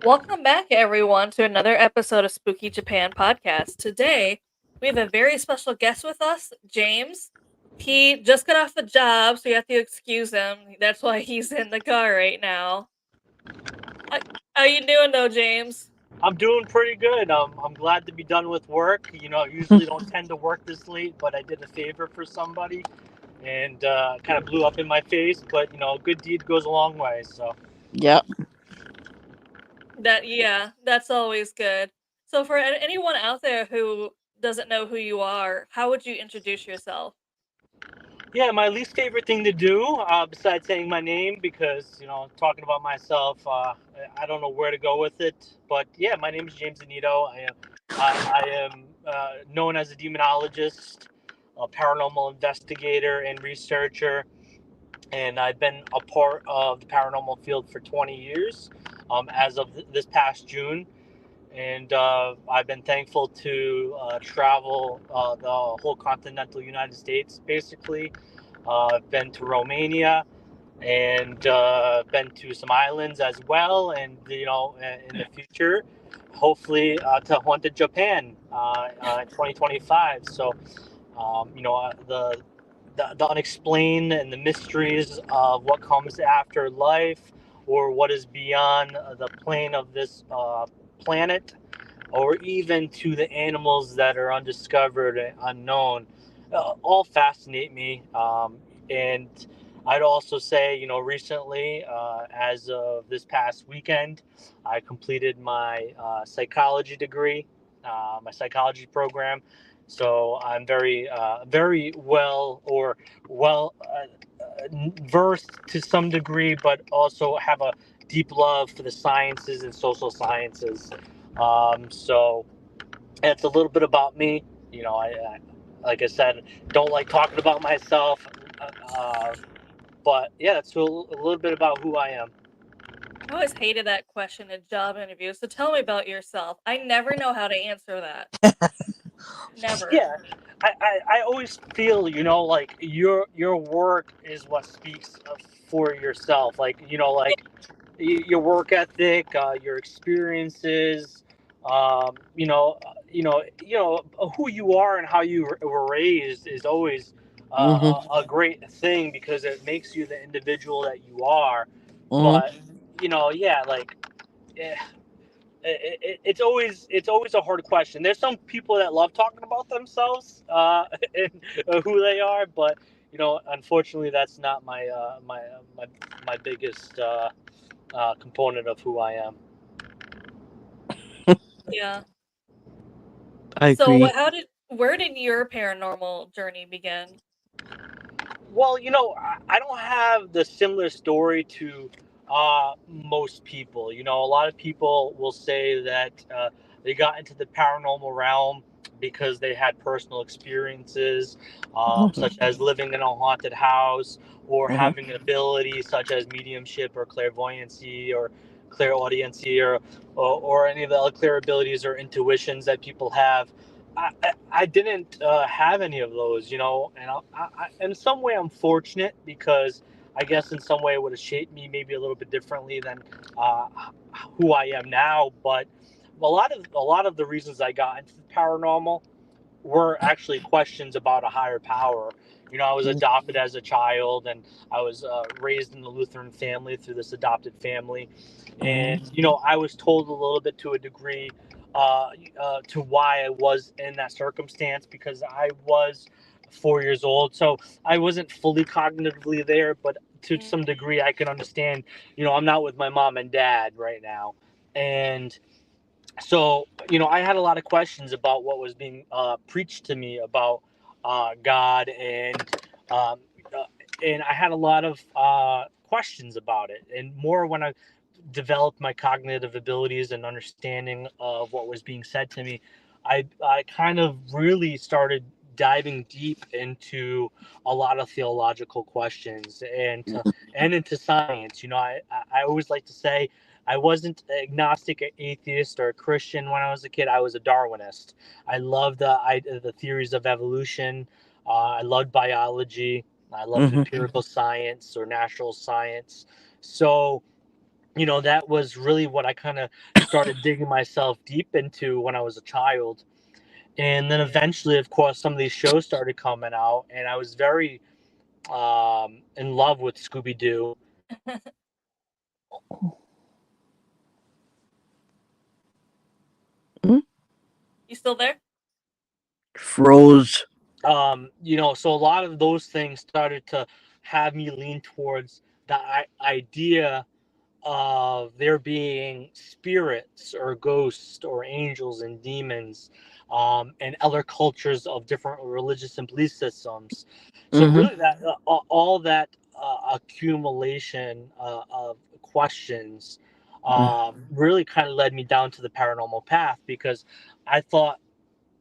Welcome back, everyone, to another episode of Spooky Japan Podcast. Today, we have a very special guest with us, James. He just got off the job, so you have to excuse him. That's why he's in the car right now. How you doing, though, James? I'm doing pretty good. I'm glad to be done with work. I usually don't tend to work this late, but I did a favor for somebody and kind of blew up in my face. But, a good deed goes a long way. So, Yep. That's always good. So, for anyone out there who doesn't know who you are, how would you introduce yourself? yeah, my least favorite thing to do, besides saying my name, because, talking about myself, I don't know where to go with it. But, yeah, my name is James Annitto. I am known as a demonologist, a paranormal investigator, and researcher. And I've been a part of the paranormal field for 20 years as of this past June. And I've been thankful to travel the whole continental United States, basically. I've been to Romania and been to some islands as well. And, in the future, hopefully to haunted Japan in 2025. So, the unexplained and the mysteries of what comes after life or what is beyond the plane of this planet, or even to the animals that are undiscovered and unknown, all fascinate me. And I'd also say, recently, as of this past weekend, I completed my psychology degree, my psychology program. So I'm very versed to some degree, but also have a deep love for the sciences and social sciences. So that's a little bit about me. I like I said, don't like talking about myself, uh, but yeah, that's a little bit about who I am. I always hated that question in job interviews. So tell me about yourself. I never know how to answer that. Never. Yeah, I always feel, like your work is what speaks for yourself. Like, your work ethic, your experiences, who you are and how you were raised is always Mhm. a great thing because it makes you the individual that you are. Mhm. But yeah, like. eh, it's always a hard question. There's some people that love talking about themselves and who they are, but unfortunately, that's not my biggest component of who I am. Yeah. I So agree. where did your paranormal journey begin? Well, I don't have the similar story to most people. A lot of people will say that they got into the paranormal realm because they had personal experiences, Mhm. such as living in a haunted house or Mhm. having an ability such as mediumship or clairvoyancy or clairaudiency or any of the other clear abilities or intuitions that people have. I didn't have any of those, and in some way I'm fortunate because I guess in some way it would have shaped me maybe a little bit differently than uh, who I am now. But a lot of the reasons I got into the paranormal were actually questions about a higher power. I was adopted as a child, and I was raised in a Lutheran family through this adopted family, Mhm. and I was told a little bit to a degree to why I was in that circumstance because I was 4 years old, so I wasn't fully cognitively there, but to Mm. some degree I can understand. I'm not with my mom and dad right now, and so I had a lot of questions about what was being preached to me about God, um, uh, and I had a lot of questions about it, and more when I developed my cognitive abilities and understanding of what was being said to me. I kind of really started diving deep into a lot of theological questions and into science. I always like to say I wasn't agnostic, atheist, or a Christian when I was a kid. I was a Darwinist. I loved the theories of evolution. I loved biology. I loved Mhm. empirical science or natural science. So that was really what I kind of started digging myself deep into when I was a child. And then eventually, of course, some of these shows started coming out, and I was very in love with Scooby Doo. You still there? Froze. So a lot of those things started to have me lean towards the idea of there being spirits or ghosts or angels and demons, and other cultures of different religious and belief systems. So Mm-hmm. really, that all that accumulation of questions really kind of led me down to the paranormal path, because I thought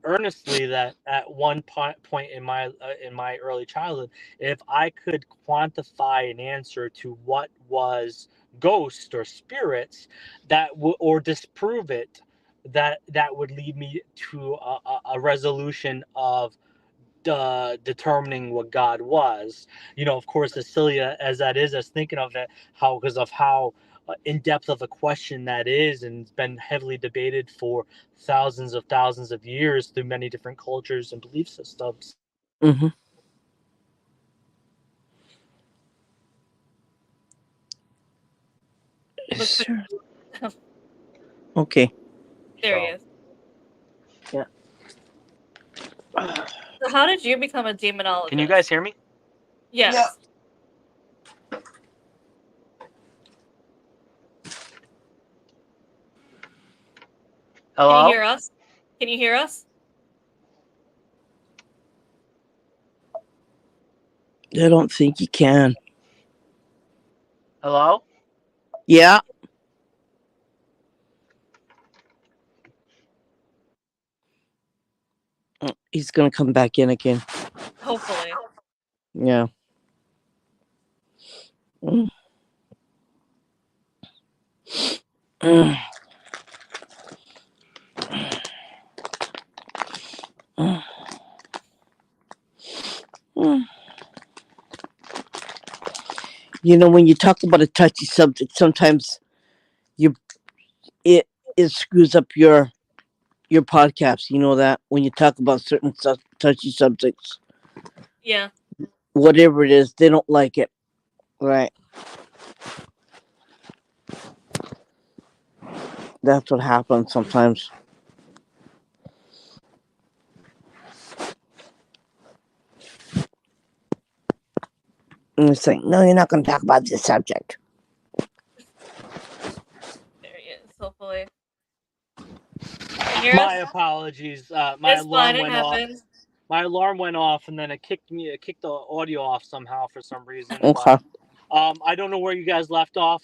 earnestly that at one point in my early childhood, if I could quantify an answer to what was ghost or spirits, or disprove it, that would lead me to a resolution of determining what God was. Of course, as silly as that is, as thinking of it, how because of how in depth of a question that is, and it's been heavily debated for thousands of years through many different cultures and belief systems. Mm-hmm. Looks like Sure. Okay. there he So, is. Yeah. So how did you become a demonologist? can you guys hear me? Yes. Yeah. Can you Hello? hear us? Can you hear us? I don't think you can. Hello? Yeah. He's gonna come back in again. Hopefully. Yeah. Mm. Mm. Mm. Mm. When you talk about a touchy subject, sometimes you it screws up your podcast. You know that when you talk about certain touchy subjects, Yeah. whatever it is, they don't like it. Right. That's what happens sometimes. And it's like, no, you're not going to talk about this subject. There he is. Hopefully. Can you hear My us? apologies. My It's fine. alarm It went off. happens. My alarm went off, and then it kicked the audio off somehow for some reason. But Okay. I don't know where you guys left off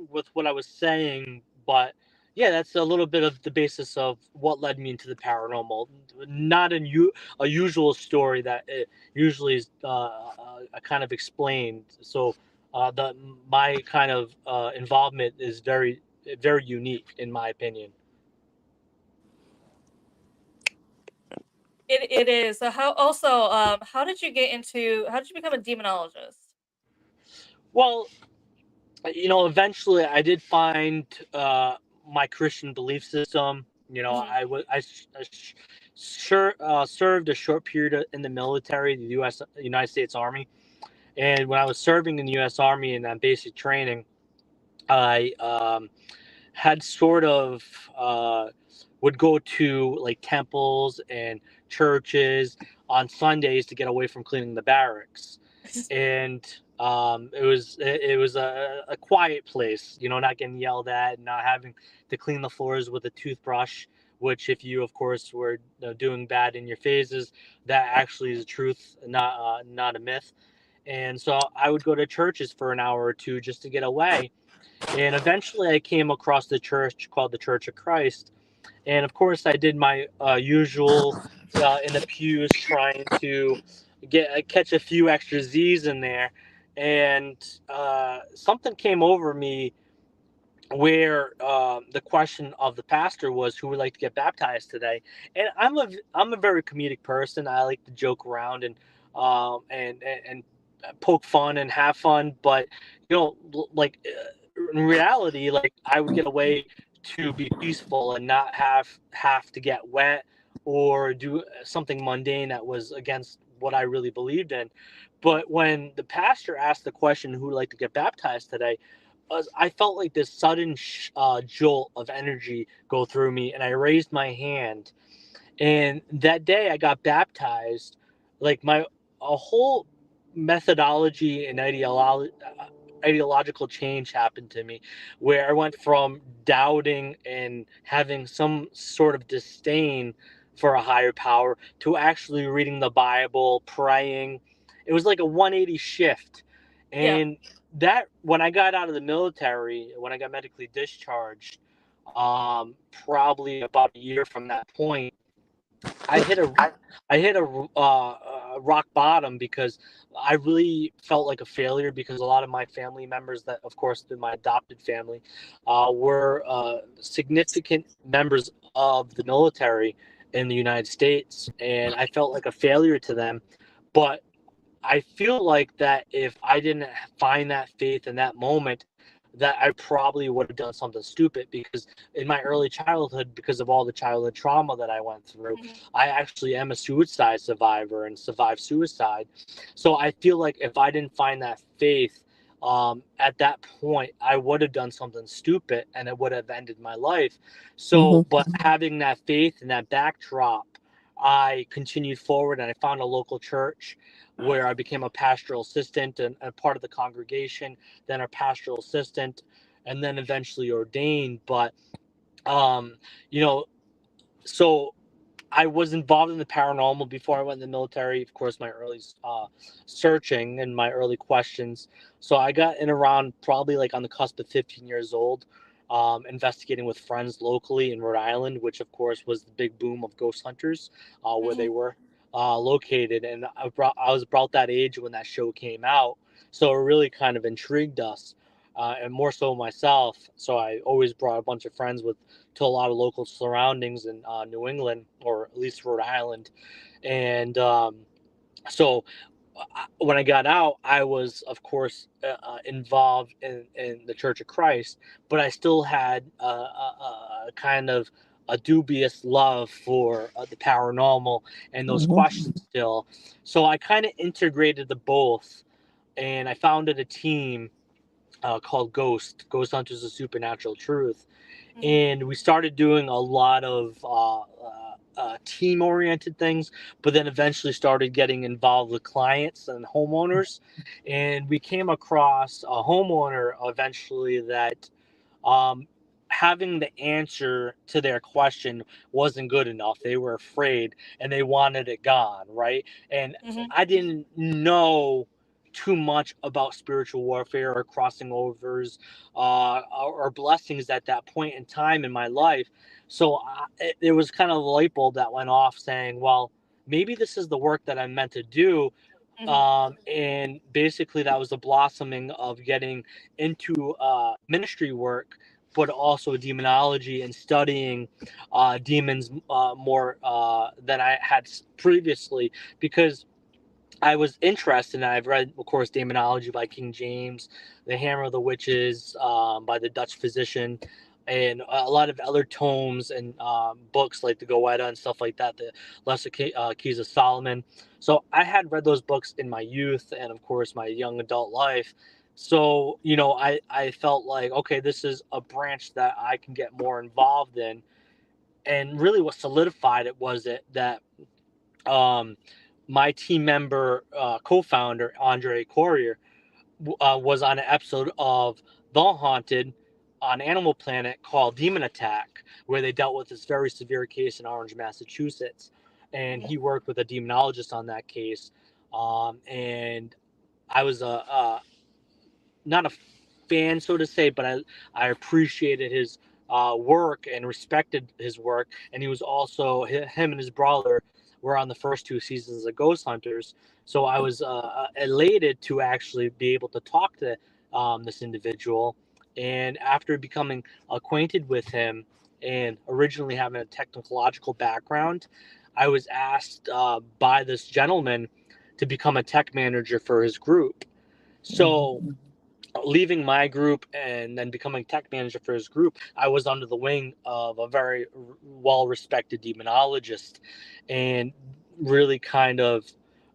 with what I was saying, but yeah, that's a little bit of the basis of what led me into the paranormal. Not a usual story that it usually is kind of explained. So the my kind of involvement is very unique in my opinion. It is. So how did you become a demonologist? Well, eventually I did find my Christian belief system. Hmm. I served a short period in the military, the United States Army, and when I was serving in the U.S. Army and on basic training, I had sort of would go to like temples and churches on Sundays to get away from cleaning the barracks, and it was a quiet place, not getting yelled at, not having to clean the floors with a toothbrush. Which, if you, of course, were doing bad in your phases, that actually is the truth, not a myth. And so I would go to churches for an hour or two just to get away. And eventually I came across the church called the Church of Christ. And of course, I did my usual in the pews, trying to catch a few extra Z's in there. And something came over me where the question of the pastor was, "Who would like to get baptized today?" And I'm a very comedic person. I like to joke around and poke fun and have fun, but like in reality, like I would get away to be peaceful and not have to get wet or do something mundane that was against what I really believed in. But when the pastor asked the question, "Who would like to get baptized today?" I felt like this sudden jolt of energy go through me, and I raised my hand. And that day, I got baptized. Like my a whole methodology and ideological change happened to me, where I went from doubting and having some sort of disdain for a higher power to actually reading the Bible, praying. It was like a 180 shift. Yeah. And that when I got out of the military, when I got medically discharged, probably about a year from that point, I hit a I hit a rock bottom because I really felt like a failure because a lot of my family members, that of course through my adopted family, were significant members of the military in the United States, and I felt like a failure to them. But I feel like that if I didn't find that faith in that moment, that I probably would have done something stupid because in my early childhood, because of all the childhood trauma that I went through, Mhm. I actually am a suicide survivor and survived suicide. So I feel like if I didn't find that faith at that point, I would have done something stupid and it would have ended my life. So, Mm-hmm. but having that faith and that backdrop, I continued forward and I found a local church where I became a pastoral assistant and a part of the congregation, then a pastoral assistant, and then eventually ordained. But, um, you know, so I was involved in the paranormal before I went in the military. Of course, my early searching and my early questions. So I got in around probably like on the cusp of 15 years old, investigating with friends locally in Rhode Island, which of course was the big boom of ghost hunters, where they Mhm. were located. And I was about that age when that show came out, so it really kind of intrigued us. And more so myself. So I always brought a bunch of friends with to a lot of local surroundings in New England or at least Rhode Island. And so when I got out, I was, of course, involved in the Church of Christ, but I still had a kind of a dubious love for the paranormal and those Mm-hmm. questions still. So I kind of integrated the both, and I founded a team called Ghost Hunters of Supernatural Truth, Mhm. and we started doing a lot of team oriented things, but then eventually started getting involved with clients and homeowners. And we came across a homeowner eventually that um, having the answer to their question wasn't good enough. They were afraid and they wanted it gone, right? And Mhm. I didn't know too much about spiritual warfare or crossing overs or blessings at that point in time in my life. So it was kind of a light bulb that went off saying, well, maybe this is the work that I'm meant to do. Mhm. And basically that was the blossoming of getting into ministry work, but also demonology and studying demons more than I had previously, because I was interested, and I've read, of course, Demonology by King James, The Hammer of the Witches by the Dutch physician, and a lot of other tomes and books like the Goetta and stuff like that, the Lesser Keys of Solomon. So I had read those books in my youth and, of course, my young adult life. So, I felt like, okay, this is a branch that I can get more involved in. And really what solidified it was that um, my team member, co-founder Andre Courier, was on an episode of The Haunted on Animal Planet called Demon Attack, where they dealt with this very severe case in Orange, Massachusetts, and Mhm. he worked with a demonologist on that case. And I was not a fan, so to say, but I appreciated his work and respected his work. And he was also, him and his brother were on the first two seasons of Ghost Hunters. So I was elated to actually be able to talk to this individual. And after becoming acquainted with him and originally having a technological background, I was asked by this gentleman to become a tech manager for his group. So Mm-hmm. leaving my group and then becoming tech manager for his group, I was under the wing of a very well respected demonologist, and really kind of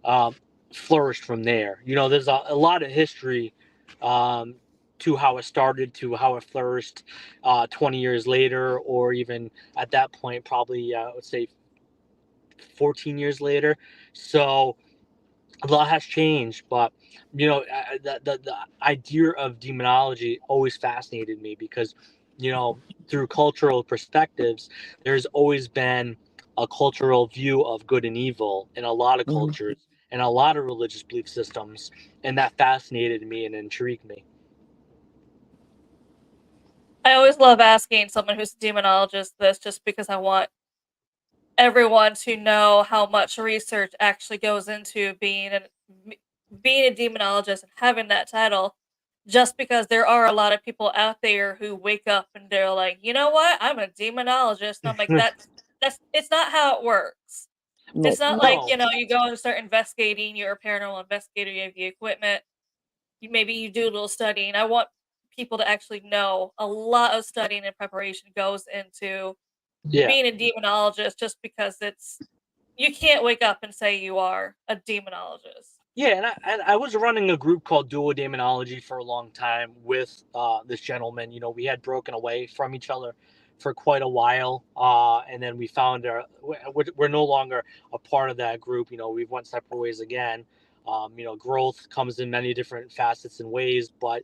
um, flourished from there. You know, there's a lot of history um, to how it started, to how it flourished 20 years later, or even at that point, probably I would say 14 years later. So a lot has changed, but you know, the idea of demonology always fascinated me because, you know, through cultural perspectives, there's always been a cultural view of good and evil in a lot of Mhm. cultures and a lot of religious belief systems, and that fascinated me and intrigued me. I always love asking someone who's a demonologist this just because I want everyone to know how much research actually goes into being a demonologist and having that title, just because there are a lot of people out there who wake up and they're like, you know what, I'm a demonologist, and I'm like, that's it's not how it works. No. It's not like, No, you go and start investigating, you're a paranormal investigator, you have the equipment, you do a little studying. I want people to actually know a lot of studying and preparation goes into yeah. being a demonologist, just because you can't wake up and say you are a demonologist. Yeah, and I was running a group called Duo Demonology for a long time with this gentleman. You know, we had broken away from each other for quite a while, and then we found we're no longer a part of that group. You know, we've went separate ways again. You know, growth comes in many different facets and ways, but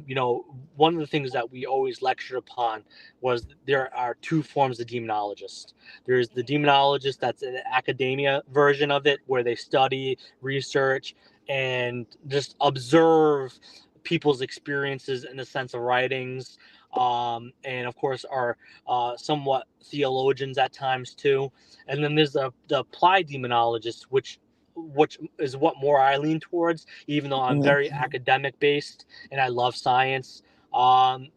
you know, one of the things that we always lectured upon was there are two forms of demonologist. There's the demonologist that's an academia version of it, where they study, research, and just observe people's experiences in the sense of writings, and of course are somewhat theologians at times too. And then there's the applied demonologist, which is what more I lean towards, even though I'm Mhm. very academic based and I love science.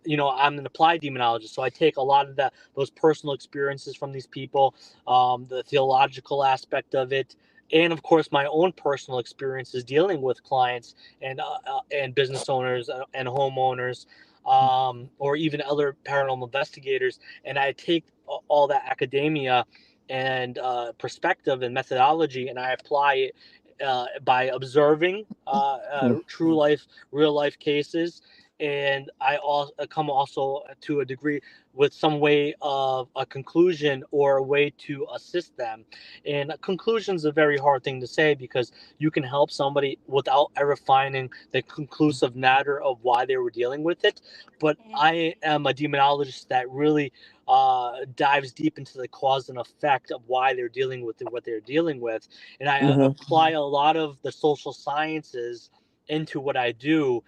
You know, I'm an applied demonologist, so I take a lot of those personal experiences from these people, the theological aspect of it, and of course my own personal experiences dealing with clients and business owners and homeowners, or even other paranormal investigators, and I take all that academia and perspective and methodology, and I apply it by observing true life, real life cases. And I also come also to a degree with some way of a conclusion or a way to assist them. And a conclusion is a very hard thing to say because you can help somebody without ever finding the conclusive matter of why they were dealing with it. But I am a demonologist that really dives deep into the cause and effect of why they're dealing with what they're dealing with, and I Mhm. apply a lot of the social sciences into what I do.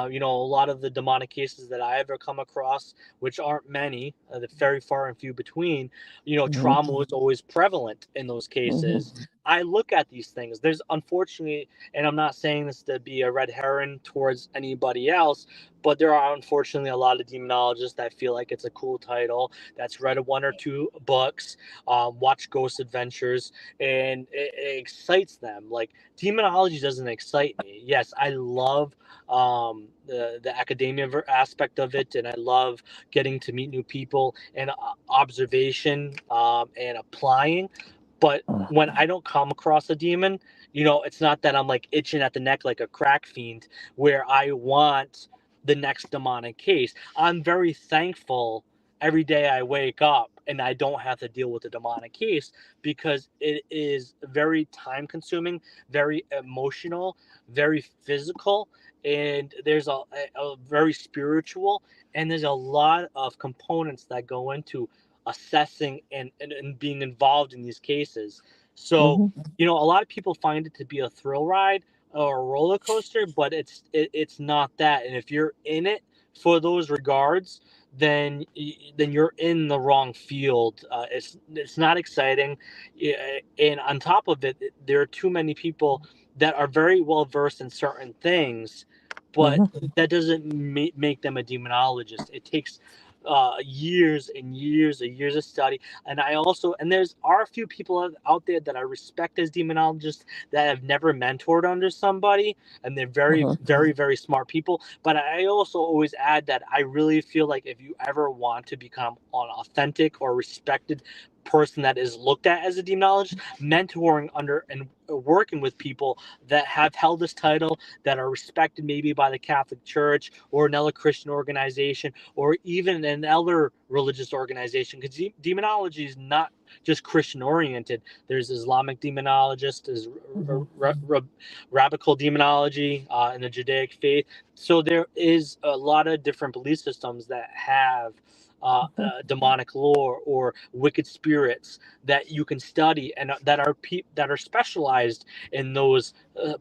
You know, a lot of the demonic cases that I ever come across, which aren't many, they're very far and few between. You know, Mhm. trauma was always prevalent in those Mhm. cases. I look at these things. There's unfortunately, and I'm not saying this to be a red herring towards anybody else, but there are unfortunately a lot of demonologists that feel like it's a cool title, that's read one or two books, watch Ghost Adventures, and it excites them. Like, demonology doesn't excite me. Yes, I love the academia aspect of it, and I love getting to meet new people and observation and applying. But when I don't come across a demon, you know, it's not that I'm like itching at the neck like a crack fiend, where I want the next demonic case. I'm very thankful every day I wake up and I don't have to deal with a demonic case, because it is very time consuming, very emotional, very physical, and there's a very spiritual, and there's a lot of components that go into assessing and being involved in these cases. So, Mhm. you know, a lot of people find it to be a thrill ride or a roller coaster, but it's not that. And if you're in it for those regards, then you're in the wrong field. It's not exciting, and on top of it, there are too many people that are very well versed in certain things, but Mhm. that doesn't make them a demonologist. It takes years and years of study. And I also, and there's are a few people out there that I respect as demonologists that have never mentored under somebody, and they're very, Uh-huh. very smart people. But I also always add that I really feel like if you ever want to become an authentic or respected person that is looked at as a demonologist, mentoring under and working with people that have held this title, that are respected maybe by the Catholic Church or another Christian organization or even another religious organization, because demonology is not just Christian oriented. There's Islamic demonologist, there's Uh-huh. rabbinical demonology in the Judaic faith. So there is a lot of different belief systems that have Uh-huh. demonic lore or wicked spirits that you can study, and that are specialized in those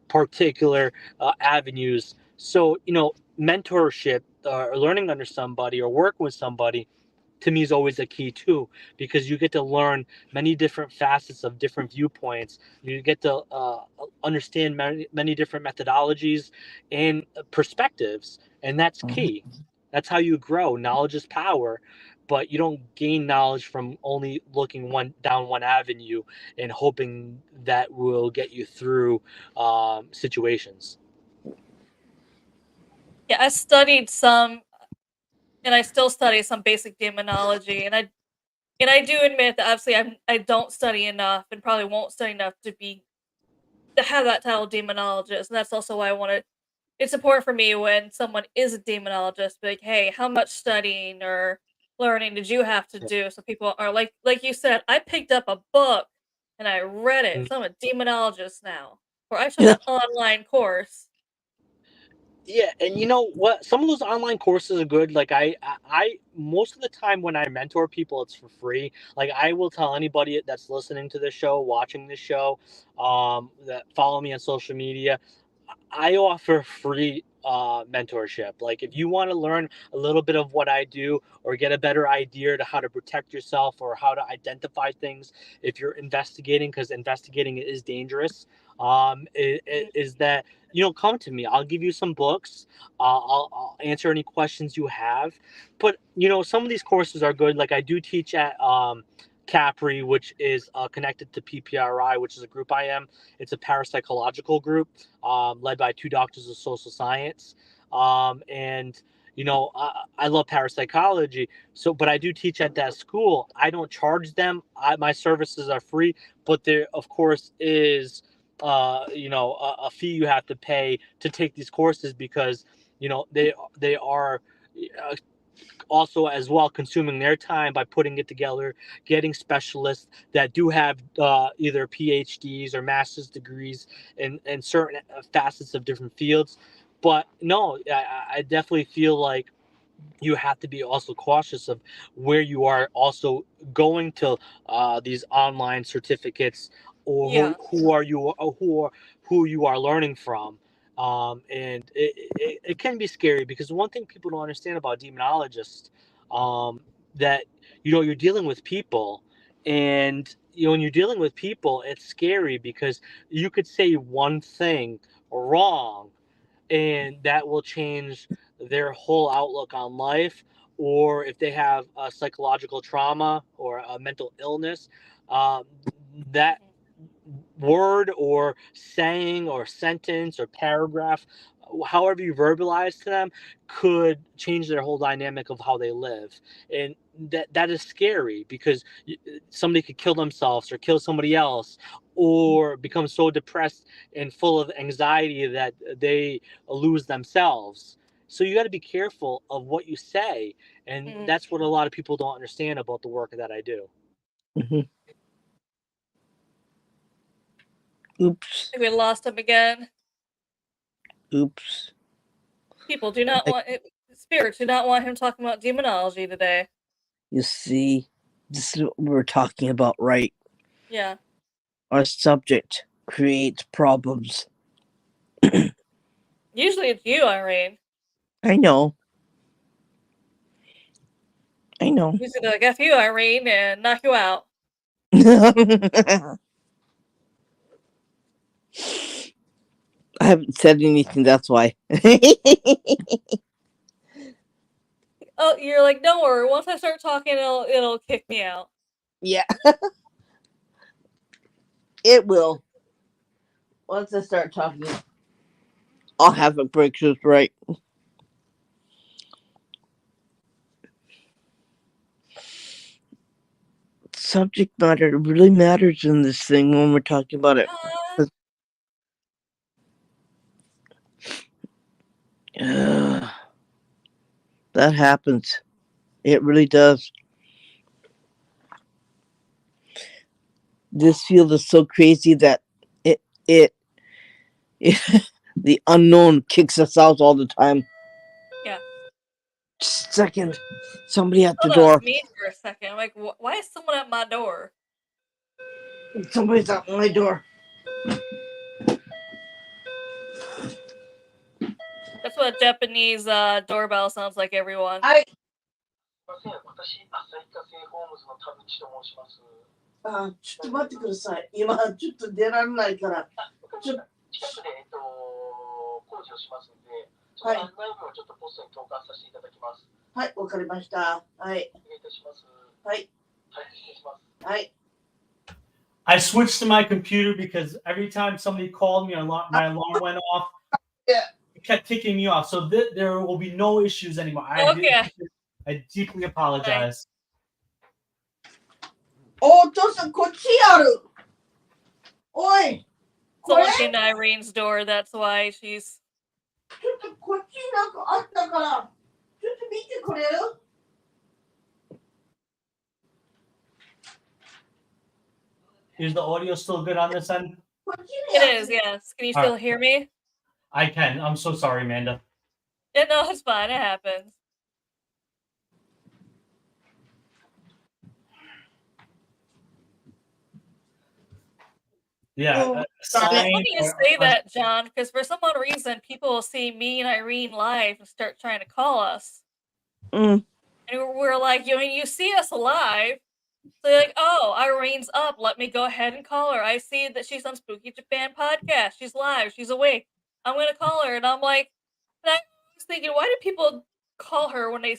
particular avenues. So mentorship or learning under somebody or working with somebody to me is always a key too, because you get to learn many different facets of different viewpoints. You get to understand many different methodologies and perspectives, and that's Uh-huh. key. That's how you grow. Knowledge is power, but you don't gain knowledge from only looking down one avenue and hoping that will get you through situations. Yeah, I studied some, and I still study some basic demonology, and I do admit that obviously I don't study enough, and probably won't study enough to have that title demonologist, and that's also why I want to. It's important for me when someone is a demonologist, be like, hey, how much studying or learning did you have to do? So people are like you said, I picked up a book and I read it, so I'm a demonologist now, or I took Yeah. an online course. Yeah, and you know what? Some of those online courses are good. Like I most of the time when I mentor people, it's for free. Like I will tell anybody that's listening to this show, watching this show, that follow me on social media, I offer free mentorship. Like if you want to learn a little bit of what I do or get a better idea to how to protect yourself or how to identify things if you're investigating, because investigating is dangerous, Mhm, is that come to me. I'll give you some books. I'll answer any questions you have. But some of these courses are good. Like I do teach at Capri, which is connected to PPRI, which is a group I am. It's a parapsychological group led by two doctors of social science. And I love parapsychology. So, but I do teach at that school. I don't charge them. My services are free, but there, of course, is a fee you have to pay to take these courses, because they are uh, also as well consuming their time by putting it together, getting specialists that do have either PhDs or master's degrees in certain facets of different fields. But no, I definitely feel like you have to be also cautious of where you are also going to these online certificates, or yeah. who you are learning from. And it can be scary, because one thing people don't understand about demonologists, that you're dealing with people, and when you're dealing with people, it's scary because you could say one thing wrong, and that will change their whole outlook on life. Or if they have a psychological trauma or a mental illness, um, that Mhm, word or saying or sentence or paragraph, however you verbalize to them, could change their whole dynamic of how they live. And that is scary, because somebody could kill themselves or kill somebody else, or become so depressed and full of anxiety that they lose themselves. So you got to be careful of what you say, and mhm. that's what a lot of people don't understand about the work that I do. Mhm. Oops. I think we lost him again. Oops. People do not I, want spirits do not want him talking about demonology today. you see, this is what we're talking about, right? Yeah. Our subject creates problems. Usually it's you, Irene. I know. I know. Usually like F you, Irene, and knock you out. I haven't said anything, that's why. Oh, you're like, don't worry. Once I start talking, it'll kick me out. Yeah, it will. Once I start talking, I'll have it breakthroughs, right? Subject matter really matters in this thing when we're talking about it. That happens. It really does. This field is so crazy that it, it, the unknown kicks us out all the time. Yeah. Just a second. Somebody at the Hold door. on, me for a second. I'm like, why is someone at my door? Somebody's at my door. That's what a Japanese doorbell sounds like, everyone. ちょっと待ってください。今ちょっと出られないから。近くで工事をしますので、案内文をちょっとポストに投函させていただきます。はい、わかりました。はい。お願いいたします。はい。失礼します。はい。I switched to my computer because every time somebody called me, my alarm went off. Yeah. It kept kicking me off. So there will be no issues anymore. I deeply apologize. お父さん、こっちある。おい。Someone came to Irene's door. That's why she's. ちょっとこっちなんかあったから、ちょっと見てくれる？ Is the audio still good on this end? It is, yes. Can you still hear me? I can. I'm so sorry, Amanda. Yeah, no, it's fine. It happens. Yeah. It's funny you say that, John, because for some odd reason, people will see me and Irene live and start trying to call us. Mm. And we're like, you see us live. So you're like, oh, Irene's up. Let me go ahead and call her. I see that she's on Spooky Japan podcast. She's live. She's awake. I'm going to call her. And I'm like, and I was thinking, why do people call her when they,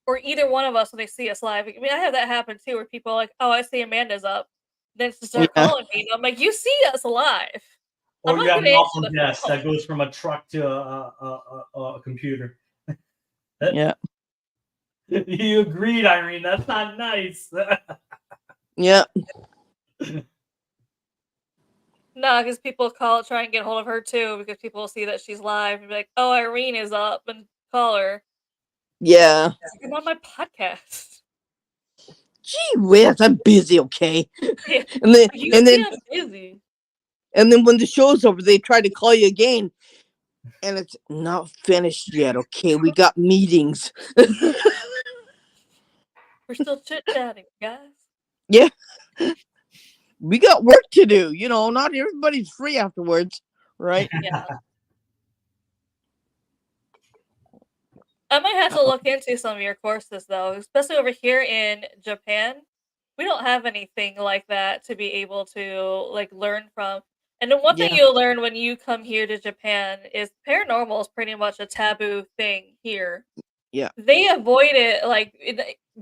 or either one of us when they see us live? I mean, I have that happen too, where people are like, oh, I see Amanda's up. Then to start calling me. And I'm like, you see us live. Or you have an awful guest that goes from a truck to a computer. Yeah. You agreed, Irene. That's not nice. Yeah. No, because people try and get hold of her too, because people see that she's live and be like, oh, Irene is up, and call her. Yeah. You're on my podcast. Gee whiz, I'm busy, okay? Yeah. And then I'm busy. And then when the show's over, they try to call you again. And it's not finished yet, okay? We got meetings. We're still chit-chatting, guys. Yeah. We got work to do. You know, not everybody's free afterwards, right? Yeah. I might have to look into some of your courses, though, especially over here in Japan. We don't have anything like that to be able to, like, learn from. And then one thing you'll learn when you come here to Japan is paranormal is pretty much a taboo thing here. Yeah. They avoid it, like,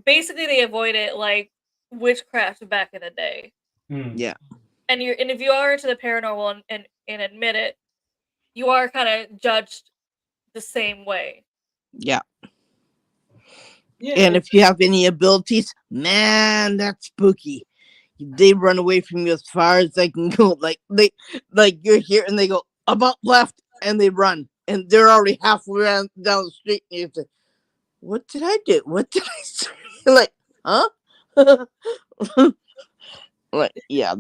basically they avoid it like witchcraft back in the day. Yeah. And if you are into the paranormal and admit it, you are kind of judged the same way. Yeah. And if you have any abilities, man, that's spooky. They run away from you as far as they can go. Like you're here and they go about left and they run and they're already halfway down the street and you say, "What did I do? What did I say?" Like, huh? Like, yeah,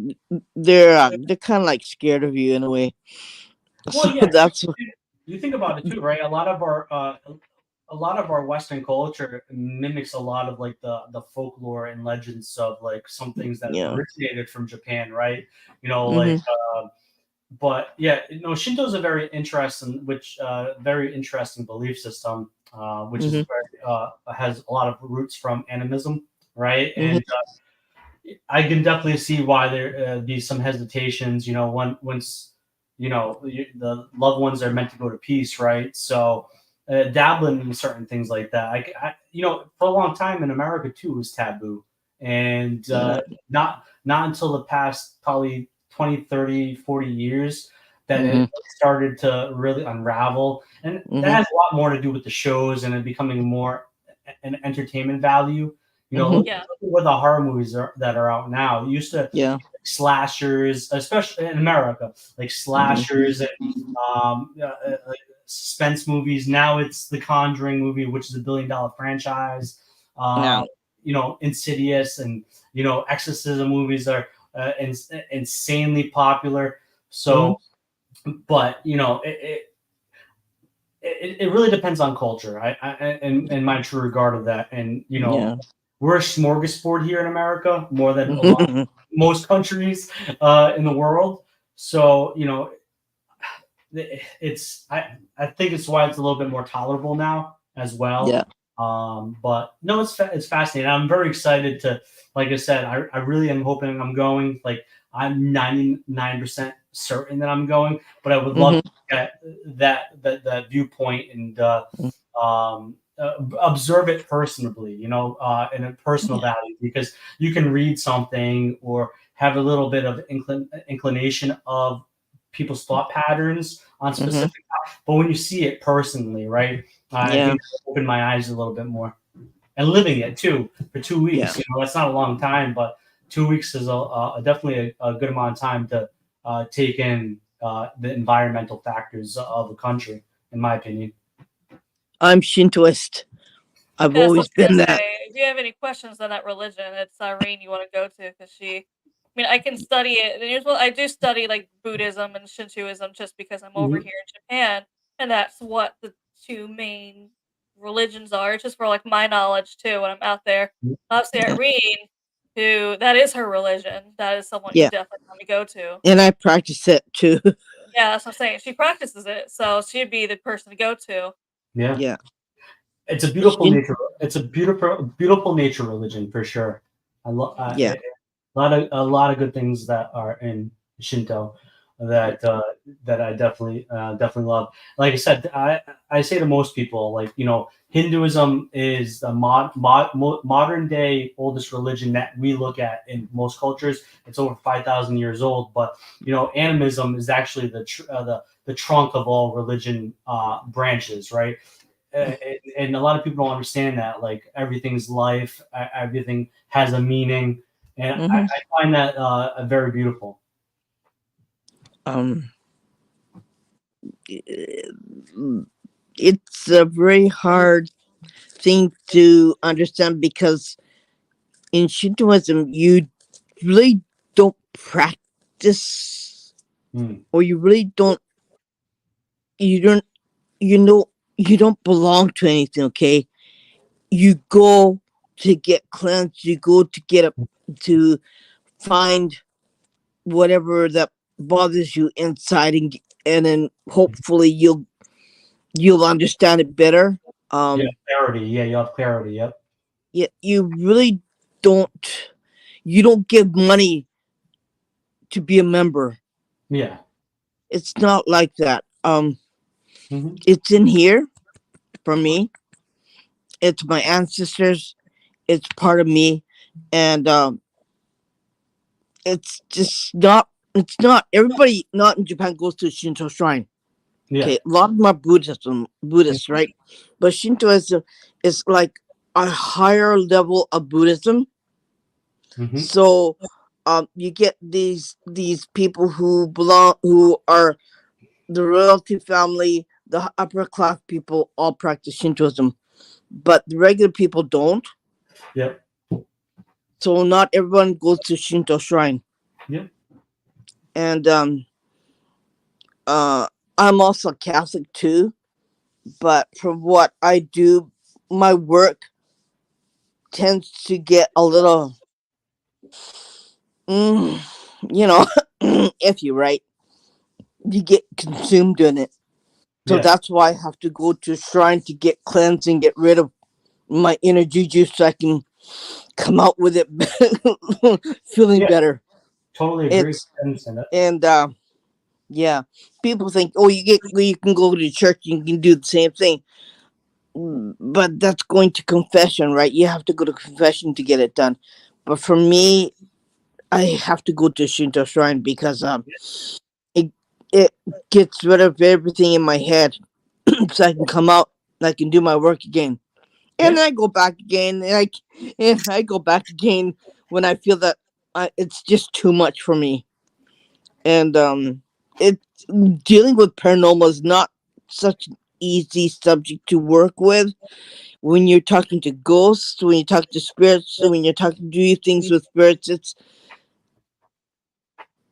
they're kind of like scared of you in a way. Well, so yeah, that's you think about it too, right? A lot of our Western culture mimics a lot of like the folklore and legends of like some things that originated from Japan, right? You know, like, but yeah, you know, Shinto is a very interesting belief system, which is very, has a lot of roots from animism, right? And I can definitely see why there be some hesitations. You know, once you know the loved ones are meant to go to peace, right? So dabbling in certain things like that. For a long time in America too, it was taboo, and not until the past probably 20, 30, 40 years that it started to really unravel. And that has a lot more to do with the shows and it becoming more an entertainment value. Look at what the horror movies that are out now. It used to slashers, especially in America, like slashers and like suspense movies. Now it's the Conjuring movie, which is a $1 billion franchise. Insidious and exorcism movies are insanely popular. So, but it really depends on culture. In my true regard of that, and we're a smorgasbord here in America more than most countries in the world. So I think it's why it's a little bit more tolerable now as well. Yeah. But no, it's fascinating. I'm very excited to, like I said, I really am hoping I'm going. Like I'm 99% certain that I'm going, but I would love to get that viewpoint and observe it personally, in a personal value, because you can read something or have a little bit of inclination of people's thought patterns on specific, but when you see it personally, right? I think it opened my eyes a little bit more. And living it too for 2 weeks, that's not a long time, but 2 weeks is definitely a good amount of time to take in the environmental factors of a country, in my opinion. I'm Shintoist. I've always been that. If you have any questions on that religion, it's Irene you want to go to, because I can study it. And I do study like Buddhism and Shintoism just because I'm over here in Japan, and that's what the two main religions are. Just for like my knowledge too, when I'm out there. Obviously, Irene, who that is her religion, that is someone you definitely want to go to. And I practice it too. Yeah, that's what I'm saying. She practices it, so she'd be the person to go to. Yeah. It's a beautiful nature. It's a beautiful nature religion for sure. I love. A lot of good things that are in Shinto that I definitely love. Like I said, I say to most people, like, Hinduism is the modern day oldest religion that we look at in most cultures. It's over 5,000 years old, but animism is actually the trunk of all religion branches, right? And a lot of people don't understand that, like, everything's life, everything has a meaning, and I find that very beautiful. It's a very hard thing to understand, because in Shintoism you really don't practice, or you really don't belong to anything. Okay, you go to get cleansed, you go to to find whatever that bothers you inside, and then hopefully you'll understand it better. Clarity. Yeah, you have clarity. Yep. Yeah, you really don't. You don't give money to be a member. Yeah. It's not like that. It's in here for me. It's my ancestors. It's part of me, and it's just not. It's not everybody. Not in Japan goes to a Shinto shrine. Yeah. Okay, a lot of them are Buddhists, right? But Shintoism is like a higher level of Buddhism. So, you get these people who are the royalty family, the upper class people, all practice Shintoism, but the regular people don't. Yep. So not everyone goes to Shinto shrine. Yep. And I'm also Catholic too, but from what I do, my work tends to get a little, if you right, you get consumed in it. So that's why I have to go to a shrine to get cleansed and get rid of my inner juju, so I can come out with it feeling better. Totally agree. And people think, oh, you can go to church and you can do the same thing. but that's going to confession, right? You have to go to confession to get it done. But for me, I have to go to a Shinto shrine because it it gets rid of everything in my head, so I can come out and I can do my work again. And then I go back again, and I go back again when I feel that it's just too much for me. And it dealing with paranormal is not such an easy subject to work with. When you're talking to ghosts, when you talk to spirits, when you're talking to do things with spirits,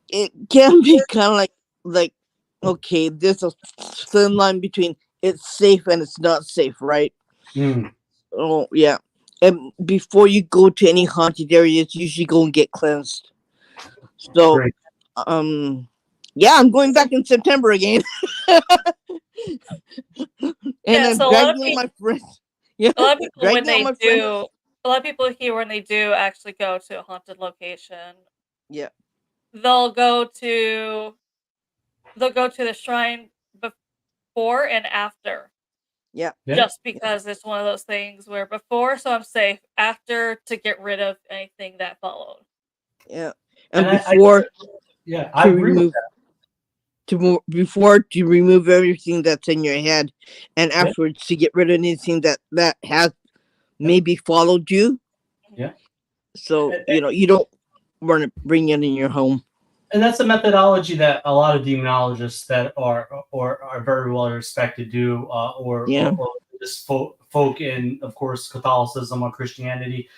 it can be kind of like okay, there's a thin line between it's safe and it's not safe, right? Mm. Oh yeah. And before you go to any haunted areas, you should go and get cleansed. So Great. yeah, I'm going back in September again. And Yeah, I'm so a lot of dragging all people, my friends. Yeah, a lot of people when dragging all they my friends. do, a lot of people here when they do actually go to a haunted location, Yeah, they'll go to they'll go to the shrine before and after. yeah, Yeah. Just because it's one of those things where before, so I'm safe, after to get rid of anything that followed. yeah. And And before I to agree with remove before to remove everything that's in your head, and that. afterwards to get rid of anything that has Yeah. maybe followed you. Yeah. So you don't want to bring it in your home. And that's a methodology that a lot of demonologists that are very well respected do, Yeah. or just folk in, of course, Catholicism or Christianity,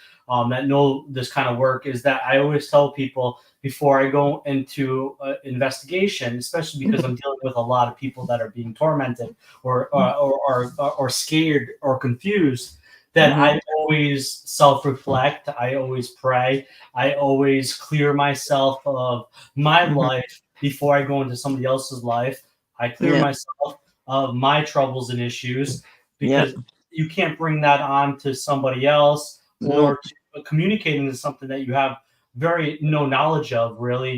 that know this kind of work. Is that I always tell people before I go into investigation, especially because I'm dealing with a lot of people that are being tormented or scared or confused, that I always self-reflect. I always pray. I always clear myself of my life before I go into somebody else's life. I clear Yeah. myself of my troubles and issues, Yeah. because you can't bring that on to somebody else, No. or to communicating to something that you have very no knowledge of, really.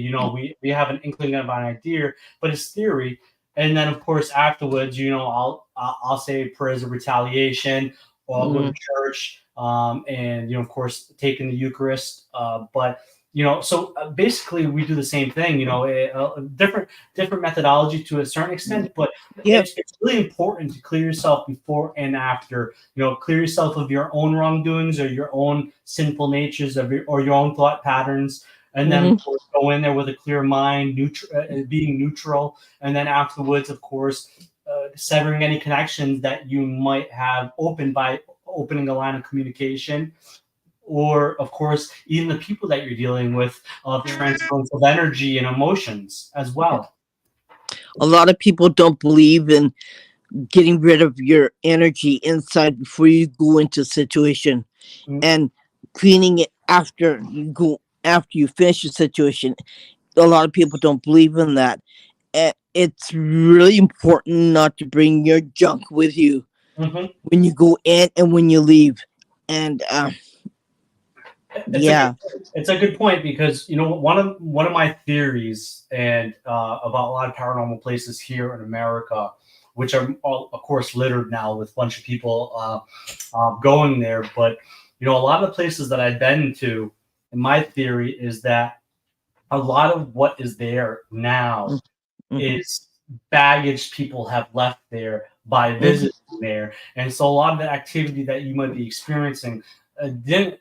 We have an inkling of an idea, but it's theory. And then of course afterwards, I'll say prayers of retaliation, or I'll go to church, and of course taking the Eucharist, but so basically we do the same thing, different methodology to a certain extent, but Yeah. it's really important to clear yourself before and after. Clear yourself of your own wrongdoings or your own sinful natures or your own thought patterns, and then of course go in there with a clear mind, being neutral, and then afterwards, of course, severing any connections that you might have opened by opening a line of communication, or of course even the people that you're dealing with, of transference of energy and emotions as well. A lot of people don't believe in getting rid of your energy inside before you go into a situation, and cleaning it after you finish the situation. A lot of people don't believe in that. And it's really important not to bring your junk with you when you go in and when you leave. And yeah. It's a good point, because one of my theories, and about a lot of paranormal places here in America, which are all, of course, littered now with a bunch of people going there. But a lot of the places that I've been to, and my theory is that a lot of what is there now is baggage people have left there by visiting there. And so a lot of the activity that you might be experiencing didn't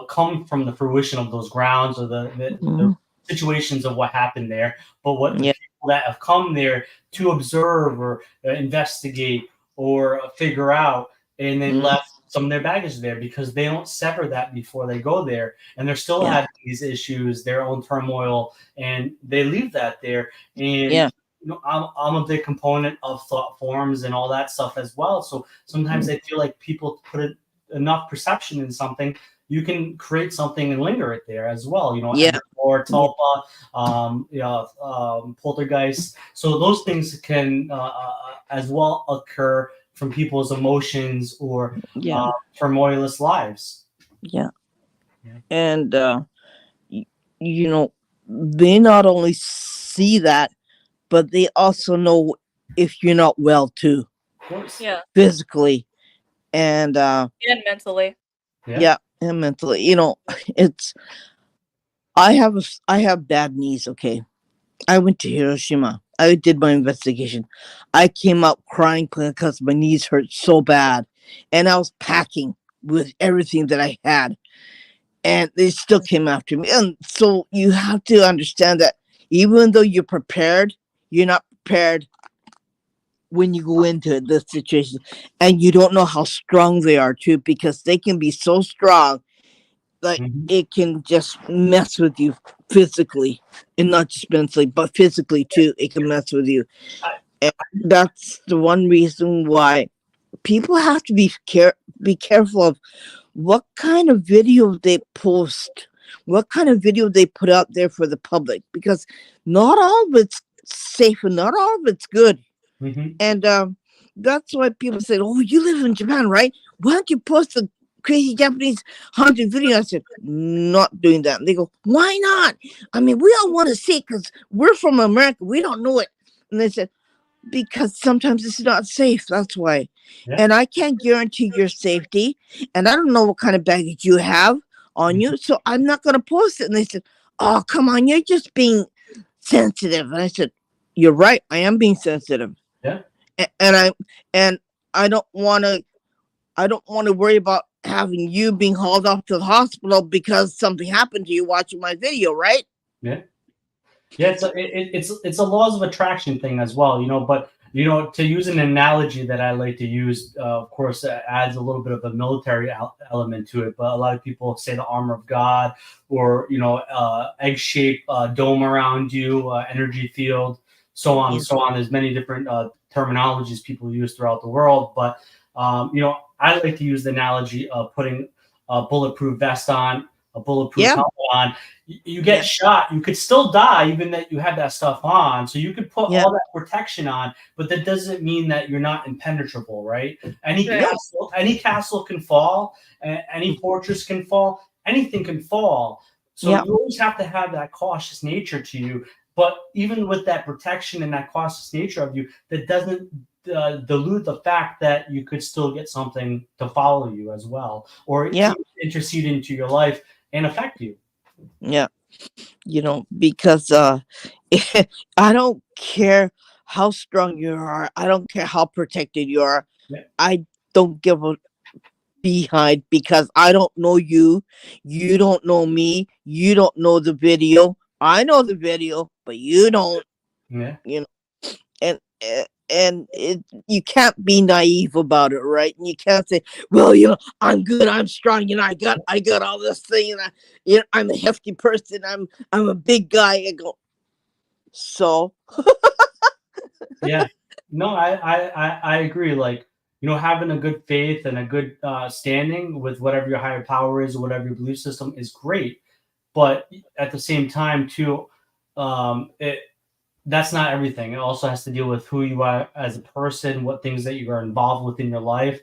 come from the fruition of those grounds, or the situations of what happened there, but what the people that have come there to observe or investigate or figure out, and they left some of their baggage there, because they don't sever that before they go there, and they're still having these issues, their own turmoil, and they leave that there. And I'm a big component of thought forms and all that stuff as well. So sometimes I feel like people put enough perception in something, you can create something and linger it there as well. Or tulpa, poltergeist. So those things can as well occur from people's emotions or turmoilous lives. Yeah. And they not only see that, but they also know if you're not well too. Of course. Yeah. Physically. and And mentally. yeah, and mentally. You know, it's I have bad knees. Okay, I went to Hiroshima. I did my investigation. I came out crying because my knees hurt so bad, and I was packing with everything that I had, and they still came after me. And so you have to understand that even though you're prepared, you're not prepared when you go into the situation, and you don't know how strong they are too, because they can be so strong, like it can just mess with you physically, and not just mentally, but physically too. It can mess with you, and that's the one reason why people have to be careful of what kind of video they post, what kind of video they put out there for the public, because not all of it's safe and not all of it's good. And that's why people say, "Oh, you live in Japan, right? Why don't you post a crazy Japanese haunted video?" I said, "Not doing that." And they go, "Why not? I mean, we all want to see it because we're from America. We don't know it." And they said, "Because sometimes it's not safe. That's why." And I can't guarantee your safety. And I don't know what kind of baggage you have on you. So I'm not going to post it. And they said, "Oh, come on. You're just being sensitive." And I said, "You're right. I am being sensitive." Yeah. And I don't want to worry about having you being hauled off to the hospital because something happened to you watching my video, right? Yeah. Yeah, it's a laws of attraction thing as well, you know. But you know, to use an analogy that I like to use, of course, adds a little bit of a military element to it. But a lot of people say the armor of God, or you know, egg-shaped dome around you, energy field, so on and so on. There's many different terminologies people use throughout the world, but you know, I like to use the analogy of putting a bulletproof vest on, a bulletproof helmet on. You get shot, you could still die even that you had that stuff on. So you could put all that protection on, but that doesn't mean that you're not impenetrable, right? Any castle can fall, any fortress can fall, anything can fall. So you always have to have that cautious nature to you. But even with that protection and that cautious nature of you, that doesn't dilute the fact that you could still get something to follow you as well, or intercede into your life and affect you. Yeah, you know, because I don't care how strong you are, I don't care how protected you are. I don't give a behind, because I don't know you, you don't know me, you don't know the video. I know the video, but you don't. You know, and you can't be naive about it, right? And you can't say, "Well, you know, I'm good, I'm strong, you know, I got all this thing, and you know, I'm a hefty person, I'm a big guy." I go, so yeah, no, I agree. Like, you know, having a good faith and a good standing with whatever your higher power is or whatever your belief system is great, but at the same time too, that's not everything. It also has to deal with who you are as a person, what things that you are involved with in your life.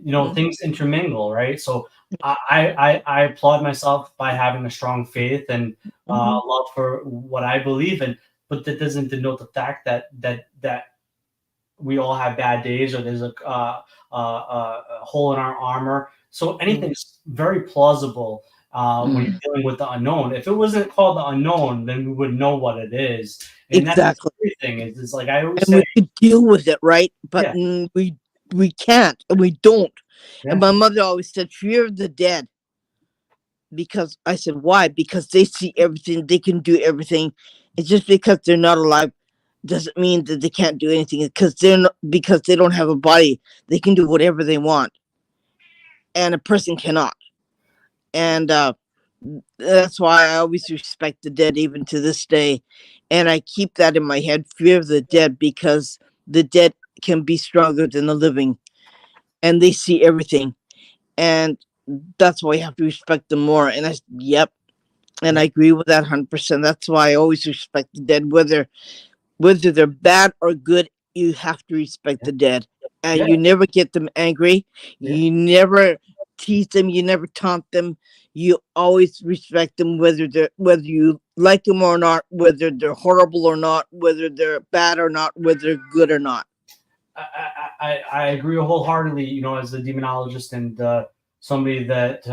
You know, things intermingle, right? So I applaud myself by having a strong faith and love for what I believe in, but that doesn't denote the fact that we all have bad days, or there's a hole in our armor. So anything's very plausible when you're dealing with the unknown. If it wasn't called the unknown, then we would know what it is. And that's everything. It's like I always say, we could deal with it, right? But we can't, and we don't. And my mother always said, "Fear of the dead." Because I said, "Why?" Because they see everything, they can do everything. It's just because they're not alive doesn't mean that they can't do anything. Because because they don't have a body, they can do whatever they want, and a person cannot. And that's why I always respect the dead, even to this day. And I keep that in my head, fear of the dead, because the dead can be stronger than the living, and they see everything. And that's why you have to respect them more. And and I agree with that 100%. That's why I always respect the dead, whether they're bad or good. You have to respect the dead, and you never get them angry. You never tease them. You never taunt them. You always respect them, whether you like them or not, whether they're horrible or not, whether they're bad or not, whether they're good or not. I agree wholeheartedly. You know, as a demonologist and somebody that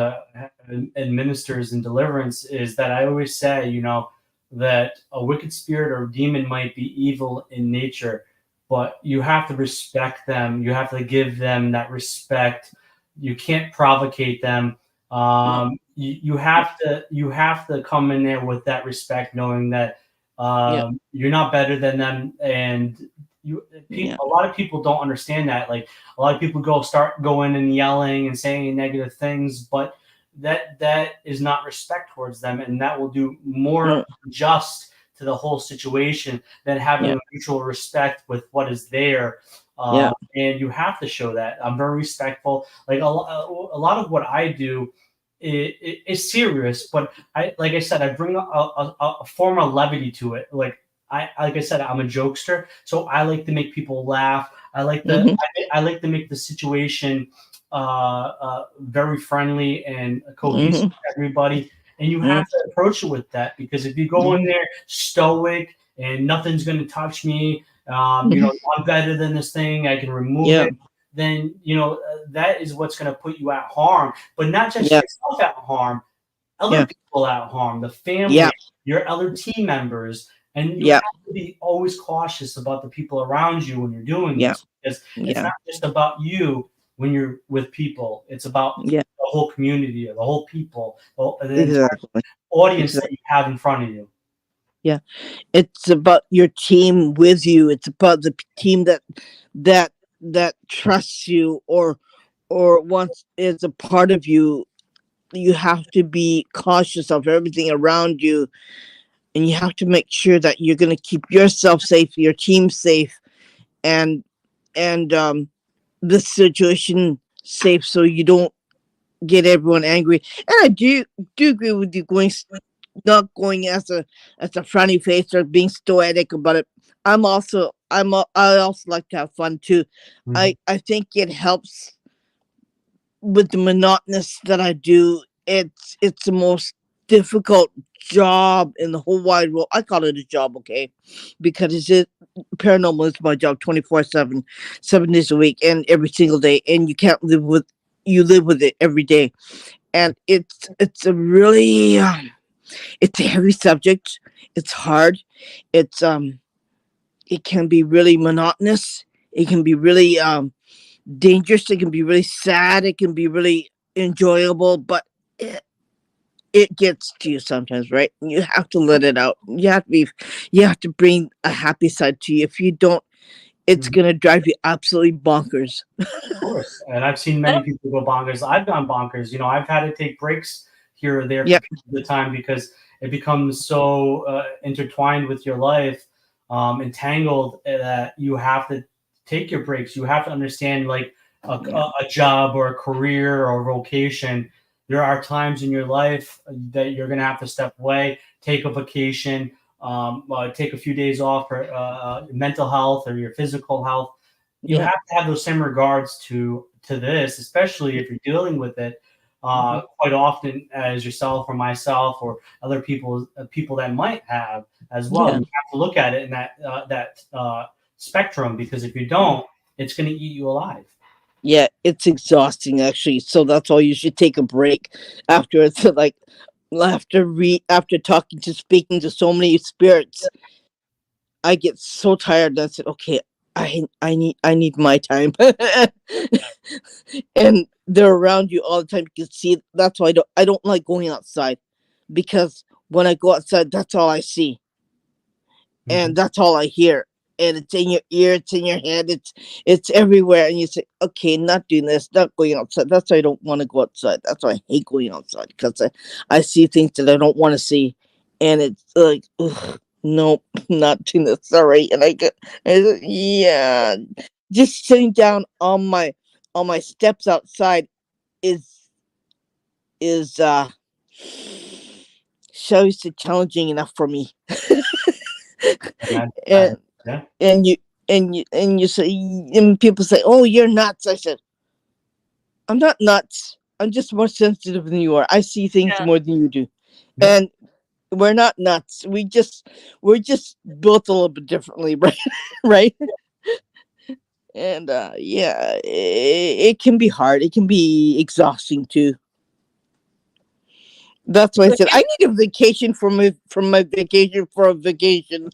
administers in deliverance, is that I always say, you know, that a wicked spirit or demon might be evil in nature, but you have to respect them. You have to give them that respect. You can't provocate them. You have to come in there with that respect, knowing that you're not better than them, and a lot of people don't understand that. Like, a lot of people start going and yelling and saying negative things, but that is not respect towards them, and that will do more just to the whole situation than having a mutual respect with what is there. And you have to show that. I'm very respectful. Like, a lot of what I do is serious, but like I said, I bring a form of levity to it. Like I said, I'm a jokester, so I like to make people laugh. I like to make the situation very friendly and cohesive to everybody. And you have to approach it with that, because if you go in there stoic and nothing's going to touch me, you know, I'm better than this thing, I can remove it, then, you know, that is what's going to put you at harm. But not just yourself at harm, other people at harm, the family, your other team members. And you have to be always cautious about the people around you when you're doing this, because it's not just about you when you're with people. It's about the whole community, the whole people, the entire audience that you have in front of you. Yeah, it's about your team with you. It's about the team that trusts you or wants is a part of you. You have to be cautious of everything around you, and you have to make sure that you're going to keep yourself safe, your team safe, and the situation safe, so you don't get everyone angry. And I do agree with you, not going as a frowny face or being stoic about it. I also like to have fun too. I think it helps with the monotonous that I do. It's the most difficult job in the whole wide world. I call it a job, okay, because paranormal is my job 24/7, 7 days a week, and every single day. And you live with it every day, and it's a really it's a heavy subject. It's hard. It's it can be really monotonous. It can be really dangerous. It can be really sad. It can be really enjoyable, but it gets to you sometimes, right? And you have to let it out. You have to bring a happy side to you. If you don't, it's gonna drive you absolutely bonkers. Of course, and I've seen many people go bonkers. I've gone bonkers. You know, I've had to take breaks here or there from the time, because it becomes so intertwined with your life, entangled, that you have to take your breaks. You have to understand, like a job or a career or vocation. There are times in your life that you're going to have to step away, take a vacation, take a few days off for mental health or your physical health. You have to have those same regards to this, especially if you're dealing with it quite often as yourself or myself or other people that might have as well. You have to look at it in that spectrum, because if you don't, it's going to eat you alive. Yeah, it's exhausting actually. So that's why you should take a break after it's like after speaking to so many spirits. I get so tired that I said, okay, I need my time. And they're around you all the time. You can see. That's why I don't like going outside, because when I go outside, that's all I see, and that's all I hear. And it's in your ear, it's in your head, it's everywhere. And you say, okay, not doing this, not going outside. That's why I don't want to go outside. That's why I hate going outside, because I see things that I don't want to see, and it's like, ugh, nope, not doing this. Sorry. And yeah, just sitting down on my steps outside is shall we say challenging enough for me. and and you say, and people say, oh, you're nuts. I said, I'm not nuts. I'm just more sensitive than you are. I see things more than you do. And we're not nuts. We're just built a little bit differently, right? Right? And yeah, it can be hard. It can be exhausting too. That's why I said I need a vacation from my vacation for a vacation.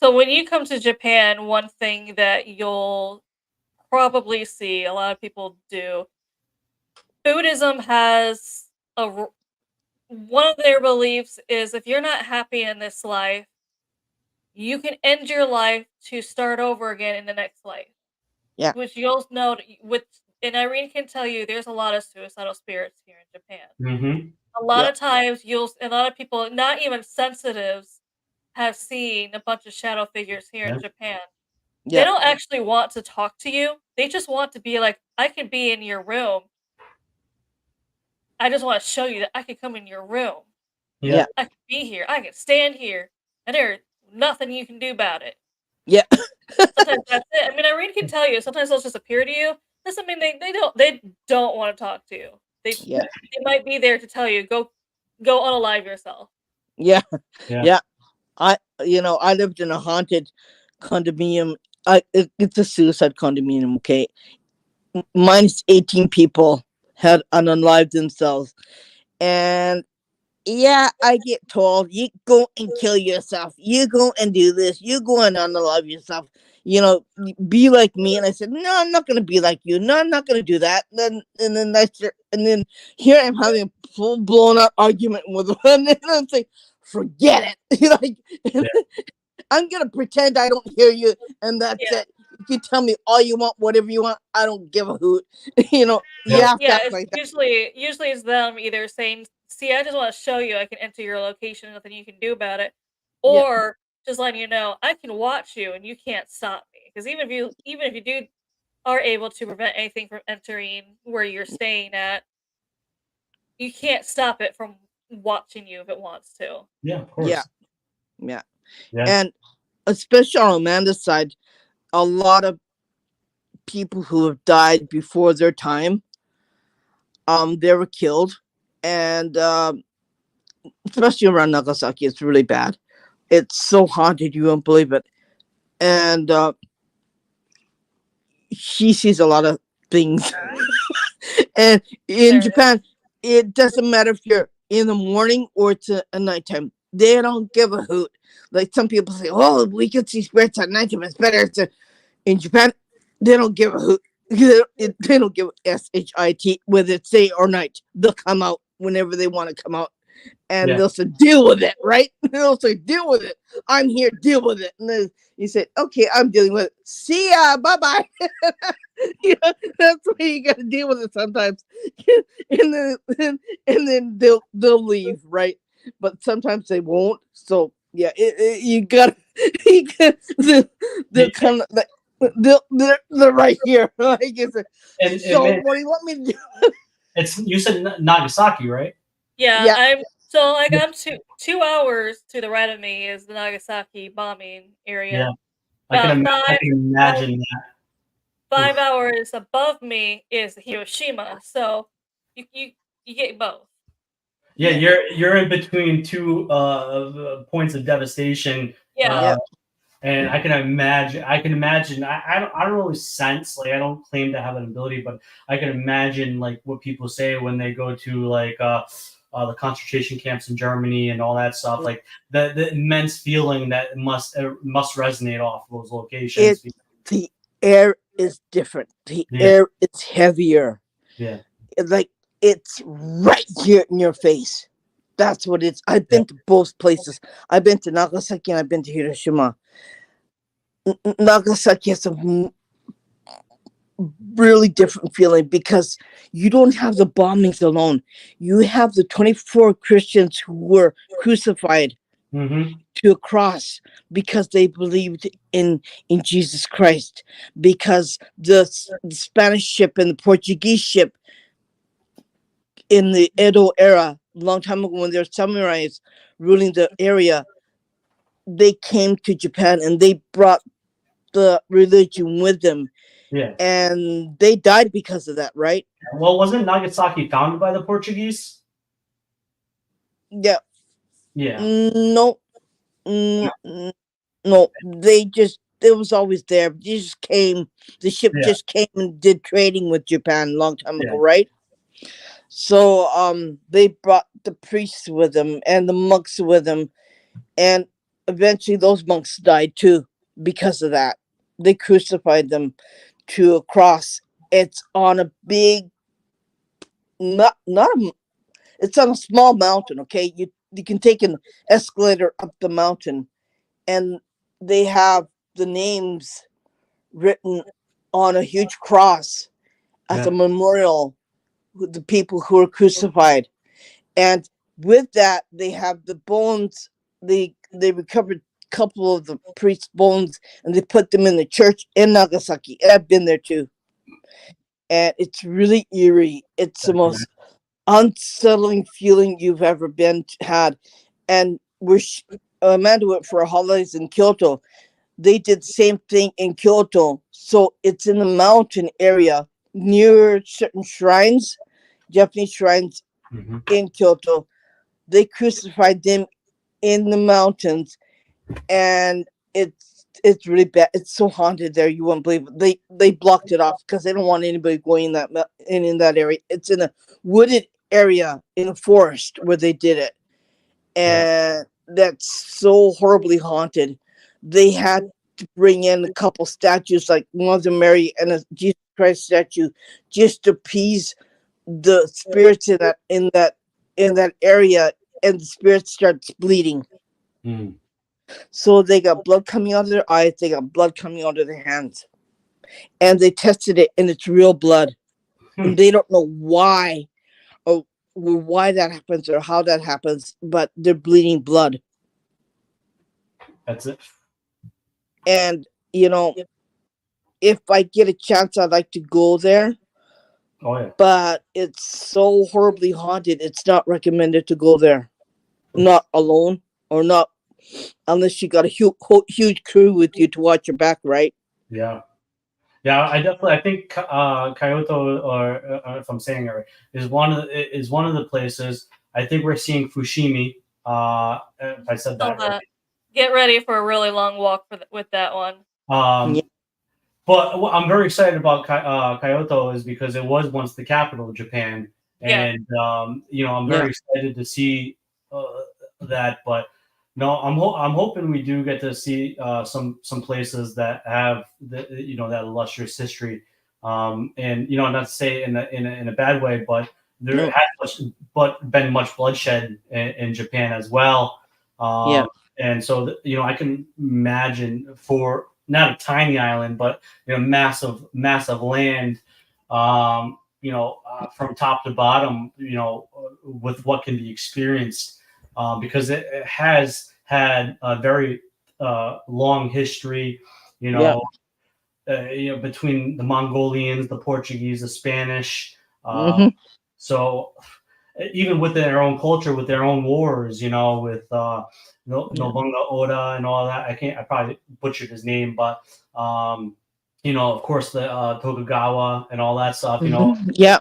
So when you come to Japan, one thing that you'll probably see a lot of people do, Buddhism has one of their beliefs is if you're not happy in this life, you can end your life to start over again in the next life. Yeah. Which you'll know, and Irene can tell you, there's a lot of suicidal spirits here in Japan. Mm-hmm. A lot of times, a lot of people, not even sensitives, have seen a bunch of shadow figures here in Japan. They don't actually want to talk to you. They just want to be like, I can be in your room. I just want to show you that I can come in your room. Yeah. I can be here. I can stand here. And there's nothing you can do about it. Yeah. Sometimes that's it. I mean, Irene can tell you, sometimes they'll just appear to you. Doesn't mean they don't want to talk to you. They might be there to tell you, go unalive yourself. Yeah. I lived in a haunted condominium. It's a suicide condominium. Okay, minus 18 people had unalived themselves, and yeah, I get told, you go and kill yourself, you go and do this, you go and unalive yourself, be like me. And I said, no, I'm not gonna be like you, no, I'm not gonna do that. And then here I'm having a full blown out argument with one, and I'm saying, forget it. I'm gonna pretend I don't hear you, and that's it. You can tell me all you want, whatever you want. I don't give a hoot. It's like that. usually it's them either saying, "See, I just want to show you I can enter your location, nothing you can do about it," or just letting you know I can watch you and you can't stop me. Because even if you are able to prevent anything from entering where you're staying at, you can't stop it from watching you if it wants to. Yeah, of course. Yeah. And especially on Amanda's side, a lot of people who have died before their time, they were killed, and especially around Nagasaki, it's really bad. It's so haunted, you won't believe it. And she sees a lot of things. And in Japan, it doesn't matter if you're in the morning or it's a nighttime. They don't give a hoot. Like some people say, oh, we can see spirits at nighttime. It's better. In Japan, they don't give a hoot. They don't give a shit whether it's day or night. They'll come out whenever they want to come out. And they'll say, deal with it, right? They'll say, deal with it. I'm here, deal with it. And then you say, okay, I'm dealing with it. See ya, bye-bye. That's the way you gotta deal with it sometimes. and then they'll leave, right? But sometimes they won't. So yeah, you gotta they'll come like they're right here. Like so what do you want me to do? You said Nagasaki, right? Yeah. I'm 2 hours to the right of me is the Nagasaki bombing area. Yeah, I can imagine that. 5 hours above me is Hiroshima, so you get both. Yeah, you're in between two points of devastation. And I can imagine. I don't really sense, like, I don't claim to have an ability, but I can imagine like what people say when they go to like the concentration camps in Germany and all that stuff. Like the immense feeling that must resonate off those locations. The air is different. The air is heavier. Yeah. It's right here in your face. That's what it's. I've been to both places. I've been to Nagasaki and I've been to Hiroshima. Nagasaki has a really different feeling because you don't have the bombings alone. You have the 24 Christians who were crucified to a cross because they believed in Jesus Christ. Because the Spanish ship and the Portuguese ship in the Edo era, a long time ago when there were samurais ruling the area, they came to Japan and they brought the religion with them. Yeah. And they died because of that, right? Well, wasn't Nagasaki founded by the Portuguese? Yeah. Yeah. No. They just it was always there. But you just came. The ship Yeah. just came and did trading with Japan a long time ago, Yeah. right? So they brought the priests with them and the monks with them, and eventually those monks died too because of that. They crucified them to a cross. It's on a big, not a, it's on a small mountain. Okay, you can take an escalator up the mountain, and they have the names written on a huge cross as a Yeah. memorial with the people who were crucified. And with that, they have the bones. They recovered a couple of the priests' bones, and they put them in the church in Nagasaki. And I've been there too, and it's really eerie. It's the That's most unsettling feeling you've ever had. And Amanda went for holidays in Kyoto. They did the same thing in Kyoto. So it's in the mountain area near certain shrines, Japanese shrines in Kyoto. They crucified them in the mountains, and it's really bad. It's so haunted there, you won't believe it. They blocked it off because they don't want anybody going in that area. It's in a wooded area in a forest where they did it, Yeah. and that's so horribly haunted. They had to bring in a couple statues, like Mother Mary and a Jesus Christ statue, just to appease the spirits in that area, and the spirit starts bleeding. Mm. So they got blood coming out of their eyes, they got blood coming out of their hands, and they tested it, and it's real blood. And they don't know why that happens or how that happens, but they're bleeding blood. That's it. And if I get a chance, I'd like to go there. Oh yeah. But it's so horribly haunted. It's not recommended to go there, not alone, or not unless you got a huge crew with you to watch your back, right? Yeah. Yeah, I think Kyoto, or if I'm saying it right, is one of the places. I think we're seeing Fushimi. If I said that right. Get ready for a really long walk with that one. Yeah. But what I'm very excited about Kyoto is because it was once the capital of Japan, Yeah. and I'm very excited to see that. But no, I'm hoping we do get to see some places that have that illustrious history, and not to say in a bad way, but there has been much bloodshed in Japan as well. Yeah. And so I can imagine, for not a tiny island, but massive land, from top to bottom, with what can be experienced, because it has had a very long history, between the Mongolians, the Portuguese, the Spanish. So even within their own culture, with their own wars, with Nobunaga Oda and all that. I probably butchered his name, but of course the Tokugawa and all that stuff. Yeah.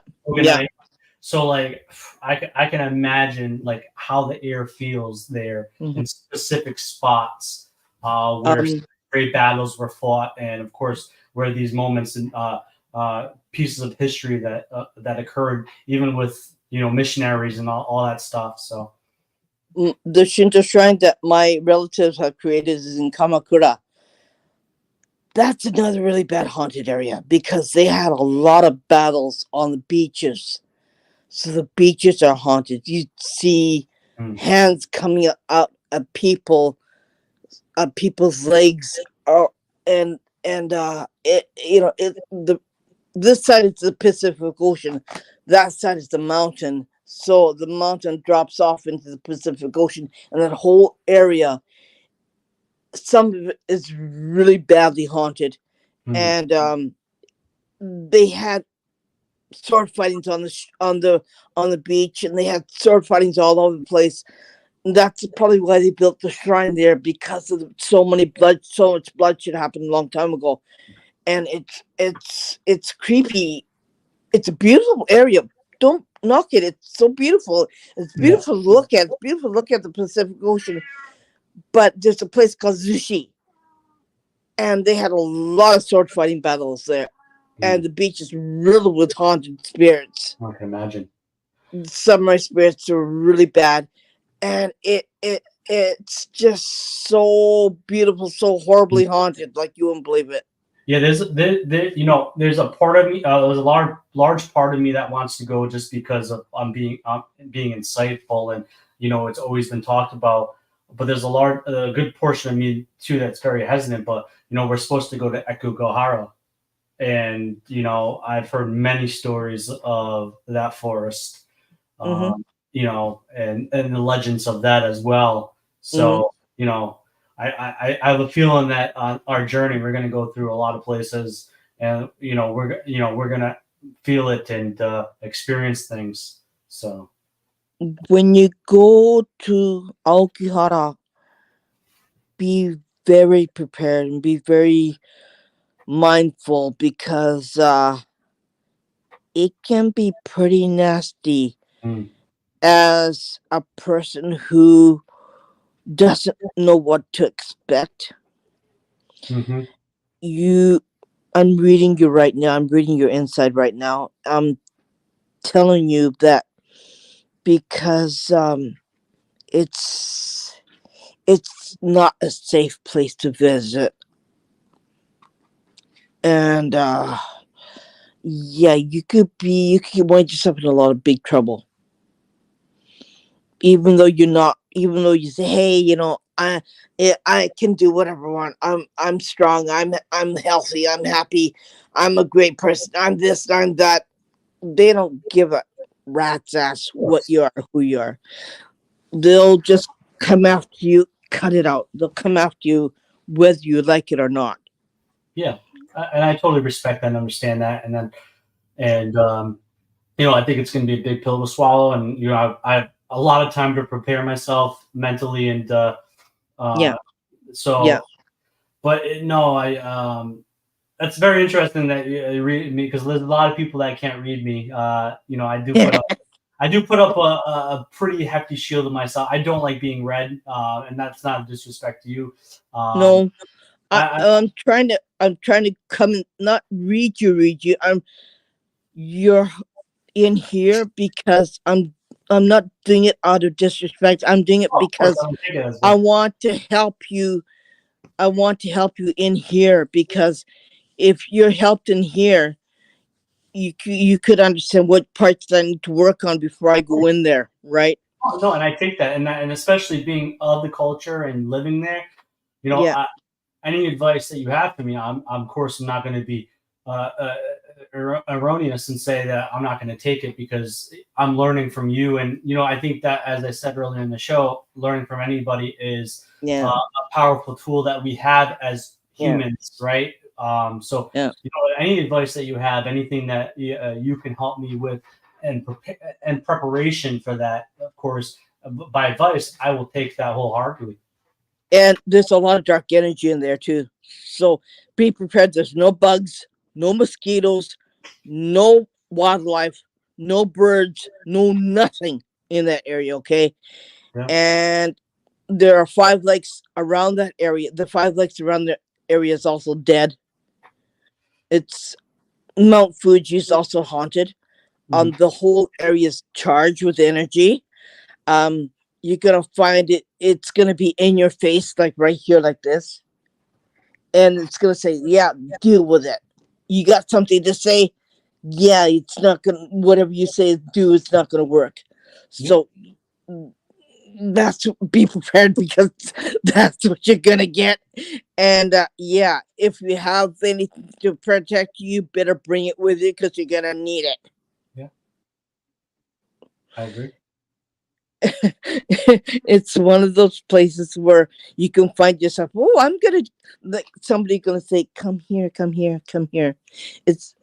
So like I can imagine like how the air feels there in specific spots where great battles were fought, and of course where these moments and pieces of history that occurred, even with missionaries and all that stuff. So the Shinto shrine that my relatives have created is in Kamakura. That's another really bad haunted area because they had a lot of battles on the beaches. So the beaches are haunted. You see hands coming out at people's legs, this side is the Pacific Ocean, that side is the mountain. So the mountain drops off into the Pacific Ocean, and that whole area, some of it is really badly haunted. And they had sword fightings on the beach, and they had sword fightings all over the place. And that's probably why they built the shrine there, because of so much bloodshed happened a long time ago. And it's creepy. It's a beautiful area. Don't knock it. It's so beautiful. It's beautiful to look at. It's beautiful to look at the Pacific Ocean. But there's a place called Zushi. and they had a lot of sword fighting battles there. And the beach is riddled with haunted spirits. I can imagine. Samurai spirits are really bad, and it's just so beautiful, so horribly haunted, like you wouldn't believe it. Yeah, there's a part of me, there's a large part of me that wants to go just because of being insightful, and it's always been talked about. But there's a good portion of me too that's very hesitant. But we're supposed to go to Ekugohara, and I've heard many stories of that forest, and the legends of that as well. So I have a feeling that on our journey we're going to go through a lot of places, and we're going to feel it and experience things. So when you go to Aokihara, be very prepared and be very mindful, because it can be pretty nasty as a person who doesn't know what to expect. I'm reading you right now. I'm reading your inside right now. I'm telling you that because it's not a safe place to visit. And yeah, you could wind yourself in a lot of big trouble. Even though you say, hey, I can do whatever I want. I'm strong. I'm healthy. I'm happy. I'm a great person. I'm this. I'm that. They don't give a rat's ass what you are, who you are. They'll just come after you. Cut it out. They'll come after you whether you like it or not. Yeah, and I totally respect and understand that, and I think it's going to be a big pill to swallow, and I have a lot of time to prepare myself mentally, and Yeah. So, Yeah. But no, that's very interesting that you read me, because there's a lot of people that can't read me. I do put up a pretty hefty shield of myself. I don't like being read, and that's not a disrespect to you. No, I'm trying to come and not read you. You're in here because I'm not doing it out of disrespect. I'm doing it because I want to help you. I want to help you in here, because if you're helped in here, you could understand what parts I need to work on before I go in there, right? Oh, no, and I take that, and especially being of the culture and living there, Yeah. any advice that you have for me, I'm of course not going to be erroneous and say that I'm not going to take it, because I'm learning from you, and I think that, as I said earlier in the show, learning from anybody is a powerful tool that we have as humans, right? So any advice that you have, anything that you can help me with, and preparation for that, of course, by advice, I will take that wholeheartedly. And there's a lot of dark energy in there too, so be prepared. There's no bugs, no mosquitoes, no wildlife, no birds, no nothing in that area, okay? And there are 5 lakes around that area. The 5 lakes around the area is also dead. It's Mount Fuji is also haunted. The whole area is charged with energy. You're gonna find it. It's gonna be in your face, like right here, like this, and it's gonna say, "Yeah, deal with it." You got something to say? Yeah, it's not gonna. Whatever you say, do. It's not gonna work. So be prepared, because that's what you're gonna get. And yeah, if you have anything to protect you, better bring it with you, because you're gonna need it. Yeah, I agree. It's one of those places where you can find yourself, oh, I'm gonna, like, somebody gonna say, come here, come here, come here. It's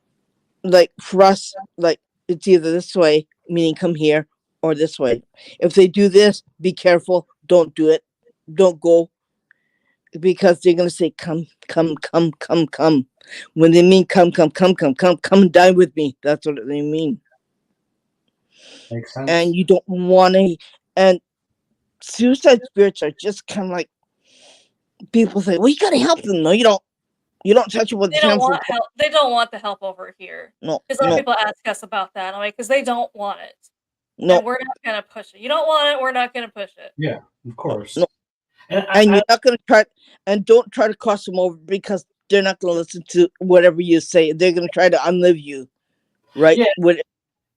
like, for us, like, it's either this way, meaning come here, or this way. If they do this, be careful, don't do it, don't go, because they're gonna say, come, come, come, come, come. When they mean come, come, come, come, come, come and dine with me, that's what they mean. Makes sense. And you don't want to. And suicide spirits are just kind of like, people say, well, you gotta help them. No, you don't. You don't touch it with They a don't 10 foot want help. They don't want the help over here. No, Because a lot of no, people ask us about that. I'm like, because they don't want it. no, And we're not going to push it. You don't want it, we're not going to push it. Yeah, of course. no. And And you're not going to try, and don't try to cross them over because they're not going to listen to whatever you say. They're going to try to unlive you, right? Yeah.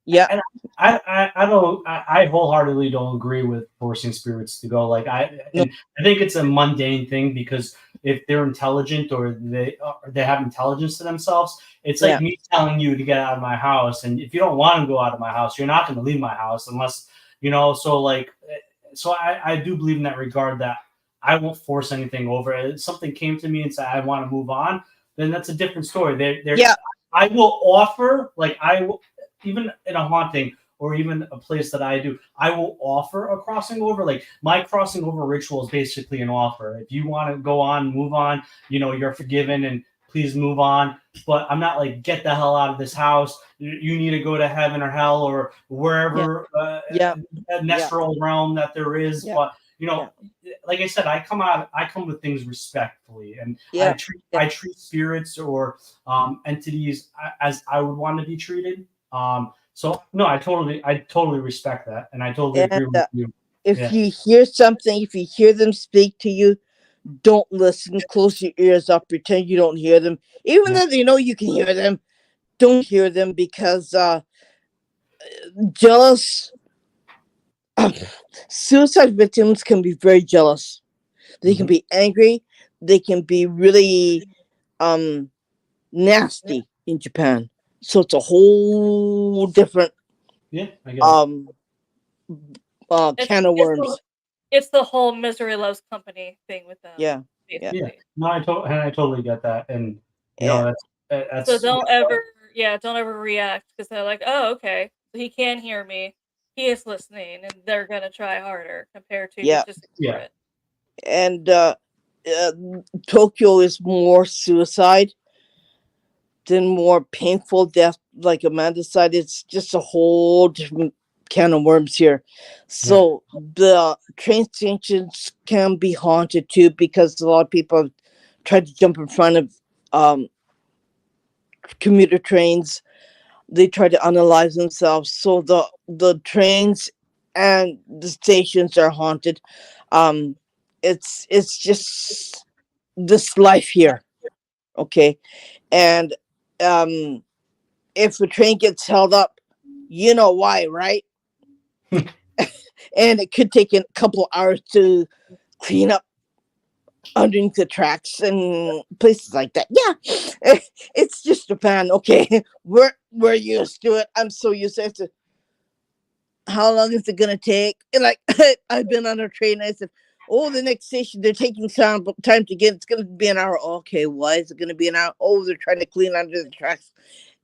Yeah. And I wholeheartedly don't agree with forcing spirits to go. Like I think it's a mundane thing because if they're intelligent or they have intelligence to themselves, it's like me telling you to get out of my house. And if you don't want to go out of my house, you're not going to leave my house unless, so I do believe in that regard that I won't force anything over. If something came to me and said, I want to move on, then that's a different story. I will offer, even in a haunting or even a place that I do, I will offer a crossing over. Like my crossing over ritual is basically an offer. If you want to go on, move on, you're forgiven and please move on. But I'm not like, get the hell out of this house. You need to go to heaven or hell or wherever astral realm that there is. But like I said, I come with things respectfully, and I treat spirits or entities as I would want to be treated. So no, I totally respect that, and I totally agree with you. If you hear something, if you hear them speak to you, don't listen. Close your ears up. Pretend you don't hear them, even though you know you can hear them. Don't hear them because jealous. Suicide victims can be very jealous. They can be angry. They can be really nasty in Japan. So it's a whole different can of worms. It's the whole misery loves company thing with them. Yeah. Basically. Yeah. No, I totally get that, and that's so don't ever react because they're like, oh, okay, so he can hear me. He is listening, and they're gonna try harder compared to just ignore it. And Tokyo is more suicide than more painful death. Like Amanda said, it's just a whole different can of worms here. So the train stations can be haunted too because a lot of people have tried to jump in front of commuter trains. They try to unalive themselves. So the trains and the stations are haunted. It's just this life here. Okay. And if a train gets held up, you know why, right? And it could take a couple of hours to clean up underneath the tracks and places like that. Yeah, it's just Japan. Okay, we're used to it. I'm so used to it. How long is it gonna take? And like I've been on a train. I said, "Oh, the next station they're taking time to get. It's gonna be an hour." Okay, why is it gonna be an hour? Oh, they're trying to clean under the tracks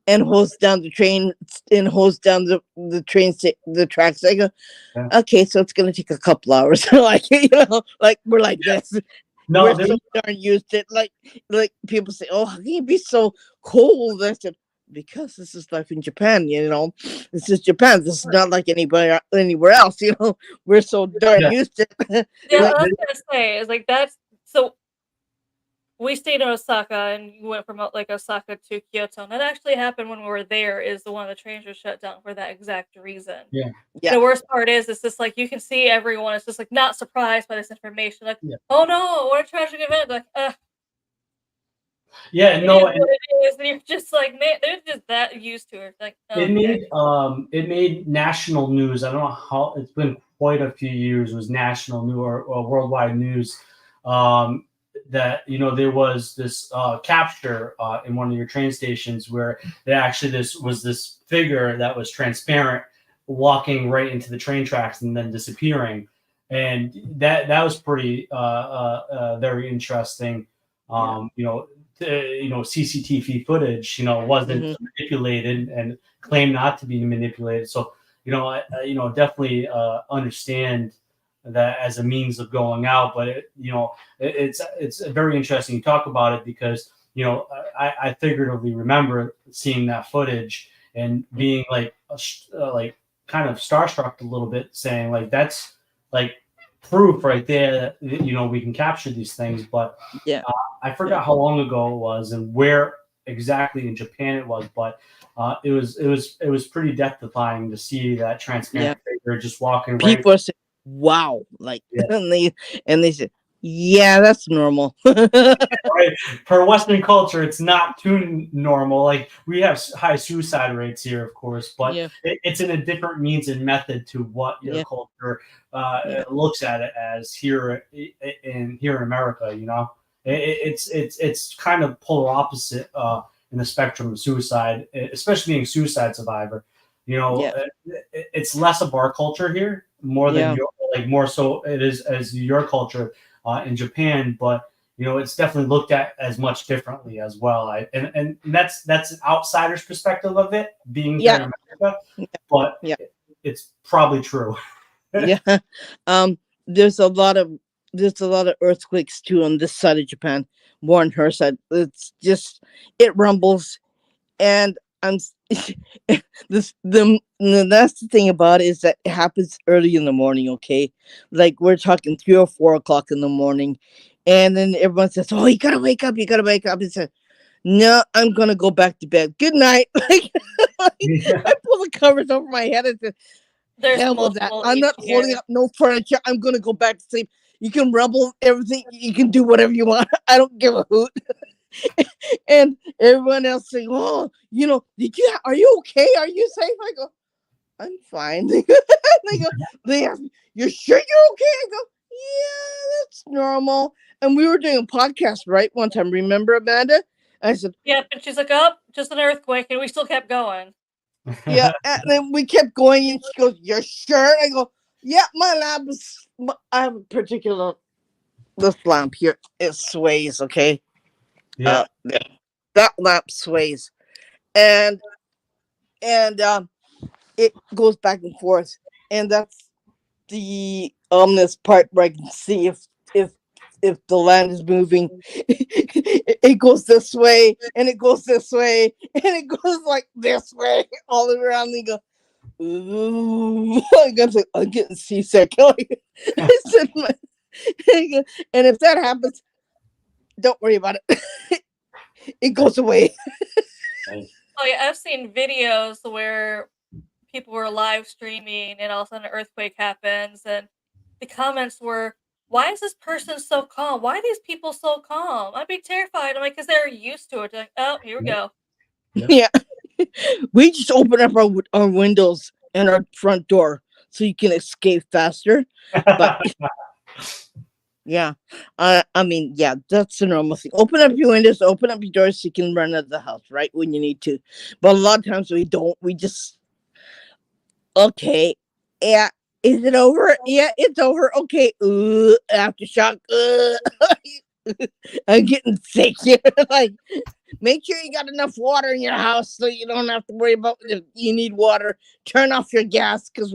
and hose down the train and hose down the tracks. I go, okay, so it's gonna take a couple hours. Like like we're like this. No, we're so darn used to it. Like people say, oh, how can you be so cold? I said, because this is life in Japan. This is Japan. This is not like anywhere else. We're so darn used to it. Yeah, I was gonna say is like that's so. We stayed in Osaka and we went from like Osaka to Kyoto. And that actually happened when we were there. Is the one of the trains was shut down for that exact reason. Yeah. And the worst part is, it's just like you can see everyone is just like not surprised by this information. Like, oh no, what a tragic event! Like, yeah, no, what it is, and you're just like, man, they're just that used to it. Like, it made national news. I don't know how it's been quite a few years. It was national news or worldwide news. That there was this capture in one of your train stations where this figure that was transparent walking right into the train tracks and then disappearing, and that was pretty very interesting. CCTV footage wasn't manipulated and claimed not to be manipulated, so I definitely understand that as a means of going out, but it's very interesting you talk about it because I figuratively remember seeing that footage and being like kind of starstruck a little bit, saying like that's like proof right there that we can capture these things. But Yeah. I forgot how long ago it was and where exactly in Japan it was, but it was pretty death defying to see that transparent figure just walking right. People are saying, "Wow!" Like, and they said, "Yeah, that's normal." Right. For Western culture, it's not too normal. Like, we have high suicide rates here, of course, but it's in a different means and method to what your culture looks at it as here in America. It's kind of polar opposite in the spectrum of suicide, especially being a suicide survivor. It's less of our culture here, more than more so it is as your culture in Japan, but it's definitely looked at as much differently as well. And that's an outsider's perspective of it, being here in America, but it's probably true. There's a lot of earthquakes too on this side of Japan, more on her side. It's just, it rumbles, and that's the thing about it, is that it happens early in the morning. Okay, like we're talking 3 or 4 o'clock in the morning, and then everyone says, "Oh, you gotta wake up! You gotta wake up!" And said, "No, I'm gonna go back to bed. Good night." I pull the covers over my head and said, "Hell with that! I'm not holding up no furniture. I'm gonna go back to sleep. You can rumble everything. You can do whatever you want. I don't give a hoot." And everyone else saying, "Oh, are you okay? Are you safe?" I go, "I'm fine." They go, "You're sure you're okay?" I go, "Yeah, that's normal." And we were doing a podcast one time. Remember, Amanda? I said, "Yep," and she's like, "Oh, just an earthquake," and we still kept going. Yeah, and then we kept going, and she goes, "You're sure?" I go, "Yeah, my lamp is. I have a particular this lamp here. It sways, okay? Yeah. That lamp sways, and it goes back and forth, and that's the ominous part where I can see if the land is moving. It goes this way, and it goes this way, and it goes like this way all around. And you go, "Ooh." I'm getting seasick. I said, and if that happens, don't worry about it. It goes away. Oh yeah, I've seen videos where people were live streaming and all of a sudden an earthquake happens, and the comments were, "Why is this person so calm? Why are these people so calm? I'd be terrified." I'm like, "Because they're used to it." They're like, "Oh, here we go." Yeah. We just open up our windows and our front door so you can escape faster. But yeah, I mean, yeah, that's the normal thing. Open up your windows, open up your doors so you can run out of the house, right, when you need to. But a lot of times we don't. We just, okay, yeah, is it over? Yeah, it's over. Okay, aftershock. I'm getting sick. Like, make sure you got enough water in your house so you don't have to worry about if you need water. Turn off your gas, because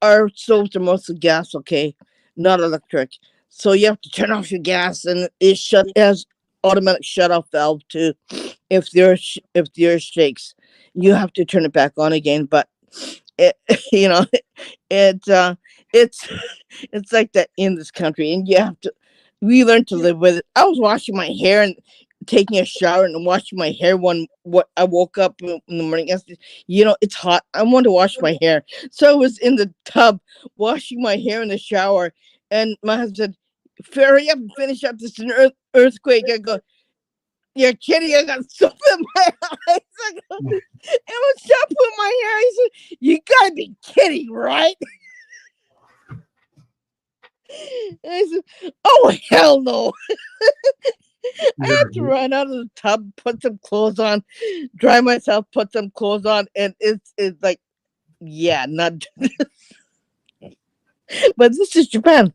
our stoves are mostly gas, okay, not electric. So you have to turn off your gas, and it has automatic shut off valve too. If the earth shakes, you have to turn it back on again. But it, it's it's like that in this country, and we learn to live with it. I was washing my hair and taking a shower and washing my hair I woke up in the morning. I said, it's hot. I want to wash my hair. So I was in the tub washing my hair in the shower, and my husband said, "Hurry up and finish up. This is an earthquake." I go, "You're kidding. I got soap in my eyes." I go, "It was shampoo in my hair." He said, "You gotta be kidding, right?" And I said, "Oh, hell no." I had to run out of the tub, put some clothes on, dry myself, put some clothes on, and it's like, yeah, not. But this is Japan.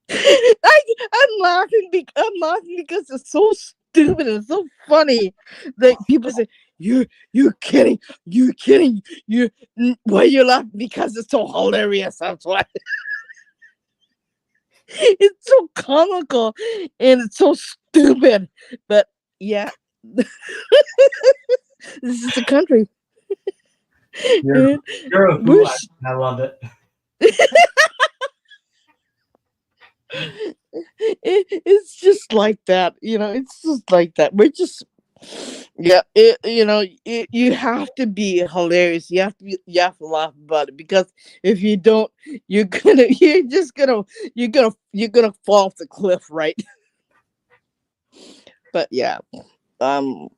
I'm laughing because it's so stupid and so funny that people say, you're kidding, why you laughing? Because it's so hilarious. That's why. It's so comical and it's so stupid, but yeah. This is the country. You're a hoot. I love it. It's just like that, it's just like that. We're just, yeah, you have to be hilarious. You have to laugh about it, because if you don't, you're gonna fall off the cliff, right? But yeah, um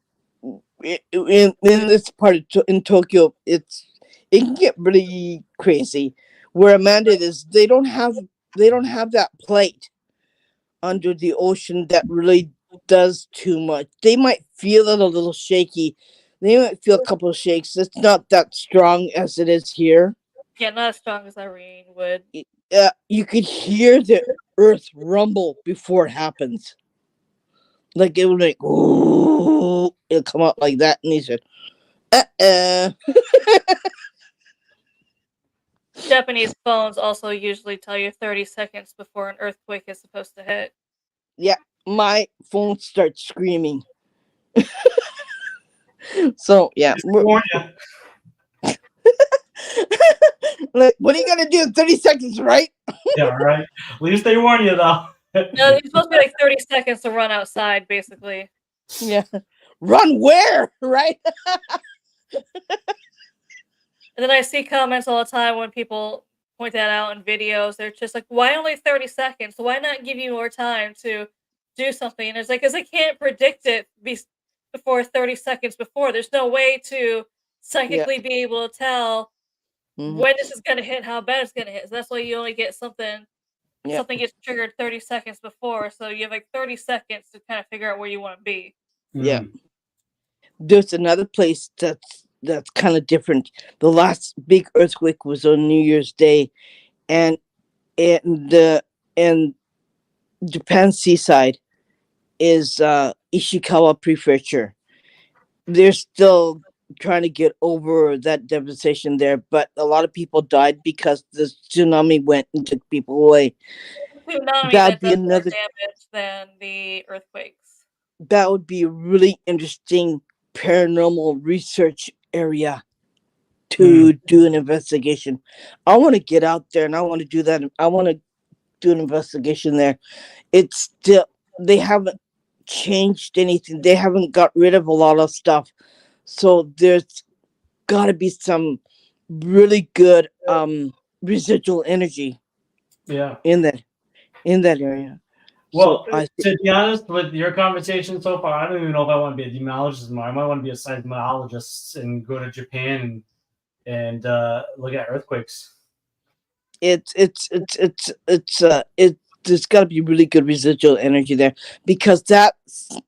in this part in Tokyo, it can get really crazy. Where Amanda is, they don't have that plate under the ocean that really does too much. They might feel it a little shaky. They might feel a couple of shakes. It's not that strong as it is here. Yeah, not as strong as Irene would. You could hear the earth rumble before it happens. Like it would like, ooh, it'll come out like that, and he said, uh. Japanese phones also usually tell you 30 seconds before an earthquake is supposed to hit. Yeah, my phone starts screaming. So yeah, Warn you. like, what are you gonna do in 30 seconds, right? Yeah, right. At least they warn you, though. No, it's supposed to be like 30 seconds to run outside, basically. Yeah, run where, right? And then I see comments all the time when people point that out in videos. They're just like, why only 30 seconds? Why not give you more time to do something? And it's like, because I can't predict it before 30 seconds before. There's no way to psychically be able to tell when this is going to hit, how bad it's going to hit. So that's why you only get something gets triggered 30 seconds before. So you have like 30 seconds to kind of figure out where you want to be. Yeah. There's another place that's kind of different. The last big earthquake was on New Year's Day, and and Japan seaside is Ishikawa Prefecture. They're still trying to get over that devastation there, but a lot of people died because the tsunami went and took people away. Tsunami That'd that be does more another. damage than the earthquakes. That would be a really interesting paranormal research area to do an investigation. I want to get out there and I want to do that. I want to do an investigation there. It's still, they haven't changed anything. They haven't got rid of a lot of stuff. So there's got to be some really good residual energy in that area. Well, So to be honest, with your conversation so far, I don't even know if I want to be a demonologist anymore. I might want to be a seismologist and go to Japan and look at earthquakes. There's got to be really good residual energy there, because that's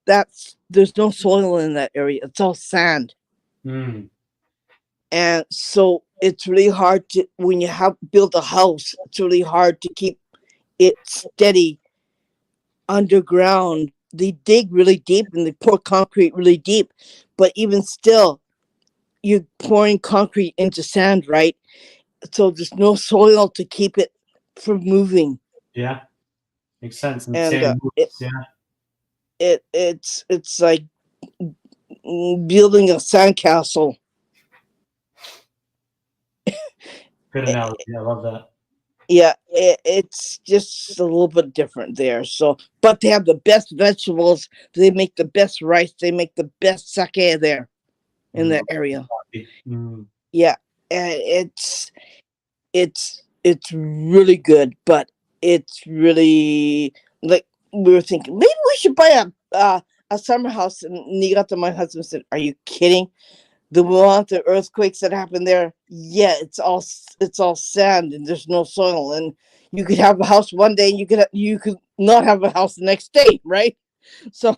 there's no soil in that area. It's all sand. And so it's really hard to, when you have built a house, it's really hard to keep it steady underground. They dig really deep and they pour concrete really deep, but even still, you're pouring concrete into sand, right? So there's no soil to keep it from moving. Yeah, makes sense. And it's like building a sandcastle. Good analogy. I love that. Yeah, it's just a little bit different there. So, but they have the best vegetables. They make the best rice. They make the best sake there in that area. Yeah, and it's really good, but it's really, like, we were thinking maybe we should buy a summer house in Niigata. My husband said, "Are you kidding? The amount of earthquakes that happen there, yeah, it's all sand and there's no soil, and you could have a house one day and you could not have a house the next day, right?" So,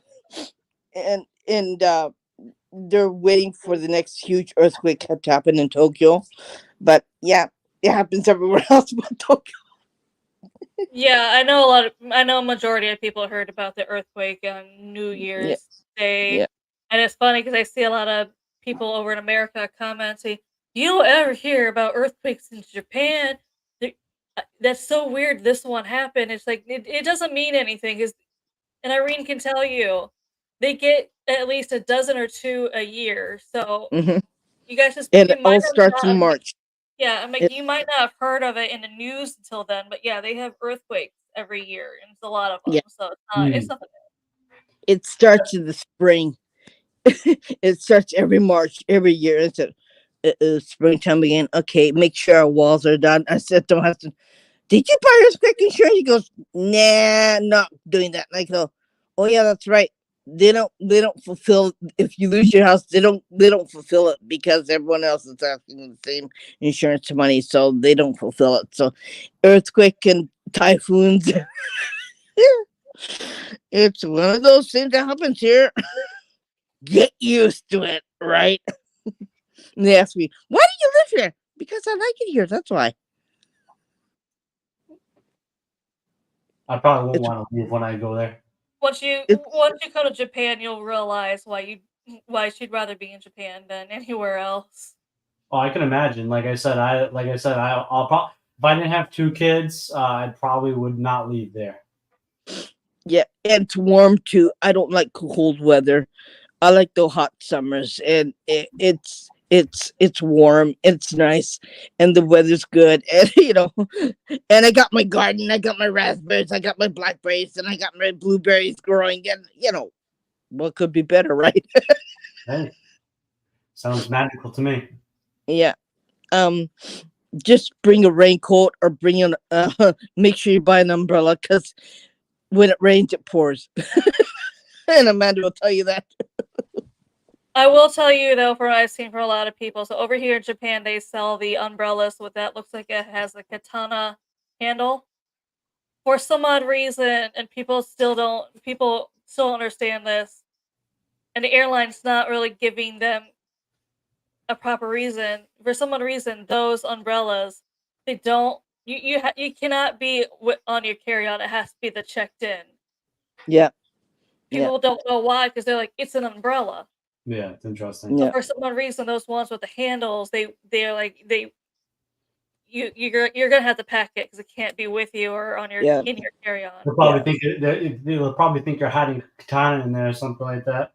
and they're waiting for the next huge earthquake to happen in Tokyo, but yeah, it happens everywhere else but Tokyo. Yeah, I know a majority of people heard about the earthquake on New Year's Day. And it's funny because I see a lot of people over in America commenting, "You don't ever hear about earthquakes in Japan. That's so weird this one happened." It's like, it doesn't mean anything. And Irene can tell you, they get at least a dozen or two a year. So you guys just, And it all starts in March. Yeah, I'm like, you might not have heard of it in the news until then, but yeah, they have earthquakes every year, and it's a lot of them. Yeah. So it's nothing. It starts in the spring. It starts every March, every year. It's springtime again. Okay, make sure our walls are done. I said, don't have to. Did you buy earthquake insurance? He goes, nah, not doing that. And I go, oh yeah, that's right. They don't fulfill. If you lose your house, they don't fulfill it because everyone else is asking the same insurance money, so they don't fulfill it. So earthquake and typhoons. It's one of those things that happens here. Get used to it, right? And they ask me, why do you live here? Because I like it here. That's why. I probably won't It's want to leave when I go there. Once you it's go to Japan, you'll realize why she'd rather be in Japan than anywhere else. Oh, I can imagine. I'll probably if I didn't have 2 kids, I probably would not leave there. yeah, and it's warm too. I don't like cold weather. I like the hot summers, and it's warm. It's nice, and the weather's good. And and I got my garden. I got my raspberries. I got my blackberries, and I got my blueberries growing. And what could be better, right? Hey, sounds magical to me. Yeah. Just bring a raincoat or bring an. Make sure you buy an umbrella because when it rains, it pours. And Amanda will tell you that. I will tell you though, from what I've seen for a lot of people, so over here in Japan, they sell the umbrellas with that looks like it has a katana handle. For some odd reason, and people still don't understand this, and the airline's not really giving them a proper reason. For some odd reason, those umbrellas, they don't. You cannot be on your carry-on. It has to be the checked in. Yeah. People don't know why because they're like, it's an umbrella. Yeah, it's interesting. But Yeah. for some odd reason, those ones with the handles, they're like you're gonna have to pack it because it can't be with you or on your Yeah. in your carry-on. They'll probably think you're hiding a katana in there or something like that.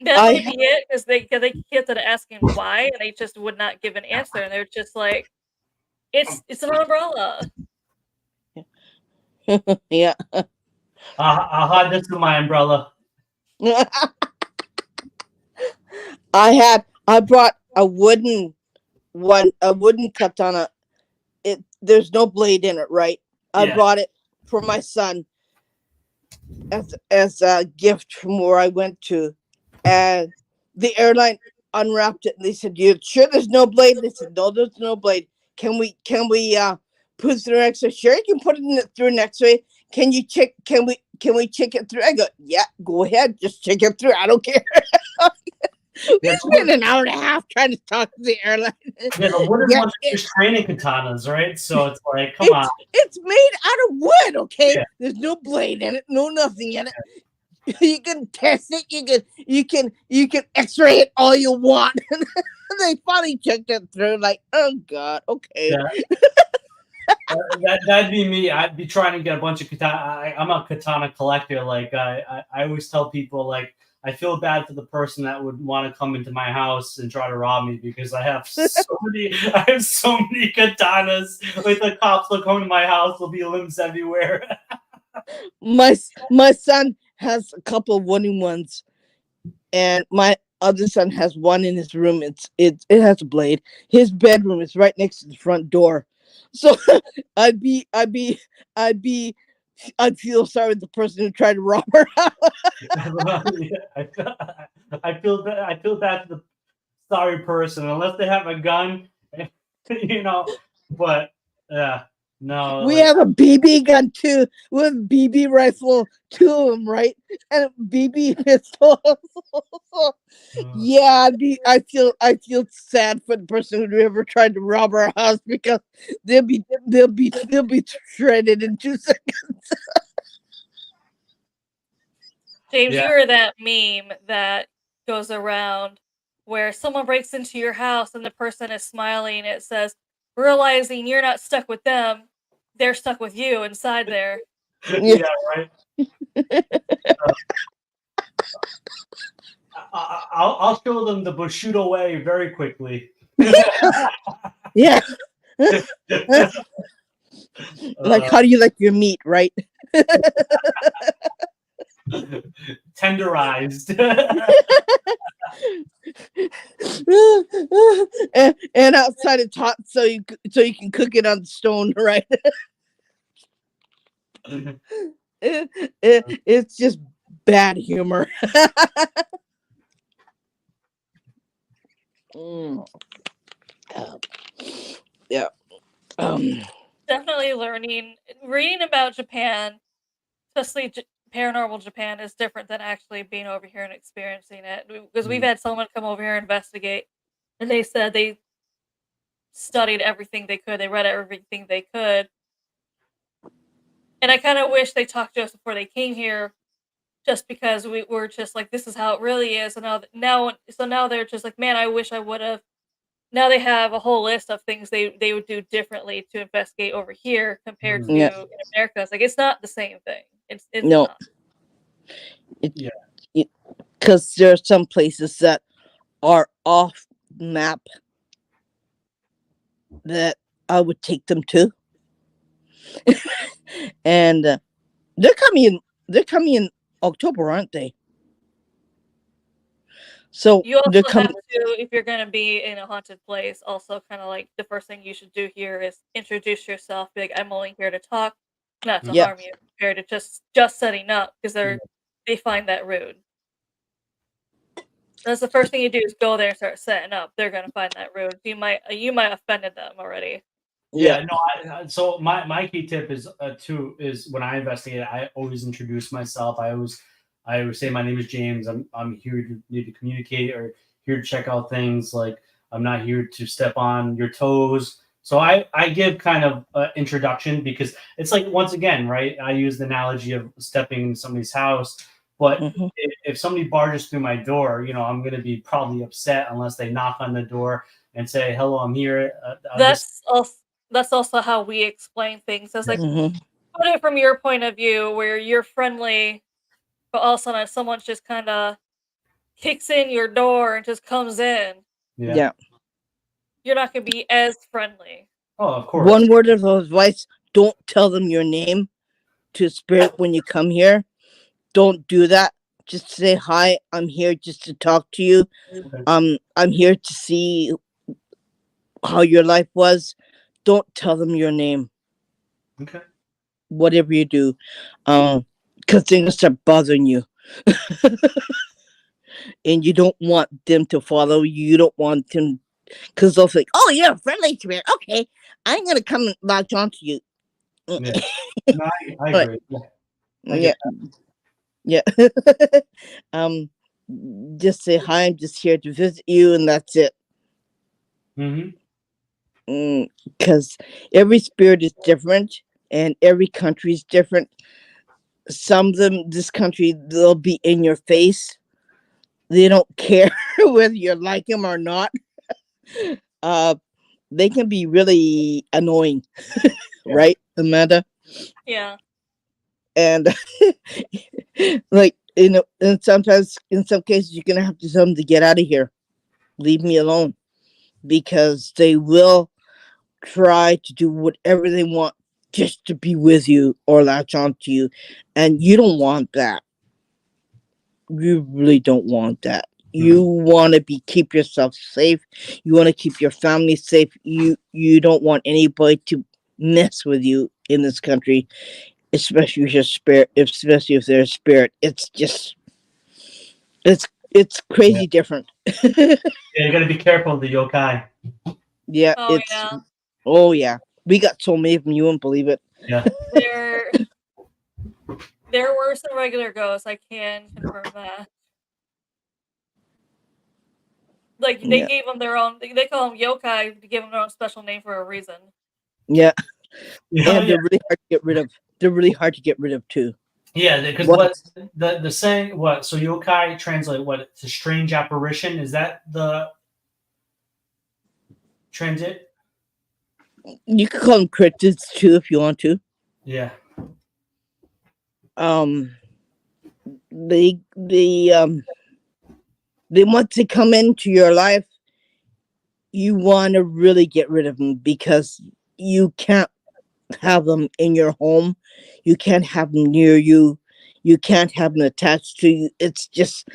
That I might be it because they get to asking why and they just would not give an answer and they're just like, it's an umbrella. Yeah. I'll hide this with my umbrella. I brought a wooden katana. There's no blade in it, right? I Yeah. brought it for my son as a gift from where I went to, and the airline unwrapped it and they said, "You sure there's no blade?" They said, "No, there's no blade. Can we put it through an X-ray?" "Sure, you can put it through an X-ray. Can you check? Can we check it through?" I go, "Yeah, go ahead, just check it through. I don't care." We spent an hour and a half trying to talk to the airline. Yeah, the wooden Yeah, ones are just training katanas, right? So it's like, come on. It's made out of wood, okay? Yeah. There's no blade in it, no nothing in it. You can test it, you can X-ray it all you want. They finally checked it through, like, oh god, okay. Yeah. That'd be me. I'd be trying to get a bunch of katana. I'm a katana collector. Like I always tell people, like, I feel bad for the person that would want to come into my house and try to rob me because I have so many katanas. Like the cops will come to my house, there'll be limbs everywhere. My son has a couple of wooden ones, and my other son has one in his room. It has a blade. His bedroom is right next to the front door, so I'd feel sorry with the person who tried to rob her house. I feel bad for the sorry person unless they have a gun, But yeah, no. We have a BB gun too, with BB rifle, 2 of them, right? And a BB pistol. Yeah, I feel sad for the person who ever tried to rob our house because they'll be shredded in 2 seconds. James, Yeah. you're that meme that goes around where someone breaks into your house and the person is smiling. It says, realizing you're not stuck with them, they're stuck with you inside there. Yeah, right. I'll show them the Bushido way very quickly. Yeah, Like, how do you like your meat, right? Tenderized. and outside it's hot, so you can cook it on the stone, right? It's just bad humor. Mm. Yeah. Definitely reading about Japan, especially paranormal Japan, is different than actually being over here and experiencing it. Because we've had someone come over here and investigate, and they said they studied everything they could, they read everything they could, and I kind of wish they talked to us before they came here, just because we were just like, this is how it really is, and now they're just like, man, I wish I would have. Now they have a whole list of things they would do differently to investigate over here compared to Yeah. in America. It's like it's not the same thing. It's No. not. Because there are some places that are off map that I would take them to, and they're coming in October, aren't they? So You they're also coming. have to, if you're going to be in a haunted place, also kind of like the first thing you should do here is introduce yourself. Be like, I'm only here to talk, not to Yeah. harm you. Compared to just setting up, because they find that rude. That's the first thing you do is go there and start setting up. They're going to find that rude. You might have offended them already. Yeah, no. So my key tip is is when I investigate, I always introduce myself. I always say my name is James. I'm here to need to communicate or here to check out things. Like I'm not here to step on your toes. So I give kind of an introduction because it's like once again, right? I use the analogy of stepping into somebody's house. But if somebody barges through my door, I'm going to be probably upset unless they knock on the door and say, "Hello, I'm here." That's also how we explain things. It's like, Mhm. put it from your point of view where you're friendly, but all of a sudden someone just kind of kicks in your door and just comes in. Yeah. You're not going to be as friendly. Oh, of course. One word of advice: don't tell them your name to spirit when you come here. Don't do that. Just say hi. I'm here just to talk to you. Okay. I'm here to see how your life was. Don't tell them your name. Okay. Whatever you do, because they're gonna start bothering you, and you don't want them to follow you. You don't want them, because they'll think, "Oh, you're a friendly spirit. Okay, I'm gonna come and latch onto you." Yeah. No, I But agree. Yeah. I yeah, get yeah. Just say hi. I'm just here to visit you, and that's it. that. Because every spirit is different, and every country is different. Some of them, this country, they'll be in your face. They don't care whether you like them or not. They can be really annoying, right, Amanda? Yeah. And like, and sometimes in some cases you're gonna have to tell them to get out of here, leave me alone, because they will try to do whatever they want just to be with you or latch on to you, and you don't want that. You really don't want that. You want to keep yourself safe. You want to keep your family safe. You don't want anybody to mess with you in this country, especially if your spirit, especially if they're a spirit. It's just it's crazy different. Yeah, you got to be careful of the yokai. Yeah, Oh yeah. oh yeah. We got so many of them, you wouldn't believe it. Yeah. They're worse than regular ghosts. I can confirm that. Like they gave them their own. They call them yokai to give them their own special name for a reason. Yeah, Yeah. and they're really hard to get rid of. They're really hard to get rid of too. Yeah, because what the saying what so yokai translate what it's a strange apparition, is that the transit? You could call them cryptids too if you want to. Yeah. They once they come into your life, you want to really get rid of them because you can't have them in your home. You can't have them near you. You can't have them attached to you. It's just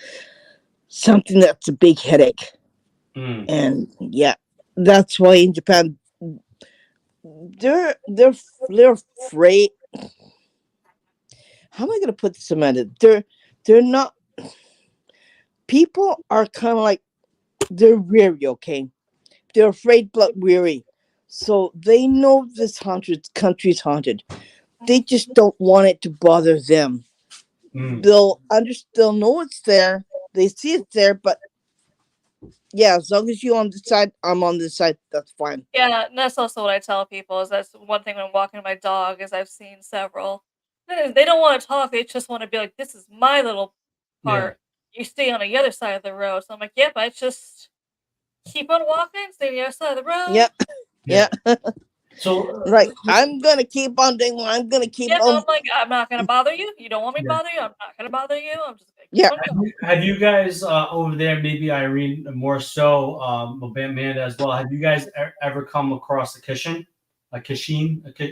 something that's a big headache. Mm. And yeah, that's why in Japan they're afraid. How am I gonna put this, Amanda? They're not. People are kind of like they're weary. Okay, they're afraid but weary. So they know this haunted country's haunted. They just don't want it to bother them. Mm. They'll know it's there. They see it's there, but yeah, as long as you're on this side, I'm on this side. That's fine. Yeah, and that's also what I tell people. Is that's one thing when walking my dog. Is I've seen several. They don't want to talk. They just want to be like, "This is my little Yeah. part. You stay on the other side of the road." So I'm like, "Yep, I just keep on walking. Stay on the other side of the road." Yeah, yeah. So Right. I'm gonna keep on doing what I'm gonna keep Yeah, no, on. I'm like, I'm not gonna bother you. You don't want me to Yeah. bother you. I'm not gonna bother you. I'm just gonna keep Yeah. on going. Have you guys over there, maybe Irene more so, Amanda as well? Have you guys ever come across a kishin?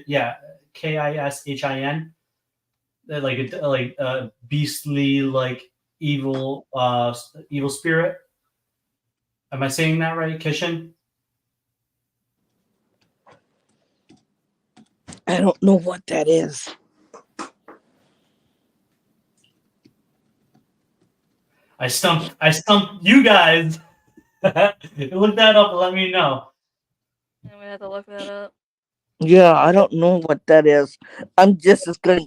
Yeah, Kishin. Like a beastly, like evil, evil spirit. Am I saying that right, Kishin? I don't know what that is. I stumped you guys. Look that up and let me know. And we have to look that up. Yeah, I don't know what that is. I'm just as good.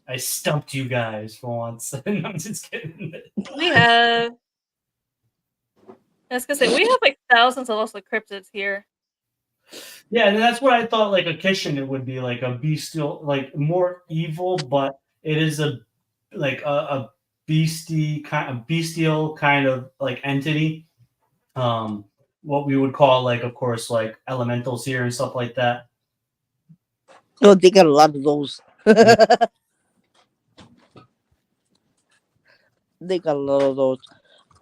I stumped you guys for once. I'm just kidding. We have. I was gonna say we have like thousands of also cryptids here. Yeah, and that's what I thought. Like a Kishin, it would be like a bestial, like more evil, but it is a bestial kind of like entity. What we would call like, of course, like elementals here and stuff like that. Oh, they got a lot of those. They got a lot of those.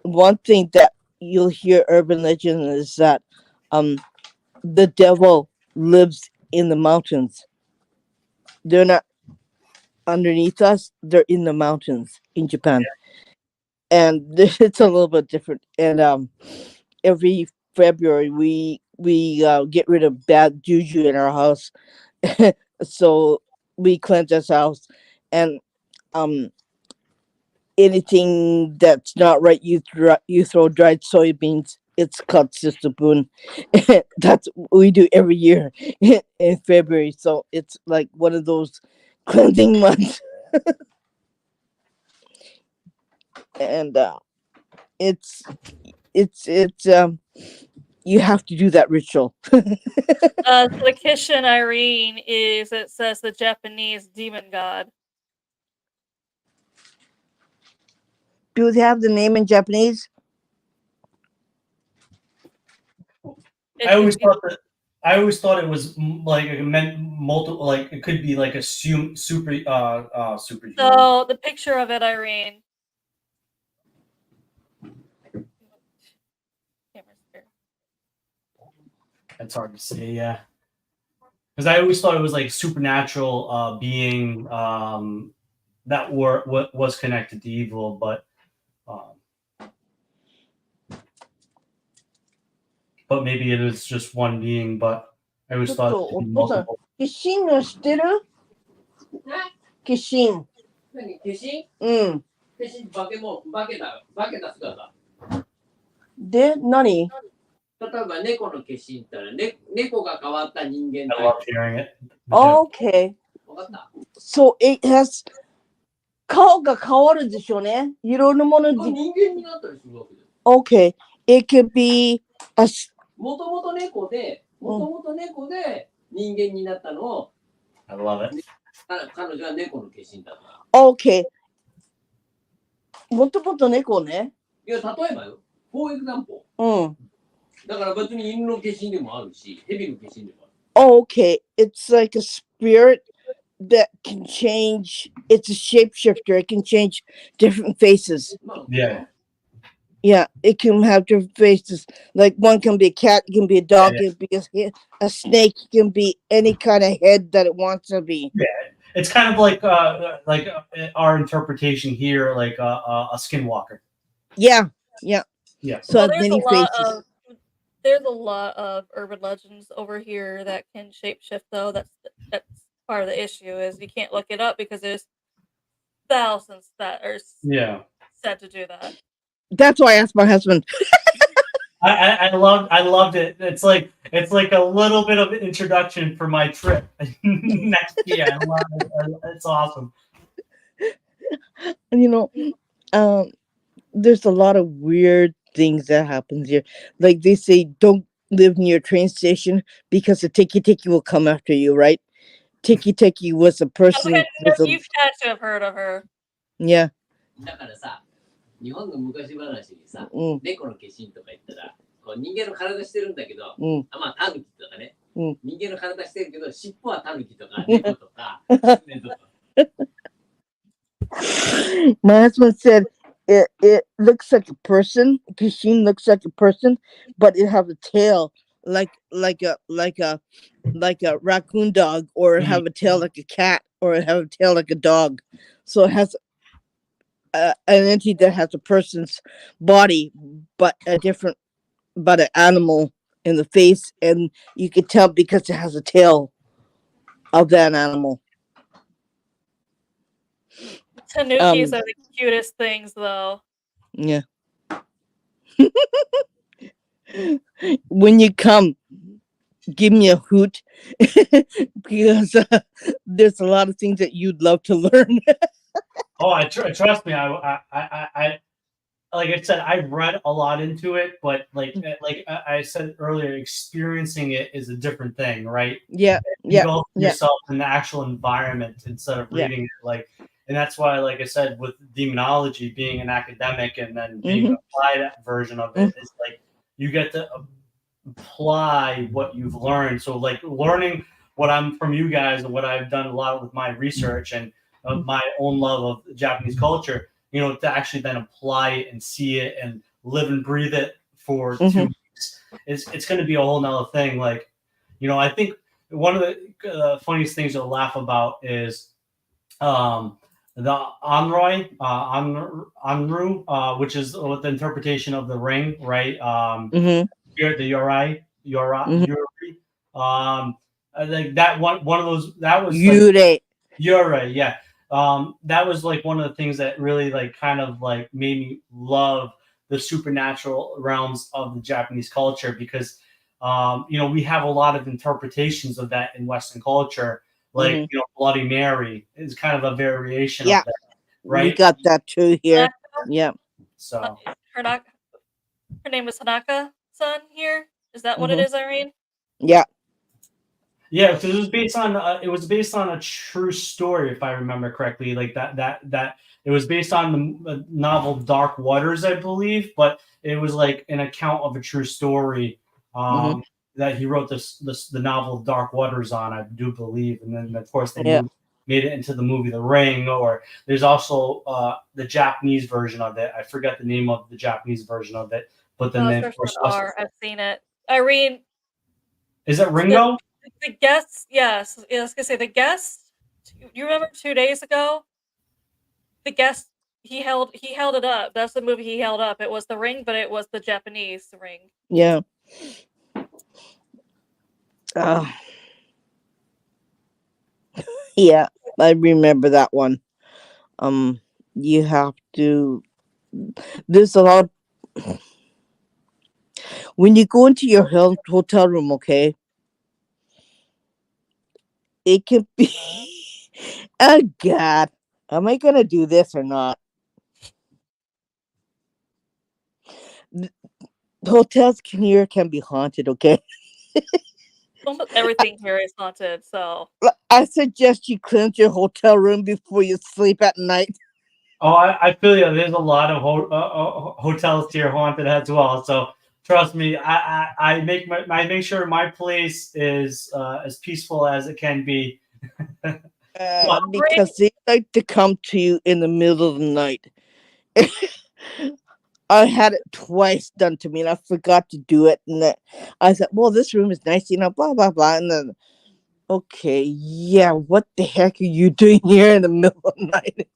One thing that you'll hear urban legend is that the devil lives in the mountains. They're not underneath us, they're in the mountains in Japan. And it's a little bit different. And every February we get rid of bad juju in our house. So we cleanse our house, and um anything that's not right, you throw dried soybeans. It's called Sister Boon. That's what we do every year in February. So it's like one of those cleansing months. And it's you have to do that ritual. So the Kishin Irene is, it says, the Japanese demon god. Do they have the name in Japanese? I always thought it was like it meant multiple, like it could be like a superhuman. So the picture of it, Irene. That's hard to say, yeah. Because I always thought it was like supernatural being that was connected to evil, but maybe it is just one being. But I always thought it would be multiple. Kishin の知ってる？ Kishin。 何化身？ うん。 化身化けた姿。で、何？ 例えば猫の化身って言ったら、猫が変わった人間 I love hearing it. Okay. わかった？ So it has 顔が変わるでしょうね。いろんなものこれに。人間になったりするわけです。 Okay. It could be a もともと猫で人間になったのを、 I love it. 彼女は猫の化身だった。 Okay. もともと猫ね。いや、例えばよ、for example。うん。だから別に犬の化身でもあるし、蛇の化身でもある。 Okay. It's like a spirit that can change. It's a shapeshifter. It can change different faces. Yeah. Yeah, it can have different faces. Like one can be a cat, it can be a dog, it can be a snake, it can be any kind of head that it wants to be. Yeah, it's kind of like our interpretation here, like a skinwalker. Yeah, yeah. Yeah. So Well, it has many faces. there's a lot of urban legends over here that can shapeshift, though. That's part of the issue is you can't look it up because there's thousands that are Yeah. said to do that. That's why I asked my husband. I loved it. It's like a little bit of introduction for my trip next year. I love it. It's awesome. And there's a lot of weird things that happens here. Like they say, don't live near a train station because the tiki tiki will come after you, right? Tiki tiki was a person Okay, with a you've had to have heard of her. yeah. だからさ、日本の昔話にさ、うん猫の化身とか言ったら、こう人間の体してるんだけど、うんまあタヌキとかね、うん人間の体してるけど、尻尾はタヌキとか猫とか、キツネとか。My husband said it looks like a person. Kashin looks like a person, but it have a tail like a raccoon dog, or it have a tail like a cat, or it have a tail like a dog. So it has an entity that has a person's body, but an animal in the face, and you can tell because it has a tail of that animal. Tanukis are the cutest things, though. Yeah. When you come, give me a hoot because there's a lot of things that you'd love to learn. Oh, trust me. I like I said, I've read a lot into it, but like I said earlier, experiencing it is a different thing, right? Yeah, You go yourself in the actual environment instead of reading it. Like, and that's why, like I said, with demonology being an academic and then being an applied version of it, it's like you get to apply what you've learned. So, like learning what I'm from you guys and what I've done a lot with my research and my own love of Japanese culture, to actually then apply it and see it and live and breathe it for 2 weeks, it's going to be a whole nother thing. Like, I think one of the funniest things to laugh about is the Anru, which is with the interpretation of the ring, right? The Yuri. I think that one of those that was Yuri. Yuri, yeah. That was like one of the things that really like kind of like made me love the supernatural realms of the Japanese culture because we have a lot of interpretations of that in Western culture. Like Bloody Mary is kind of a variation of that, right? We got that too here. Yeah. So her name is Hanaka-san here. Is that what it is, Irene? Yeah. Yeah, because it was based on a true story, if I remember correctly. Like that it was based on the novel Dark Waters, I believe, but it was like an account of a true story that he wrote the novel Dark Waters on, I do believe, and then of course they made it into the movie The Ring. Or there's also the Japanese version of it. I forget the name of the Japanese version of it, but then of course I've seen it. Irene, is it Ringo? The guest, yes. I was gonna say the guest. You remember 2 days ago? The guest he held it up. That's the movie he held up. It was The Ring, but it was the Japanese Ring. Yeah. Yeah, I remember that one. You have to. There's a lot. When you go into your hotel room, okay, it can be. Oh God, am I gonna do this or not? The hotels here can be haunted, okay? Almost everything here is haunted, so I suggest you cleanse your hotel room before you sleep at night. Oh, I feel you. There's a lot of hotels here haunted as well. So trust me, I make sure my place is as peaceful as it can be. Because they like to come to you in the middle of the night. I had it twice done to me, and I forgot to do it. And I said, "Well, this room is nice, blah blah blah." And then, okay, yeah, what the heck are you doing here in the middle of the night?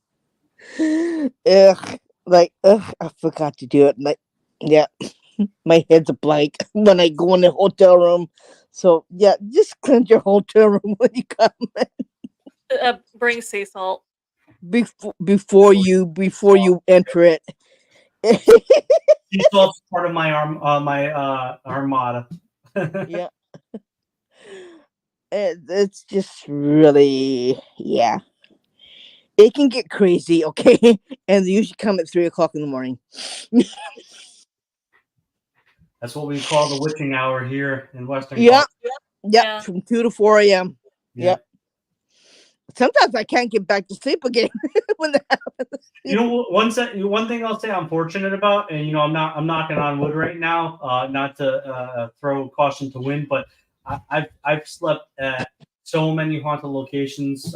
I forgot to do it. And yeah, my head's a blank when I go in the hotel room. So yeah, just cleanse your hotel room when you come Bring sea salt. before you enter it. Sea salt's part of my armada. Yeah. It's just really, yeah. It can get crazy, okay? And they usually come at 3:00 in the morning. That's what we call the witching hour here in Western Yeah, culture. yeah, from 2 to 4 a.m. Yeah. Yep. Sometimes I can't get back to sleep again when that happens. You know, one thing I'll say I'm fortunate about, and I'm knocking on wood right now, not to throw caution to wind, but I've slept at so many haunted locations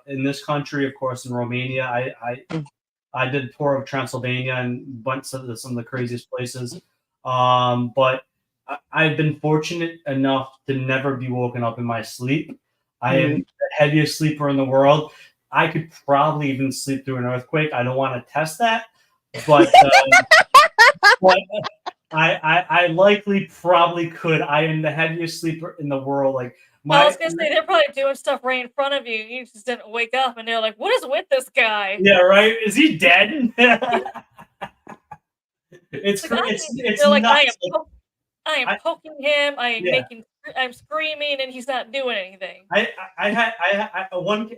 in this country, of course, in Romania. I did a tour of Transylvania and went to some of the craziest places. But I've been fortunate enough to never be woken up in my sleep. I am the heaviest sleeper in the world. I could probably even sleep through an earthquake. I don't want to test that, but but I likely probably could. I am the heaviest sleeper in the world. Like I was gonna say they're probably doing stuff right in front of you. You just didn't wake up, and they're like, "What is with this guy?" Yeah, right. Is he dead? It's Like, it's they're like, nuts. I am poking him. Yeah. I'm screaming, and he's not doing anything. I had one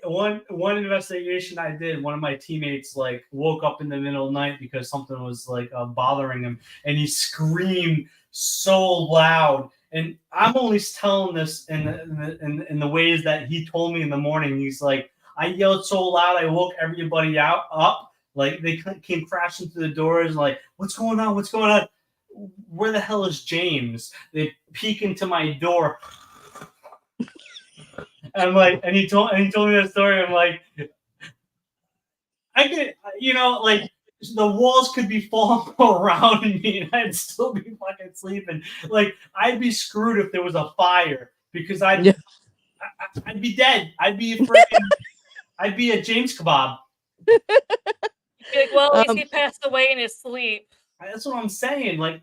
investigation I did. One of my teammates like woke up in the middle of the night because something was like bothering him, and he screamed so loud. And I'm only telling this in the ways that he told me in the morning. He's like, I yelled so loud, I woke everybody up. Like they came crashing through the doors. Like, what's going on? What's going on? Where the hell is James? They peek into my door. I'm like, and he told me that story. I'm like, I could, like the walls could be falling around me, and I'd still be fucking sleeping. Like I'd be screwed if there was a fire because I'd be dead. I'd be a James kebab. You'd be like, well, at least he passed away in his sleep. That's what I'm saying. Like,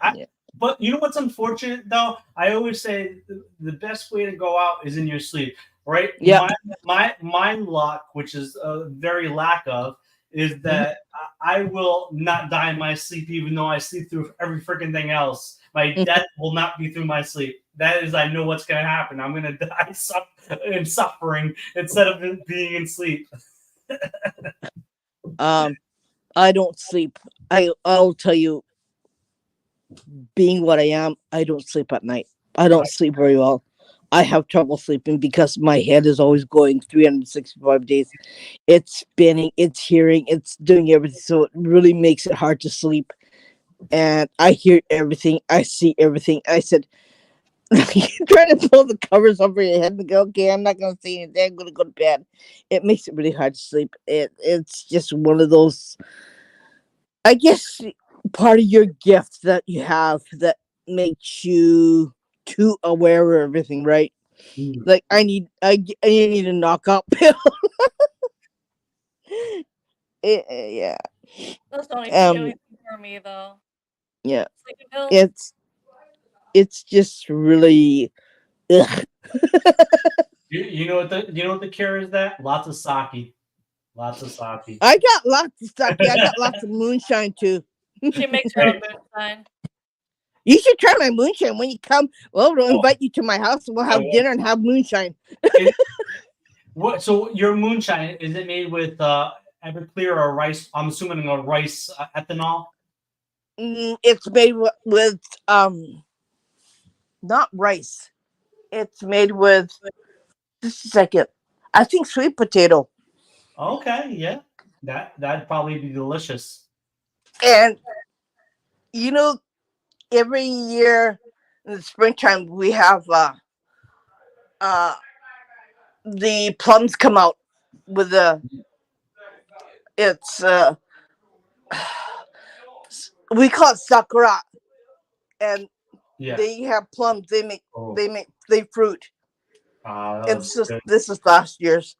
but you know what's unfortunate though? I always say the best way to go out is in your sleep, right? Yeah. My luck, which is a very lack of, is that I will not die in my sleep, even though I sleep through every freaking thing else. My death will not be through my sleep. That is, I know what's going to happen. I'm going to die in suffering instead of being in sleep. I don't sleep. I'll tell you, being what I am, I don't sleep at night. I don't sleep very well. I have trouble sleeping because my head is always going 365 days. It's spinning, it's hearing, it's doing everything. So it really makes it hard to sleep. And I hear everything. I see everything. I said, trying to pull the covers over your head and go, okay, I'm not going to see anything. I'm going to go to bed. It makes it really hard to sleep. It's just one of those, I guess, part of your gift that you have that makes you too aware of everything, right? Like I need a knockout pill. Yeah. Those don't even do anything for me though. Yeah. Sleeping pills? It's just really. Ugh. You know what the cure is? That lots of sake. Lots of sake. I got lots of sake. I got lots of moonshine too. She makes her own moonshine. You should try my moonshine when you come. Well, we'll invite you to my house and we'll have dinner and have moonshine. What? So your moonshine, is it made with Everclear or rice? I'm assuming a rice ethanol. It's made with not rice. It's made with, just a second, I think sweet potato. Okay, yeah, that'd probably be delicious. And every year in the springtime we have the plums come out with we call it sakura, and Yeah. they have plums. Oh, They fruit. that And was good. this is last year's.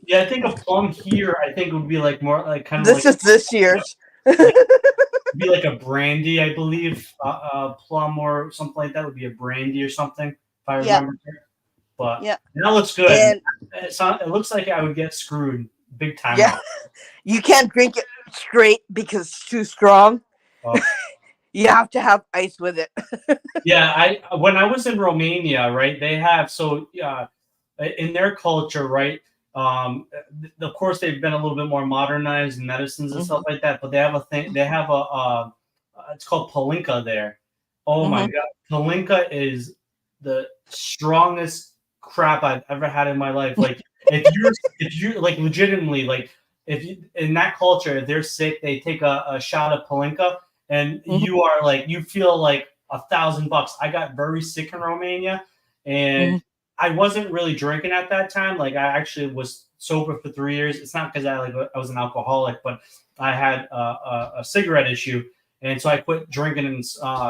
Yeah, I think a plum here, I think would be like more like kind of This like is this year's. be like a brandy, I believe. Plum or something like that would be a brandy or something, if I Yeah. remember. But Yeah. that looks good. And It looks like I would get screwed big time. yeah, you can't drink it straight because it's too strong. Oh. You have to have ice with it. Yeah, when I was in Romania, right, they have in their culture, right, of course they've been a little bit more modernized in medicines and stuff like that, but they have a thing. They have it's called palinka there. Oh my god, palinka is the strongest crap I've ever had in my life. Like if you like legitimately like if you in that culture if they're sick, they take a shot of palinka and you are like you feel like $1,000. I got very sick in Romania, and I wasn't really drinking at that time. Like I actually was sober for 3 years. It's not because I was an alcoholic, but I had a cigarette issue, and so I quit drinking and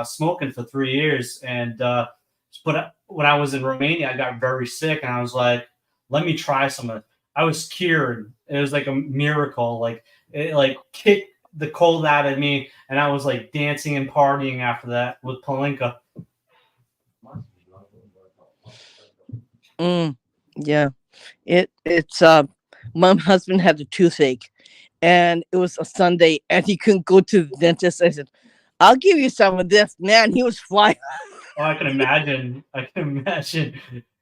smoking for 3 years. And but when I was in Romania, I got very sick, and I was like, let me try some of it. I was cured. It was like a miracle. Like it like kicked the cold out of me, and I was like dancing and partying after that with palinka. Yeah, it's my husband had a toothache, and it was a Sunday, and he couldn't go to the dentist. I said, "I'll give you some of this." Man, he was flying. Oh, I can imagine.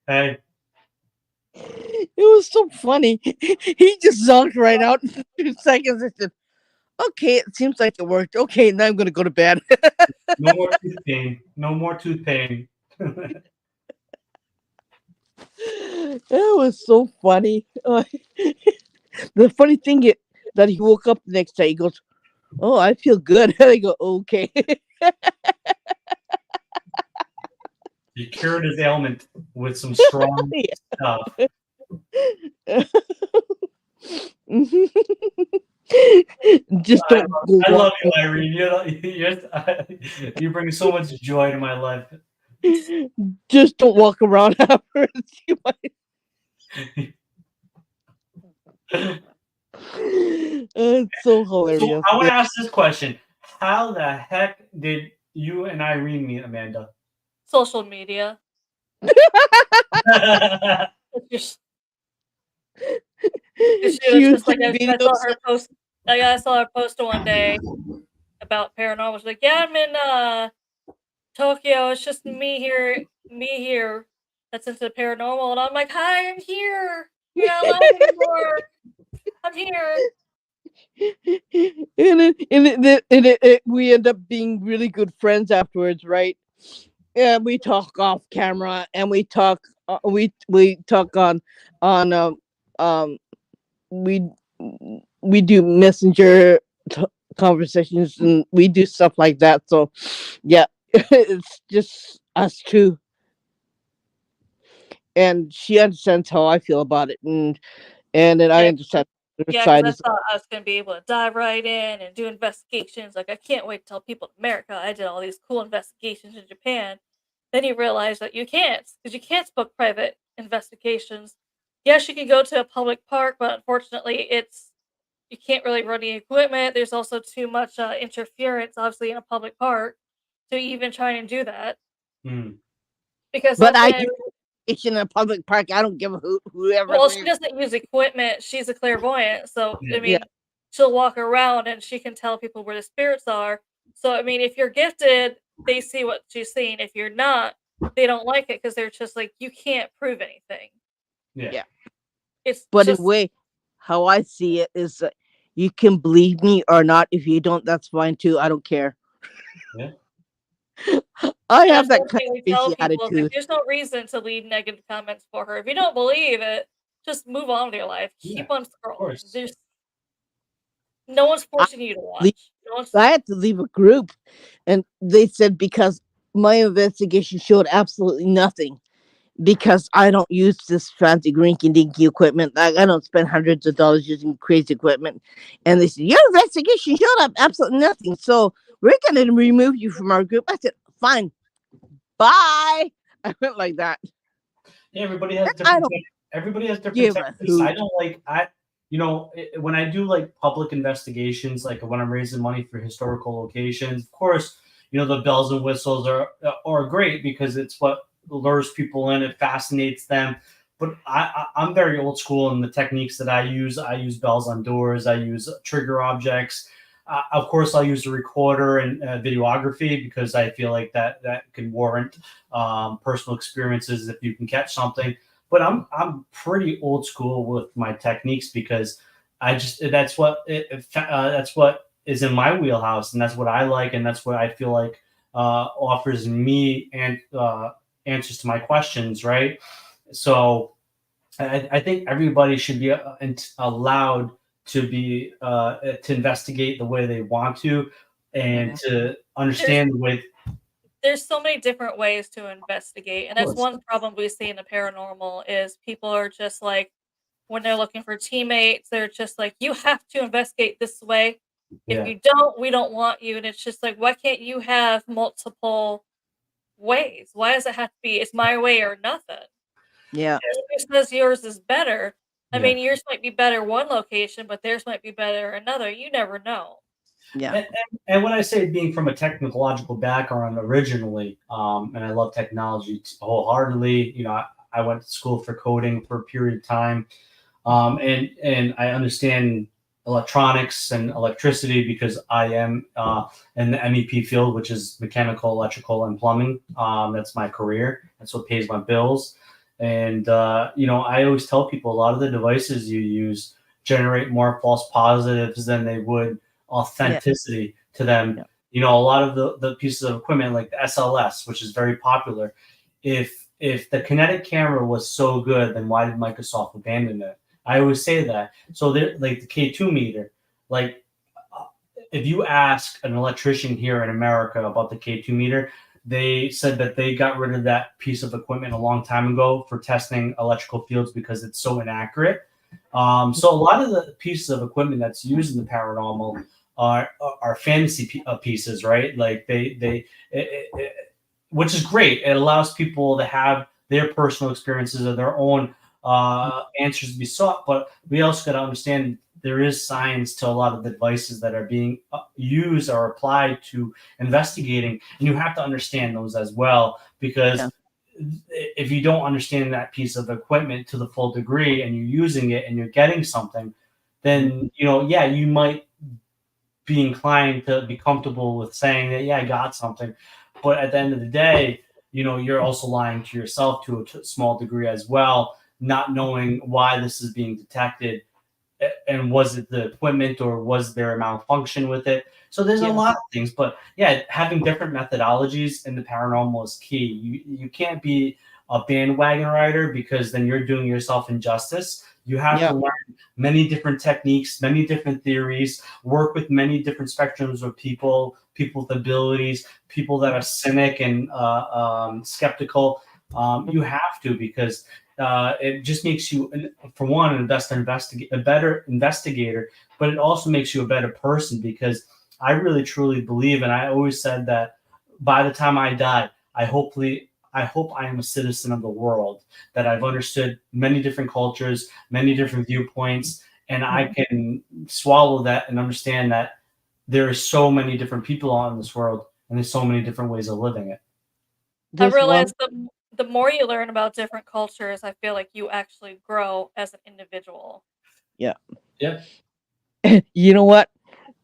Hey. It was so funny. He just zonked right out in 2 seconds. I said, "Okay, it seems like it worked. Okay, now I'm gonna go to bed." No more tooth pain. No more tooth pain. It was so funny. The funny thing is that he woke up the next day. He goes, "Oh, I feel good." I go, "Okay." He cured his ailment with some strong stuff. Just don't go. I love you, Irene. You bring so much joy to my life. Just don't walk around afterwards. You might. It's so hilarious. I want to ask this question: how the heck did you and Irene meet, Amanda? Social media. Just, she was just like I saw her post. I saw her post one day about paranormal. She's like, "Yeah, I'm in Tokyo. It's just me here. That's into paranormal." And I'm like, "Hi, I'm here. You're not alive anymore. I'm here." And we end up being really good friends afterwards, right? Yeah, we talk off camera, and we talk. We talk on um we we do messenger conversations, and we do stuff like that. So yeah, it's just us two, and she understands how I feel about it, and then I understand her Yeah, side because as I thought I was gonna be able to dive right in and do investigations. Like I can't wait to tell people in America I did all these cool investigations in Japan. Then you realize that you can't, because you can't book private investigations. Yes, you can go to a public park, but unfortunately, you can't really run the equipment. There's also too much interference, obviously, in a public park to even try and do that. Because But I also, do it's in a public park. I don't give a whoever. well, she doesn't use equipment. She's a clairvoyant, so I Yeah. mean, she'll walk around and she can tell people where the spirits are. So I mean, if you're gifted, they see what she's seeing. If you're not, they don't like it because they're just like, you can't prove anything. Yeah. It's But just anyway, how I see it is you can believe me or not. If you don't, that's fine too. I don't care. Yeah. I and have that's that one kind thing of we tell crazy people is like, attitude. there's no reason to leave negative comments for her. If you don't believe it, just move on with your life. Keep on scrolling. There's no one's forcing you to leave- watch. No one's I had to leave a group, and they said because my investigation showed absolutely nothing. because I don't use this fancy rinky dinky equipment. Like, I don't spend hundreds of dollars using crazy equipment. And they said, your investigation showed up absolutely nothing. So we're going to remove you from our group. I said, fine. Bye. I went like that. Yeah, everybody has I different. don't Everybody has different give a techniques. I hoot. don't like. When I do like public investigations, like when I'm raising money for historical locations, of course, the bells and whistles are great because it's what lures people in. It fascinates them. But I'm very old school in the techniques that I use. I use bells on doors. I use trigger objects. Of course, I'll use a recorder and videography because I feel like that can warrant personal experiences if you can catch something. But I'm pretty old school with my techniques because that's what is in my wheelhouse, and that's what I like, and that's what I feel like offers me and answers to my questions, right? So I think everybody should be allowed to investigate the way they want to, and to understand the way. There's so many different ways to investigate, and that's one problem we see in the paranormal is people are just like, when they're looking for teammates, they're just like, you have to investigate this way. If you don't, we don't want you. And it's just like, why can't you have multiple ways? Why does it have to be it's my way or nothing? Yeah. Who says yours is better? I mean, yours might be better one location, but theirs might be better another. You never know. Yeah. And when I say being from a technological background originally, and I love technology wholeheartedly, I went to school for coding for a period of time, and I understand electronics and electricity because I am in the MEP field, which is mechanical, electrical, and plumbing. That's my career. That's what pays my bills. And I always tell people a lot of the devices you use generate more false positives than they would authenticity to them. A lot of the pieces of equipment like the SLS, which is very popular, if the kinetic camera was so good, then why did Microsoft abandon it? I always say that. So they're like the K2 meter, like if you ask an electrician here in America about the K2 meter, they said that they got rid of that piece of equipment a long time ago for testing electrical fields because it's so inaccurate. So a lot of the pieces of equipment that's used in the paranormal are fantasy pieces, right? Like which is great. It allows people to have their personal experiences or their own answers to be sought. But we also got to understand there is science to a lot of the devices that are being used or applied to investigating, and you have to understand those as well, because if you don't understand that piece of equipment to the full degree and you're using it and you're getting something, then you might be inclined to be comfortable with saying that I got something, but at the end of the day, you're also lying to yourself to a small degree as well, not knowing why this is being detected. And was it the equipment or was there a malfunction with it? So there's a lot of things, but having different methodologies in the paranormal is key. You can't be a bandwagon rider because then you're doing yourself injustice. You have to learn many different techniques, many different theories, work with many different spectrums of people with abilities, people that are cynic and skeptical. You have to, because it just makes you, for one, a better investigator, but it also makes you a better person, because I really truly believe, and I always said that by the time I die, I hope I am a citizen of the world, that I've understood many different cultures, many different viewpoints, and I can swallow that and understand that there are so many different people on this world, and there's so many different ways of living it. I realized the more you learn about different cultures, I feel like you actually grow as an individual. Yeah. Yeah. You know what?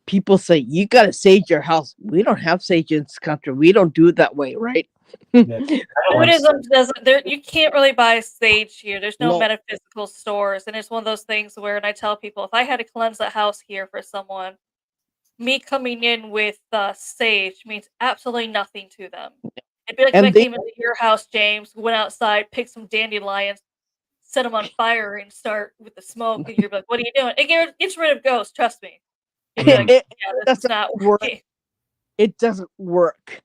People say you got to sage your house. We don't have sage in this country. We don't do it that way, right? Buddhism doesn't. You can't really buy sage here. There's no metaphysical stores, and it's one of those things where, and I tell people, if I had to cleanse a house here for someone, me coming in with sage means absolutely nothing to them. It'd be like if I came into your house, James, went outside, picked some dandelions, set them on fire, and start with the smoke, and you're like, "What are you doing?" It gets rid of ghosts. Trust me. You'd be like, "Yeah, this is not working." It doesn't work.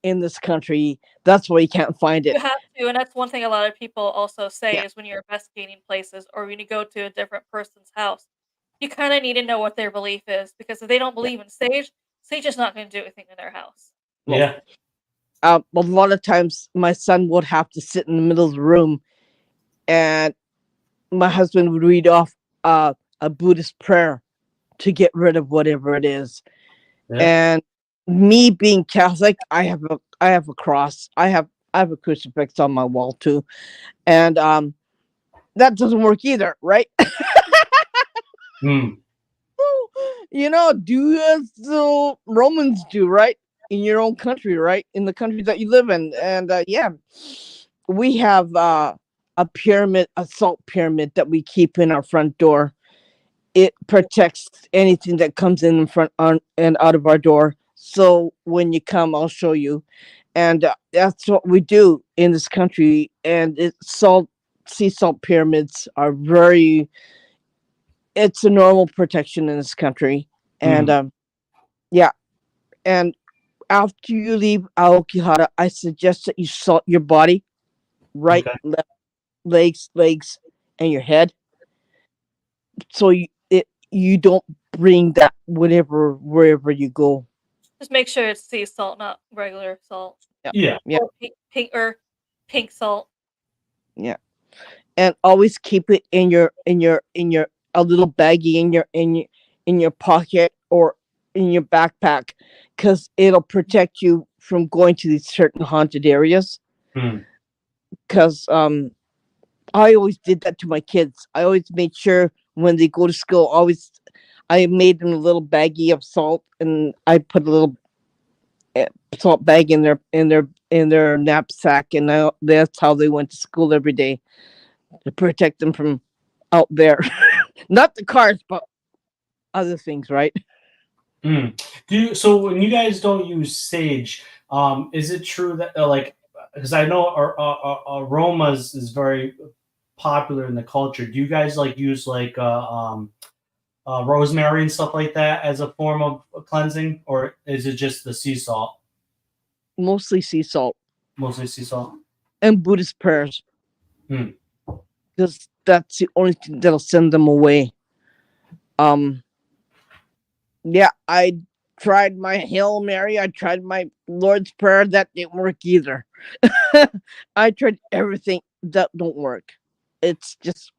in this country. That's why you can't find it. You have to, and that's one thing a lot of people also say Yeah. is when you're investigating places or when you go to a different person's house, you kind of need to know what their belief is, because if they don't believe in sage is not going to do anything in their house. Well, Yeah. A lot of times my son would have to sit in the middle of the room, and my husband would read off a Buddhist prayer to get rid of whatever it is. Yeah. And me being Catholic, I have a cross. I have a crucifix on my wall too, and that doesn't work either, right? Mm. Do as the Romans do, right? In your own country, right? In the country that you live in, and yeah, we have a pyramid, a salt pyramid that we keep in our front door. It protects anything that comes in front on and out of our door. So when you come, I'll show you, and that's what we do in this country. And sea salt pyramids are very. It's a normal protection in this country, and yeah, and after you leave Aokihara, I suggest that you salt your body, right, Okay. left, legs, and your head, so you don't bring that wherever you go. Just make sure it's sea salt, not regular salt. Yeah. Yeah. Or pink salt. Yeah, and always keep it in your a little baggie in your pocket or in your backpack, because it'll protect you from going to these certain haunted areas. Mm. Because I always did that to my kids. I always made sure when they go to school, I made them a little baggie of salt, and I put a little salt bag in their knapsack, and that's how they went to school every day, to protect them from out there. Not the cars, but other things, right? Mm. So when you guys don't use sage, is it true that because I know aromas is very popular in the culture. Do you guys use rosemary and stuff like that as a form of cleansing, or is it just the sea salt? Mostly sea salt Mostly sea salt. and Buddhist prayers, Hmm. because that's the only thing that'll send them away. Yeah, I tried my Hail Mary. I tried my Lord's Prayer. That didn't work either. I tried everything. That don't work. It's just,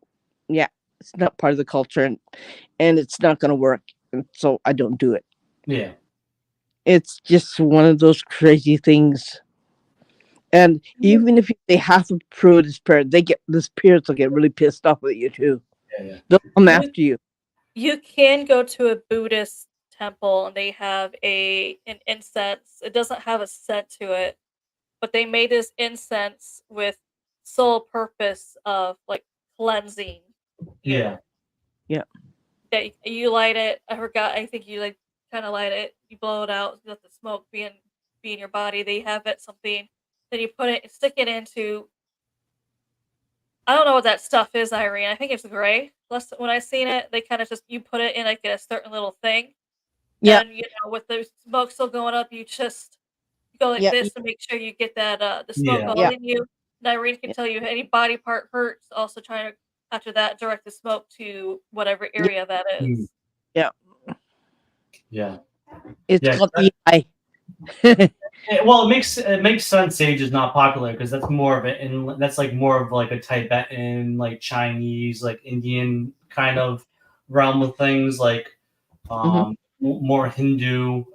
yeah, it's not part of the culture, and it's not going to work. And so I don't do it. Yeah. It's just one of those crazy things. And even if they have to prove this prayer, the spirits will get really pissed off with you too. Yeah. They'll come after you. You can go to a Buddhist temple and they have an incense. It doesn't have a scent to it, but they made this incense with sole purpose of cleansing you. Yeah. Yeah. That you light it. I think you kind of light it. You blow it out. Let the smoke be in your body. They have it something. Then you stick it into. I don't know what that stuff is, Irene. I think it's gray. When I seen it, they kind of you put it in a certain little thing. Yeah. And with the smoke still going up, you go like this to make sure you get that the smoke all in you. And Irene can tell you any body part hurts. Also trying to after that direct the smoke to whatever area that is. Yeah. Yeah. It's called EI. Well, it makes sense. Sage is not popular because that's more of it, and that's more of a Tibetan, Chinese, Indian kind of realm of things, more Hindu,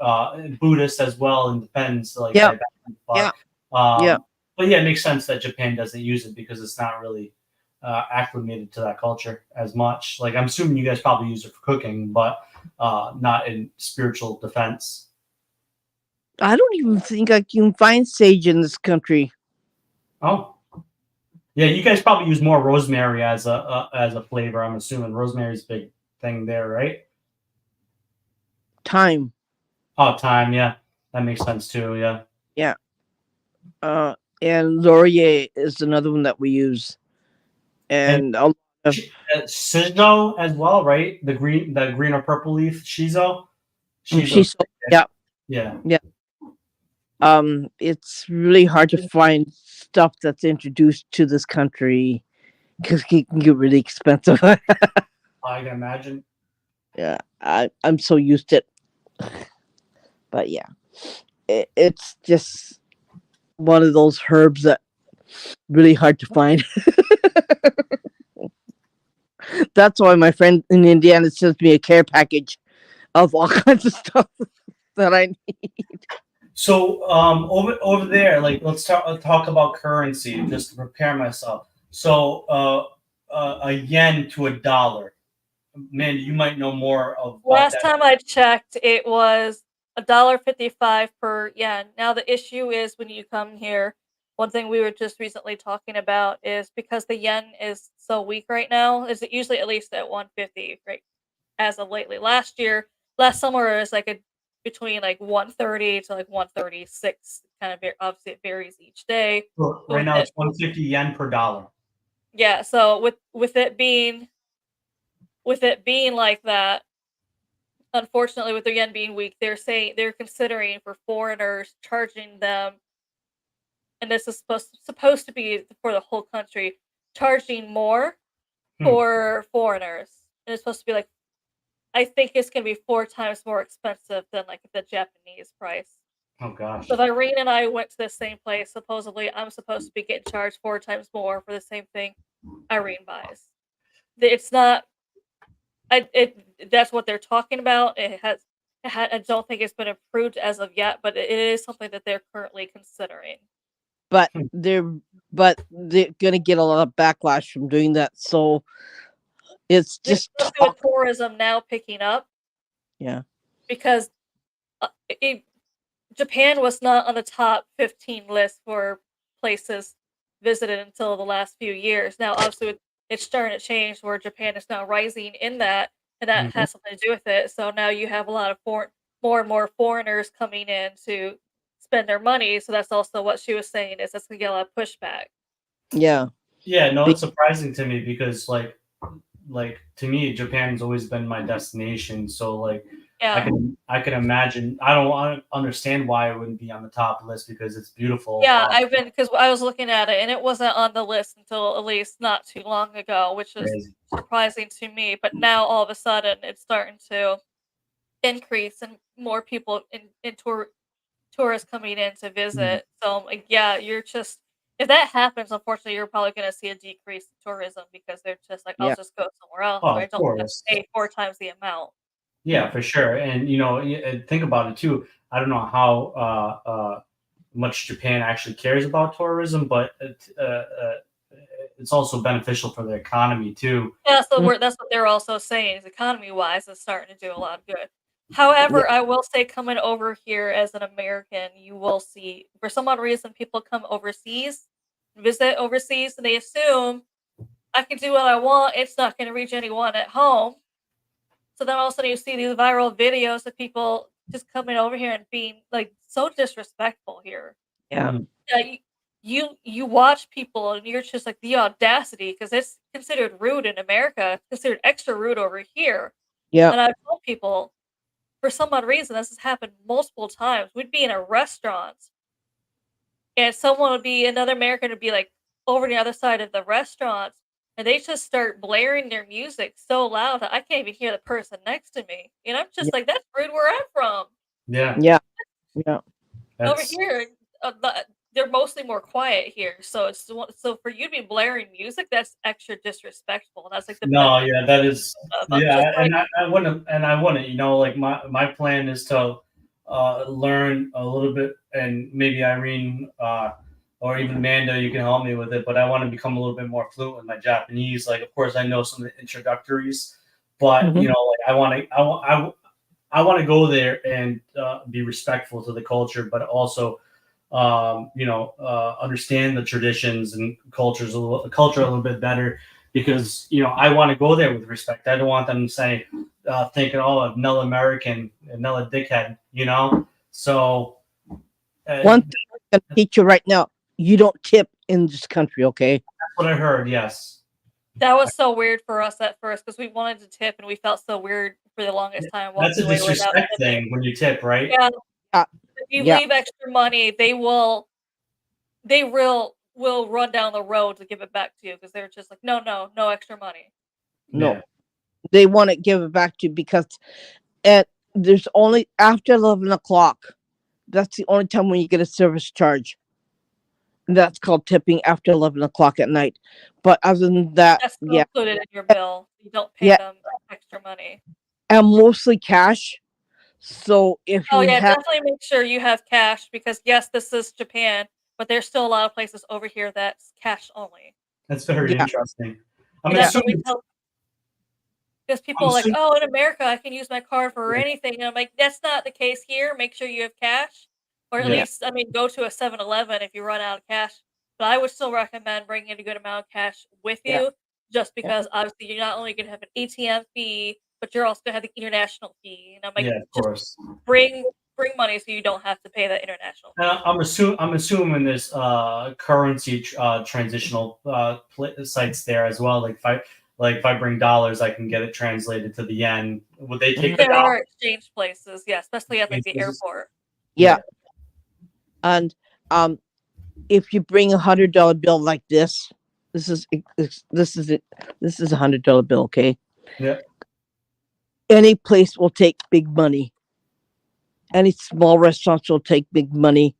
Buddhist as well, and depends Tibetan. But, but yeah, it makes sense that Japan doesn't use it because it's not really acclimated to that culture as much. I'm assuming you guys probably use it for cooking, but not in spiritual defense. I don't even think I can find sage in this country. Oh, yeah, you guys probably use more rosemary as a flavor. I'm assuming rosemary's a big thing there, right? Thyme. Oh, thyme, yeah, that makes sense too. Yeah. Yeah. And laurier is another one that we use, and a lot of shiso as well, right? The green or purple leaf shiso. shiso. Yeah. Yeah. Yeah. It's really hard to find stuff that's introduced to this country because it can get really expensive. I can imagine. Yeah, I'm so used to it. But yeah, it's just one of those herbs that really hard to find. That's why my friend in Indiana sends me a care package of all kinds of stuff that I need. So over there, like let's talk about currency just to prepare myself. So a yen to a dollar. Man, you might know more about Last that. time I checked, it was $1.55 per yen. Now the issue is when you come here, one thing we were just recently talking about is because the yen is so weak right now, is it usually at least at 150, right? As of lately. Last summer it was like between like 130 to like 136. Kind of obviously it varies each day. So But right now, it's 150 yen per dollar. yeah, so with it being like that, unfortunately, with the yen being weak, they're considering for foreigners charging them, and this is supposed to be for the whole country, charging more for foreigners. And it's supposed to be like, I think it's gonna be 4 times more expensive than like the Japanese price. Oh gosh. So if Irene and I went to the same place, supposedly I'm supposed to be getting charged 4 times more for the same thing Irene buys. It's not. That's what they're talking about. I don't think it's been approved as of yet, but it is something that they're currently considering. But they're gonna get a lot of backlash from doing that. So it's just Especially with tourism now picking up, yeah. because uh, it, Japan was not on the top 15 list for places visited until the last few years. Now, obviously, it's starting to change where Japan is now rising in that, and that Mhm. has something to do with it. So now you have a lot of more and more foreigners coming in to spend their money. So that's also what she was saying is that's gonna get a lot of pushback. Yeah. Yeah, no, Be- it's surprising to me because like to me, Japan's always been my destination. So like Yeah. I can imagine. I don't understand why it wouldn't be on the top list because it's beautiful. Yeah, because I was looking at it and it wasn't on the list until at least not too long ago, which was Crazy. surprising to me. But now all of a sudden it's starting to increase and more people in tourists coming in to visit. So like, yeah, you're just if that happens, unfortunately, you're probably going to see a decrease in tourism because they're just like, I'll yeah. just go somewhere else Oh, where I of don't have to course. pay 4 times the amount. Yeah, for sure. And think about it too. I don't know how much Japan actually cares about tourism, but it's also beneficial for the economy too. Yeah, so Mhm. that's what they're also saying is economy-wise, it's starting to do a lot of good. Yeah. However, I will say coming over here as an American, you will see for some odd reason people come overseas, visit overseas, and they assume I can do what I want. It's not going to reach anyone at home. So then all of a sudden you see these viral videos of people just coming over here and being like so disrespectful here. Yeah. Mm. Yeah, you watch people and you're just like the audacity because it's considered rude in America, considered extra rude over here. Yeah. And I've told people for some odd reason this has happened multiple times. We'd be in a restaurant and another American would be like over the other side of the restaurant and they just start blaring their music so loud that I can't even hear the person next to me. And I'm Yeah. just like, that's rude where I'm from. Yeah, Yeah. Yeah. Over that's here, they're mostly more quiet here, so so for you to be blaring music, that's extra disrespectful, and that's like the no, benefit yeah, that is of. I'm yeah, just like, and I wouldn't, like my plan is to learn a little bit, and maybe Irene or even Amanda, you can help me with it. But I want to become a little bit more fluent with my Japanese. Like, of course, I know some of the introductories, but Mhm. like I want to go there and be respectful to the culture, but also understand the traditions and culture a little bit better because I want to go there with respect. I don't want them saying thinking, oh, Nella American, Nella dickhead, So One thing I'm gonna teach you right now: you don't tip in this country, okay? that's what I heard. Yes. that was so weird for us at first because we wanted to tip and we felt so weird for the longest time That's walking a away without disrespect tipping. thing when you tip, right? Yeah, Yeah. you Yeah. leave extra money, they will run down the road to give it back to you because they're just like, no extra money. No, Yeah. they want to give it back to you because there's only after 11 o'clock. That's the only time when you get a service charge. And that's called tipping after 11 o'clock at night. But other than that, That's still yeah, included in your bill. You don't pay yeah, them extra money. and mostly cash. So if Oh you yeah, have, definitely make sure you have cash because yes, this is Japan, but there's still a lot of places over here that's cash only. That's very Yeah. interesting. I'm And that's what we assuming. tell because people I'm are like, assuming. oh, in America, I can use my card for Yeah. anything. And I'm like, that's not the case here. Make sure you have cash, or at Yeah. least, I mean, go to a 7-Eleven if you run out of cash. But I would still recommend bringing a good amount of cash with yeah, you, just yeah, because obviously you're not only going to have an ATM fee, but you're also going to have the international fee. And I'm like, Yeah, of just course. bring money so you don't have to pay that international fee. I'm assuming there's currency transitional sites there as well. Like if I bring dollars, I can get it translated to the yen. Would they take the There dollar are exchange places, yeah, especially at like the places? airport. yeah. And if you bring $100 bill like this, this is it. This is a $100 bill. Okay. Yeah. Any place will take big money. Any small restaurants will take big money.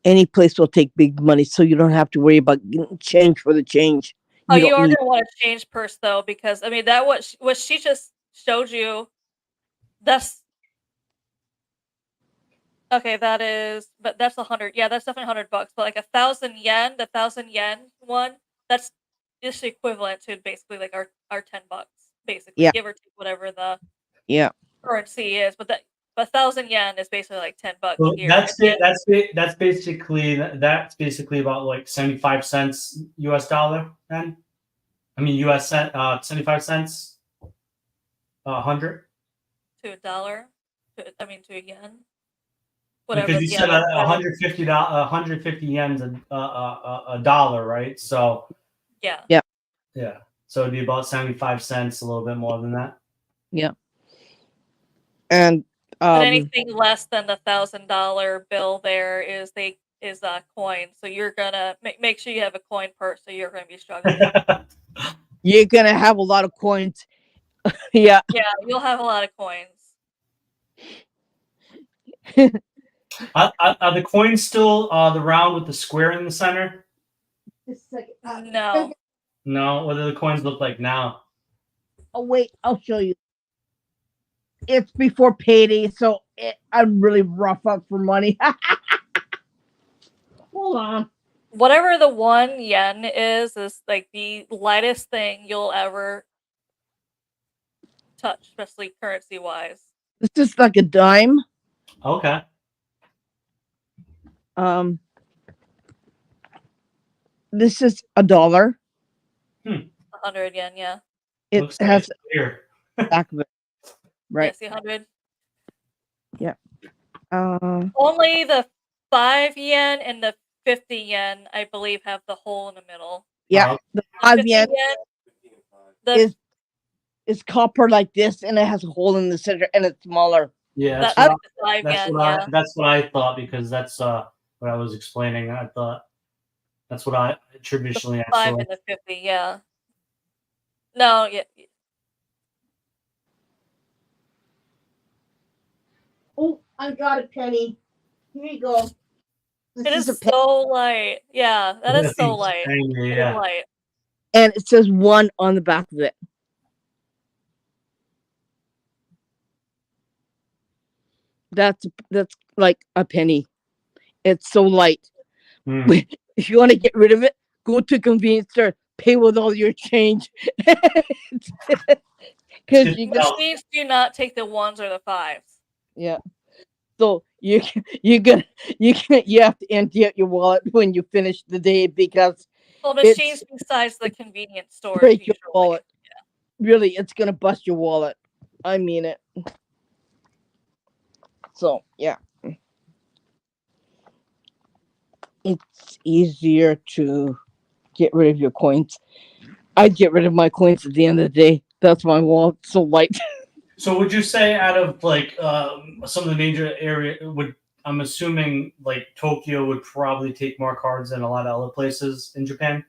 Any place will take big money, so you don't have to worry about getting change for the change. Oh, You you don't are need. gonna want to change purse though, because I mean that what she just showed you. That's okay. But that's 100. Yeah, that's definitely $100. But like 1,000 yen, the 1,000 yen one, that's just equivalent to basically like our $10, basically, Yeah, give or take whatever the yeah, currency is. But 1,000 yen is basically like $10 So here. that's basically about like 75 cents US dollar then. I mean US cent 75 cents 100 to a dollar. To a yen. because Whatever. you Yeah, said like whatever. $150 yens a dollar, right? So Yeah. yeah, yeah. So it'd be about 75 cents, a little bit more than that. yeah. And And anything less than the $1,000 bill there is coin. So you're gonna make sure you have a coin purse, so you're gonna be struggling. you're gonna have a lot of coins. Yeah. Yeah, you'll have a lot of coins. Are the coins still the round with the square in the center? No. No. What do the coins look like now? Oh wait, I'll show you. It's before payday, so I'm really rough up for money. Hold on. Whatever the 1 yen is like the lightest thing you'll ever touch, especially currency wise. This is like a dime. Okay. This is $1. 100 yen, yeah. It Looks like has it's clear. back of it. Yeah, Right. see 100. Yeah. Only the 5 yen and the 50 yen, I believe, have the hole in the middle. Yeah. The The 5 50 yen yen, is copper like this, and it has a hole in the center, and it's smaller. Yeah, that's that's like the 5 yen, yeah. that's what I thought, because that's what I was explaining. I thought that's what I traditionally I 5 saw. and the 50, yeah. No, yeah. Oh, I got a penny. Here you go. It is so light. Yeah, that is so light. Angry, It is yeah. light. And it says 1 on the back of it. That's like a penny. It's so light. If you want to get rid of it, go to a convenience store, pay with all your change. Because Machines do not take the 1s or the 5s. Yeah. So you have to empty out your wallet when you finish the day, because Well, machines besides the convenience stores break your usually. wallet. Yeah. Really, it's gonna bust your wallet. I mean it. So yeah. It's easier to get rid of your coins. I'd get rid of my coins at the end of the day. That's why my wallet's so light. So would you say, out of like some of the major area, would I'm assuming like Tokyo would probably take more cards than a lot of other places in Japan.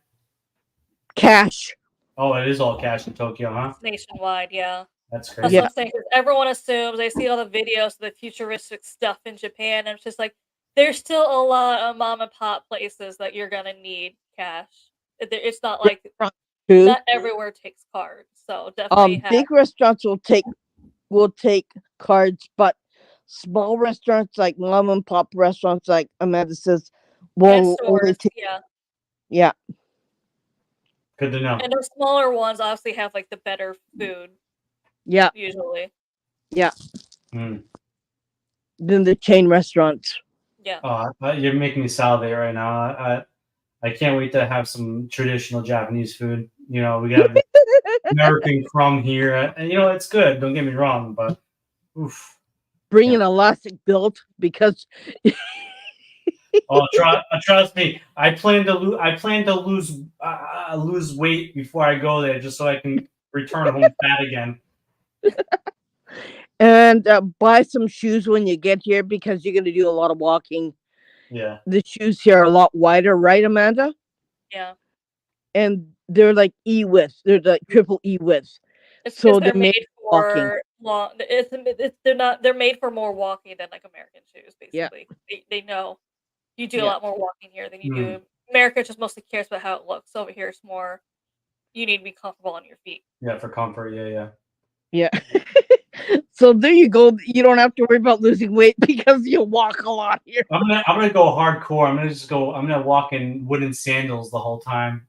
Cash. Oh, it is all cash in Tokyo, huh? It's nationwide, yeah. That's That's crazy. what I'm saying. 'Cause everyone assumes they see all the videos of the futuristic stuff in Japan, and it's just like there's still a lot of mom and pop places that you're gonna need cash. It's not like Too. not everywhere takes cards, so definitely have. Big restaurants will take cards, but small restaurants like mom and pop restaurants, like Amanda says, And will only stores, take. yeah. Yeah. Good to know. And the smaller ones obviously have like the better food. Yeah. Usually. Yeah. Mm. Than the chain restaurants. Yeah. Oh, you're making me salivate right now. I can't wait to have some traditional Japanese food. You know, we got American crumb here, and you know it's good. Don't get me wrong, but oof. Bring an elastic belt because. Oh, trust me. I plan to lose weight before I go there, just so I can return home fat again. And buy some shoes when you get here because you're going to do a lot of walking. Yeah. The shoes here are a lot wider, right, Amanda? Yeah. And they're like E width. They're like triple E width. It's So they're made walking. for long. They're made for more walking than like American shoes. Basically, they know you do a lot more walking here than you do. America just mostly cares about how it looks. Over here, it's more you need to be comfortable on your feet. Yeah, for comfort. Yeah. So there you go. You don't have to worry about losing weight because you walk a lot here. I'm gonna go hardcore. I'm gonna walk in wooden sandals the whole time.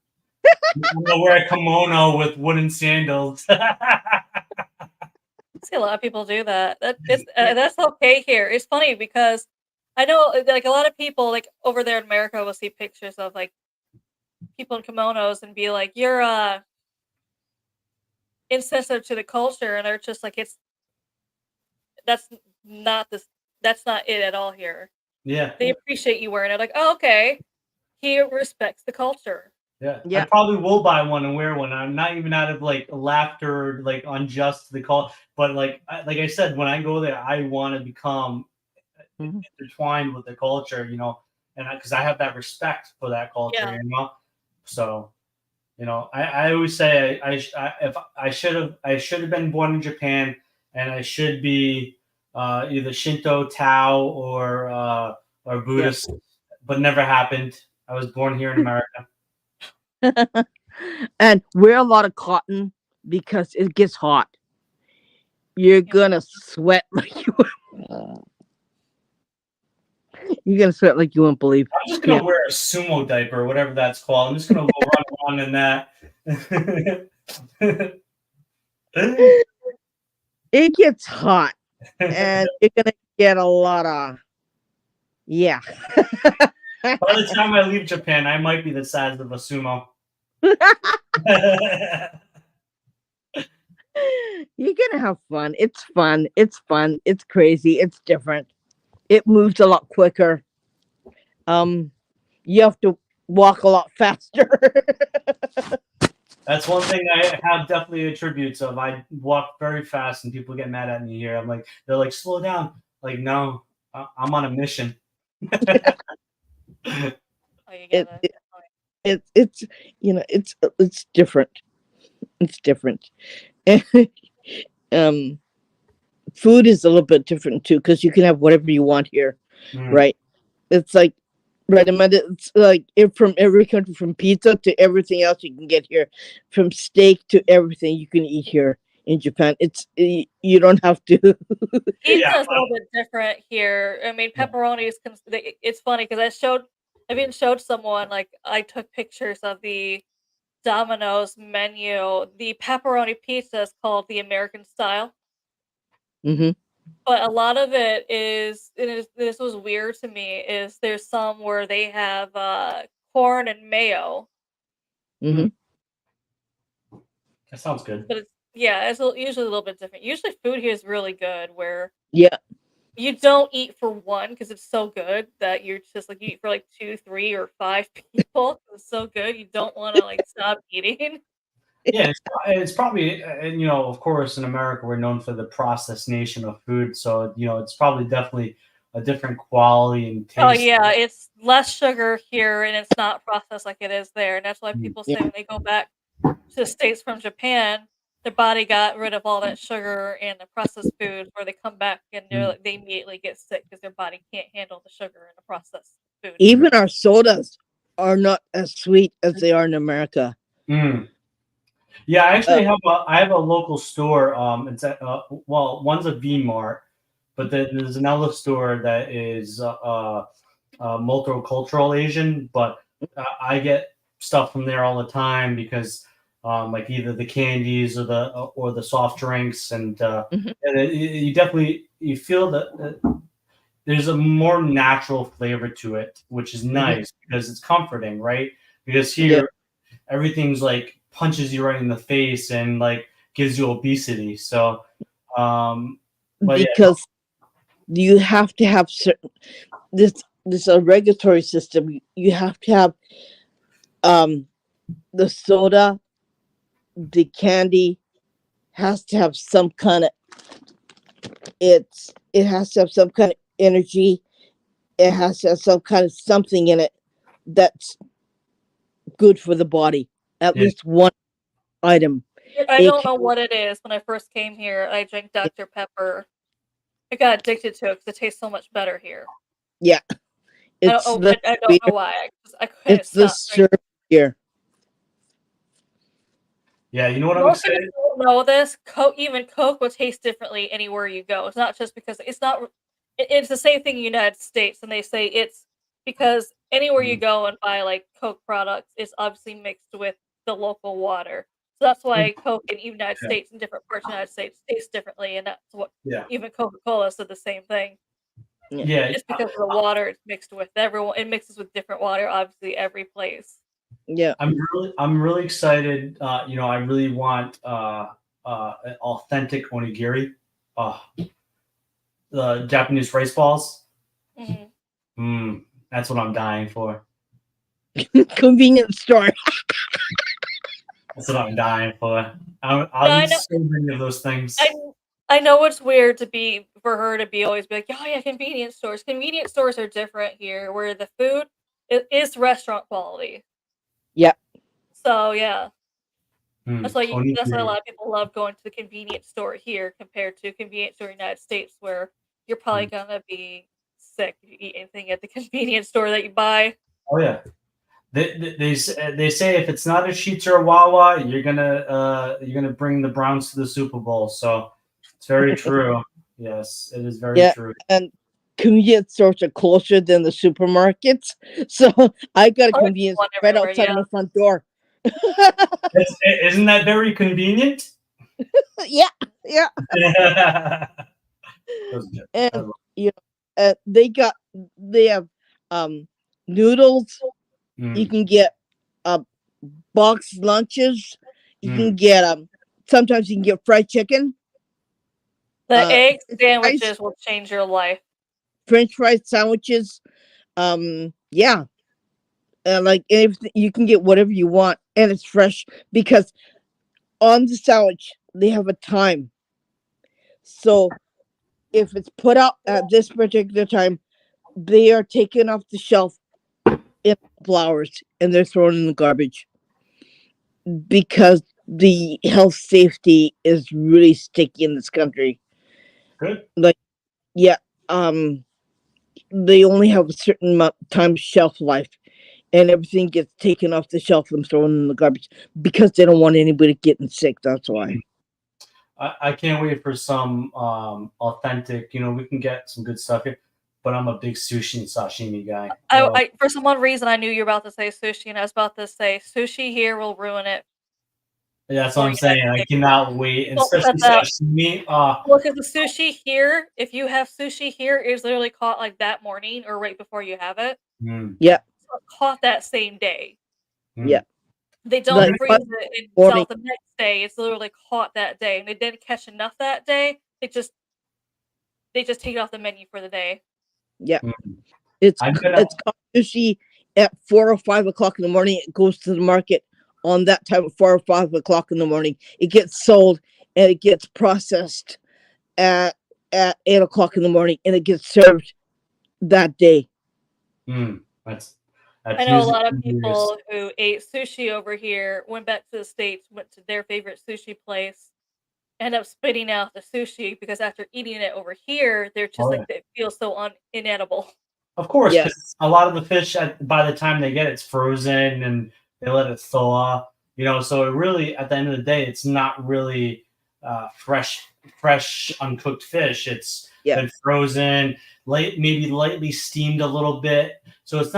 I'm gonna wear a kimono with wooden sandals. I see a lot of people do that. That's okay here. It's funny because I know like a lot of people like over there in America will see pictures of like people in kimonos and be like, "You're insensitive to the culture," and they're just like, that's not it at all here. Yeah. They appreciate you wearing it. Like, oh, okay, he respects the culture. Yeah. I probably will buy one and wear one. I'm not even out of like laughter, like unjust to the call, but like I said, when I go there, I want to become intertwined with the culture, you know, and because I have that respect for that culture, you know. So, you know, I always say if I should have been born in Japan, and I should be either Shinto, Tao, or Buddhist, but never happened. I was born here in America. And wear a lot of cotton because it gets hot. You're gonna sweat like you're gonna sweat like you won't believe. I'm just gonna wear a sumo diaper, whatever that's called. I'm just gonna go run around in that. It gets hot, and you're gonna get a lot of By the time I leave Japan, I might be the size of a sumo. You're gonna have fun. It's fun. It's fun. It's crazy. It's different. It moves a lot quicker. You have to walk a lot faster. That's one thing I have definitely attributes of. I walk very fast, and people get mad at me here. They're like, slow down. Like, no, I'm on a mission. It's you know it's different. It's different. Food is a little bit different too because you can have whatever you want here, right? It's like it's like from every country, from pizza to everything else you can get here, from steak to everything you can eat here in Japan. You don't have to. Pizza is a little bit different here. I mean, pepperoni is. It's funny because I even showed someone like I took pictures of the Domino's menu. The pepperoni pizza is called the American style. Mm-hmm. But a lot of it is, this was weird to me, is there's some where they have corn and mayo. Mm-hmm. That sounds good. But it's usually a little bit different. Usually food here is really good where you don't eat for one because it's so good that you're just like you eat for like 2, 3, or 5 people. It's so good you don't want to like stop eating. Yeah, it's probably, you know, of course, in America we're known for the processed nation of food, so you know it's probably definitely a different quality and taste. Oh yeah, it's less sugar here, and it's not processed like it is there, and that's why people say when they go back to the States from Japan, their body got rid of all that sugar and the processed foods, where they come back and they immediately get sick because their body can't handle the sugar and the processed food. Even our sodas are not as sweet as they are in America. Yeah, I actually have a local store. It's at one's a V Mart, but then there's another store that is multicultural Asian. But I get stuff from there all the time because like either the candies or the soft drinks, and you definitely feel that there's a more natural flavor to it, which is nice because it's comforting, right? Because here everything's like punches you right in the face and like gives you obesity. So, because you have to have certain this a regulatory system. You have to have the soda, the candy has to have some kind of it has to have some kind of energy. It has to have some kind of something in it that's good for the body. At least one item. I don't know what it is. When I first came here, I drank Dr. Pepper. I got addicted to it because it tastes so much better here. Yeah. I don't know why. I couldn't it's the syrup here. Yeah, you know what Most I'm saying? people don't know this. Even Coke will taste differently anywhere you go. It's not just because it's not. It's the same thing in the United States, and they say it's because anywhere you go and buy like Coke products, it's obviously mixed with the local water. So that's why Coke in the United States and different parts of the United States tastes differently, and that's what even Coca-Cola said the same thing. Yeah, it's because of the water it's mixed with. Everyone it mixes with different water, obviously every place. Yeah, I'm really excited. I really want an authentic onigiri, the Japanese rice balls. That's what I'm dying for. Convenience store. That's what I'm dying for. I'll eat so many of those things. I know it's weird for her to always be like, oh yeah, convenience stores. Convenience stores are different here, where the food is restaurant quality. Yeah. So yeah, that's why a lot of people love going to the convenience store here compared to convenience store in the United States, where you're probably gonna be sick if you eat anything at the convenience store that you buy. Oh yeah. They say if it's not a Sheetz or a Wawa, you're gonna bring the Browns to the Super Bowl. So it's very true. Yes, it is very true. And convenience stores are closer than the supermarkets, so I got a convenience store right outside my front door. Isn't that very convenient? Yeah. And they have noodles. You can get boxed lunches. You can get sometimes you can get fried chicken. The egg sandwiches will change your life. French fries sandwiches. Yeah. Like anything, you can get whatever you want, and it's fresh because on the sandwich they have a time. So if it's put out at this particular time, they are taken off the shelf in a couple hours and they're thrown in the garbage because the health safety is really sticky in this country. Good. Like, yeah, they only have a certain amount of time shelf life, and everything gets taken off the shelf and thrown in the garbage because they don't want anybody getting sick. That's why. I can't wait for some authentic. We can get some good stuff here, but I'm a big sushi and sashimi guy. I for some reason I knew you were about to say sushi, and I was about to say sushi here will ruin it. Yeah, that's what I'm saying. I cannot wait, and especially sashimi. Well, because the sushi here, if you have sushi here, is literally caught like that morning or right before you have it. Yeah. So it's caught that same day. Yeah. They don't freeze it and sell it the next day. It's literally caught that day, and they didn't catch enough that day. They just take it off the menu for the day. Yeah, it's caught sushi at 4 or 5 o'clock in the morning. It goes to the market on that time at 4 or 5 o'clock in the morning. It gets sold and it gets processed at 8 o'clock in the morning, and it gets served that day. That's I know a news lot of and people who ate sushi over here, went back to the States, went to their favorite sushi place, end up spitting out the sushi because after eating it over here, they're just Oh, like, yeah. it feels so inedible. Of course, because Yes. a lot of the fish, by the time they get it, it's frozen and they let it thaw. So it really, at the end of the day, it's not really fresh, uncooked fish. It's Yeah. been frozen, maybe lightly steamed a little bit. So it's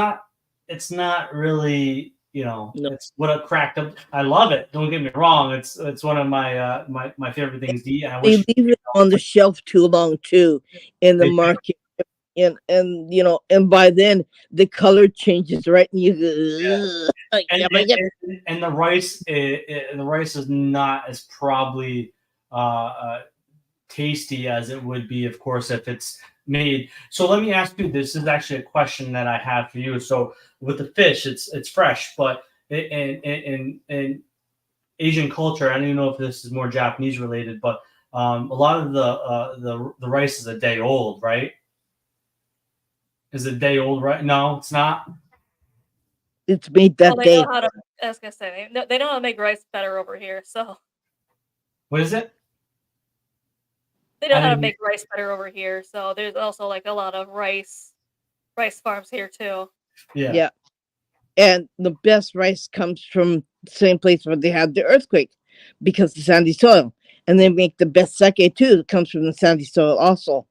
not really, No. it's what a cracked up. I love it. Don't get me wrong. It's one of my my favorite things to eat. And I They wish leave it on the shelf too long too in the they market. And by then the color changes, right? And you go, and, yep, yep. and the rice the rice is not as probably tasty as it would be, of course, if it's made. So let me ask you, this is actually a question that I have for you. So with the fish, it's fresh, but in Asian culture, I don't even know if this is more Japanese related, but a lot of the rice is a day old, right? Is it a day old, right? No, it's not. It's made Well, that they know day. how to, I was gonna say, they know how to make rice better over here, so What is it? they know I how to didn't. make rice better over here. So there's also like a lot of rice farms here too. Yeah. Yeah. And the best rice comes from the same place where they had the earthquake because the sandy soil. And they make the best sake too. It comes from the sandy soil also.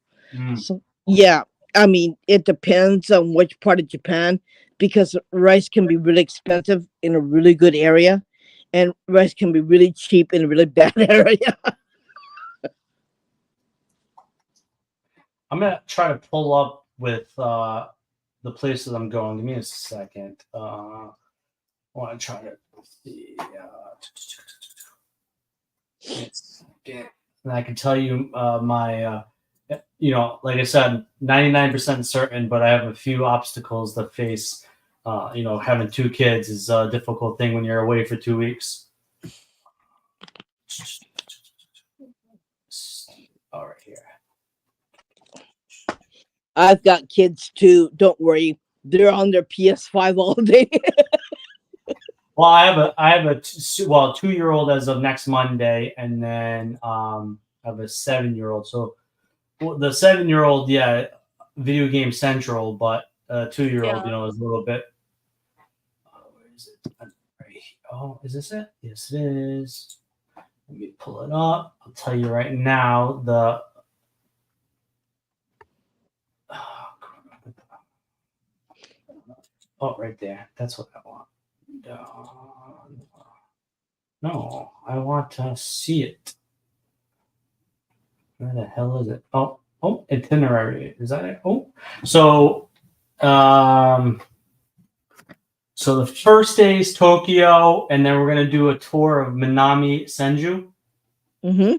So yeah, I mean, it depends on which part of Japan because rice can be really expensive in a really good area, and rice can be really cheap in a really bad area. I'm gonna try to pull up with the places I'm going. Give me a second. I want to try to see. And I can tell you my, like I said, 99% certain, but I have a few obstacles to face. Having two kids is a difficult thing when you're away for 2 weeks. All right, here. I've got kids too. Don't worry, they're on their PS5 all day. Well, I have a 2-year-old as of next Monday, and then I have a 7-year-old. So the 7-year-old, yeah, video game central, but 2-year-old, Yeah. is a little bit. Where is it? Oh, is this it? Yes, it is. Let me pull it up. I'll tell you right now. Oh, right there. That's what I want. No, I want to see it. Where the hell is it? Oh, itinerary. Is that it? Oh, so the first day is Tokyo, and then we're gonna do a tour of Minami Senju. Mm-hmm.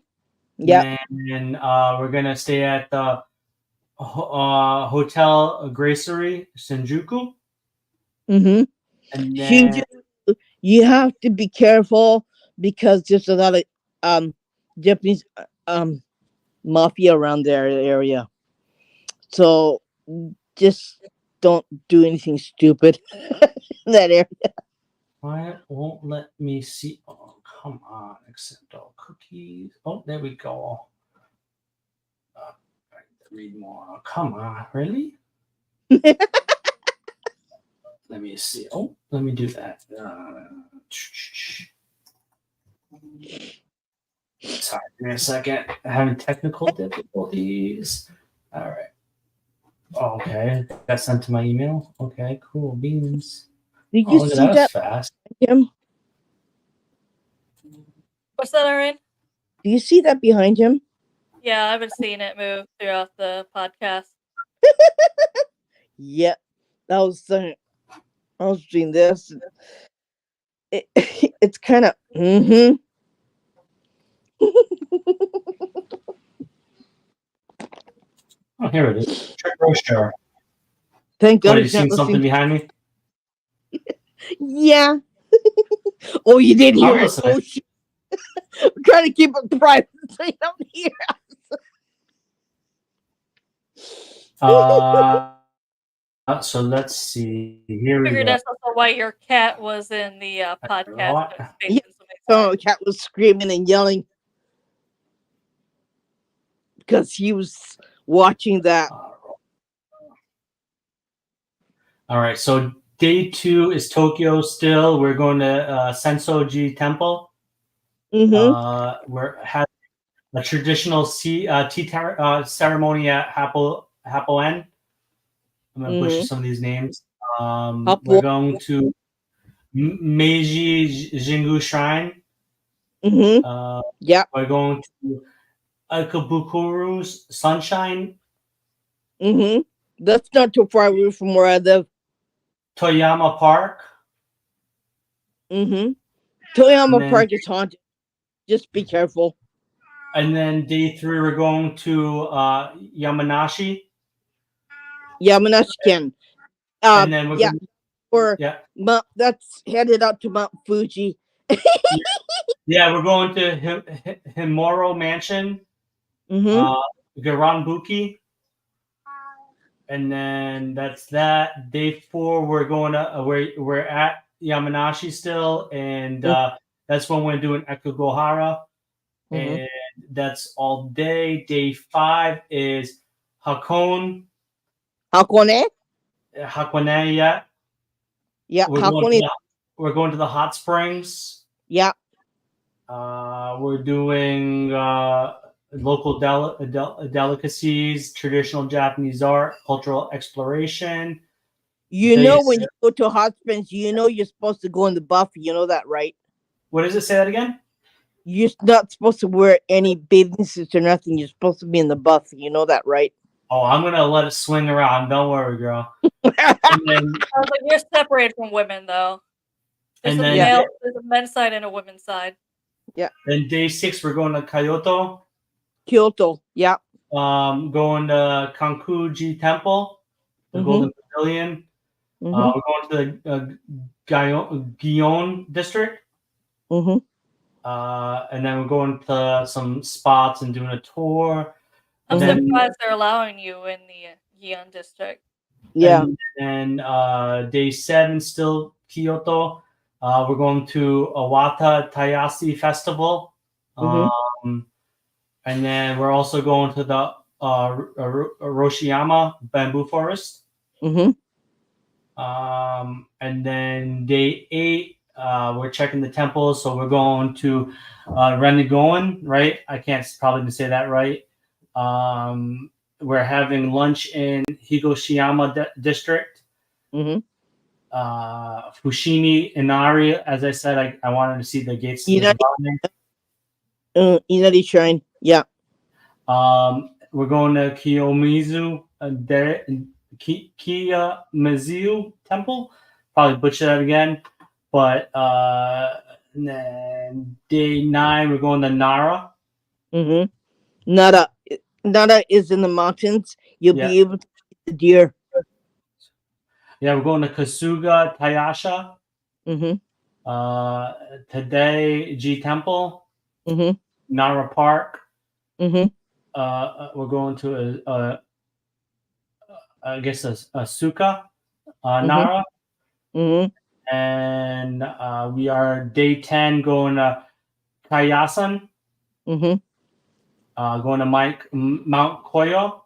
Yeah. And then we're gonna stay at the Hotel Gracery Shinjuku. Mm-hmm. And then Shinjuku, you have to be careful because there's a lot of Japanese mafia around their area. So just don't do anything stupid in that area. why won't let me see? Oh, come on! Accept all cookies. Oh, there we go. Read more. Oh, come on, really? Let me see. Oh, let me do that. Sorry, give me a second. I'm having technical difficulties. All right. Oh, okay. Got sent to my email. Okay, cool. Beans. Did Oh, you look at see that. that, Fast. him? What's that, Aaron? Do you see that behind him? Yeah, I've been seeing it move throughout the podcast. Yeah, that was I was doing this. It's kind of mm-hmm. Oh, here it is. Trick roast jar. Thank God What, you he's not seen something listening. behind me? Yeah. Oh, you didn't hear I'm it. listening. Oh, shit. I'm trying to keep it private so you don't hear. So let's see. Here we Figured go. that's also why your cat was in the podcast. What? But Yeah. facing so many So times. the cat was screaming and yelling because he was watching that. All right. So day 2 is Tokyo still. We're going to Sensoji Temple. Mm-hmm. We're having a traditional tea ceremony at Hapoen. I'm going to butcher some of these names. We're going to Meiji Jingu Shrine. Mm-hmm. Yeah. We're going to Ikubukuru's Sunshine. Mm-hmm. That's not too far away from where I live. Toyama Park. Mm-hmm. Toyama then- Park is haunted. Just be careful. And then day 3, we're going to Yamanashi. Yamanashi-ken. And then we're yeah. Or yeah. that's headed out to Mount Fuji. Yeah, we're going to Himuro Mansion. Mm-hmm. Garanbuki. And then that's that. Day 4, we're going to we're at Yamanashi still, and that's when we're doing Ekugohara, and that's all day. Day 5 is Hakone. Hakone? Hakone, yeah. Yeah, Hakone. We're going to the hot springs. Yeah. We're doing local delicacies, traditional Japanese art, cultural exploration. You know when you go to hot springs, you know you're supposed to go in the buff. You know that, right? What does it say that again? You're not supposed to wear any bathing suits or nothing. You're supposed to be in the buff. You know that, right? Oh, I'm gonna let it swing around. Don't worry, girl. And then, I was like, you're separated from women, though. There's a men's side and a women's side. Yeah. Then day 6, we're going to Kyoto. Kyoto, yeah. Going to Kankuji Temple, the Golden Pavilion. We're going to the Gion district. And then we're going to some spots and doing a tour. I'm surprised they're allowing you in the Gion district. Yeah. And day 7, still Kyoto. We're going to Awata Tayasi Festival. And then we're also going to the Roshiyama Bamboo Forest. And then day 8, we're checking the temples. So we're going to Renegoen, right? I can't probably say that right. We're having lunch in Higoshiyama district. Fushimi Inari, as I said, I wanted to see the gates. Inari Shrine, yeah. We're going to Kiyomizu Kiyomizu Temple. Probably butcher that again. But then day 9, we're going to Nara. Nara is in the mountains. You'll be able to see the deer. Yeah, we're going to Kasuga Tayasha. Today G Temple. Nara Park. We're going to I guess a Suka, Nara. And we are day 10 going to Kayasan. Going to Mount Koya.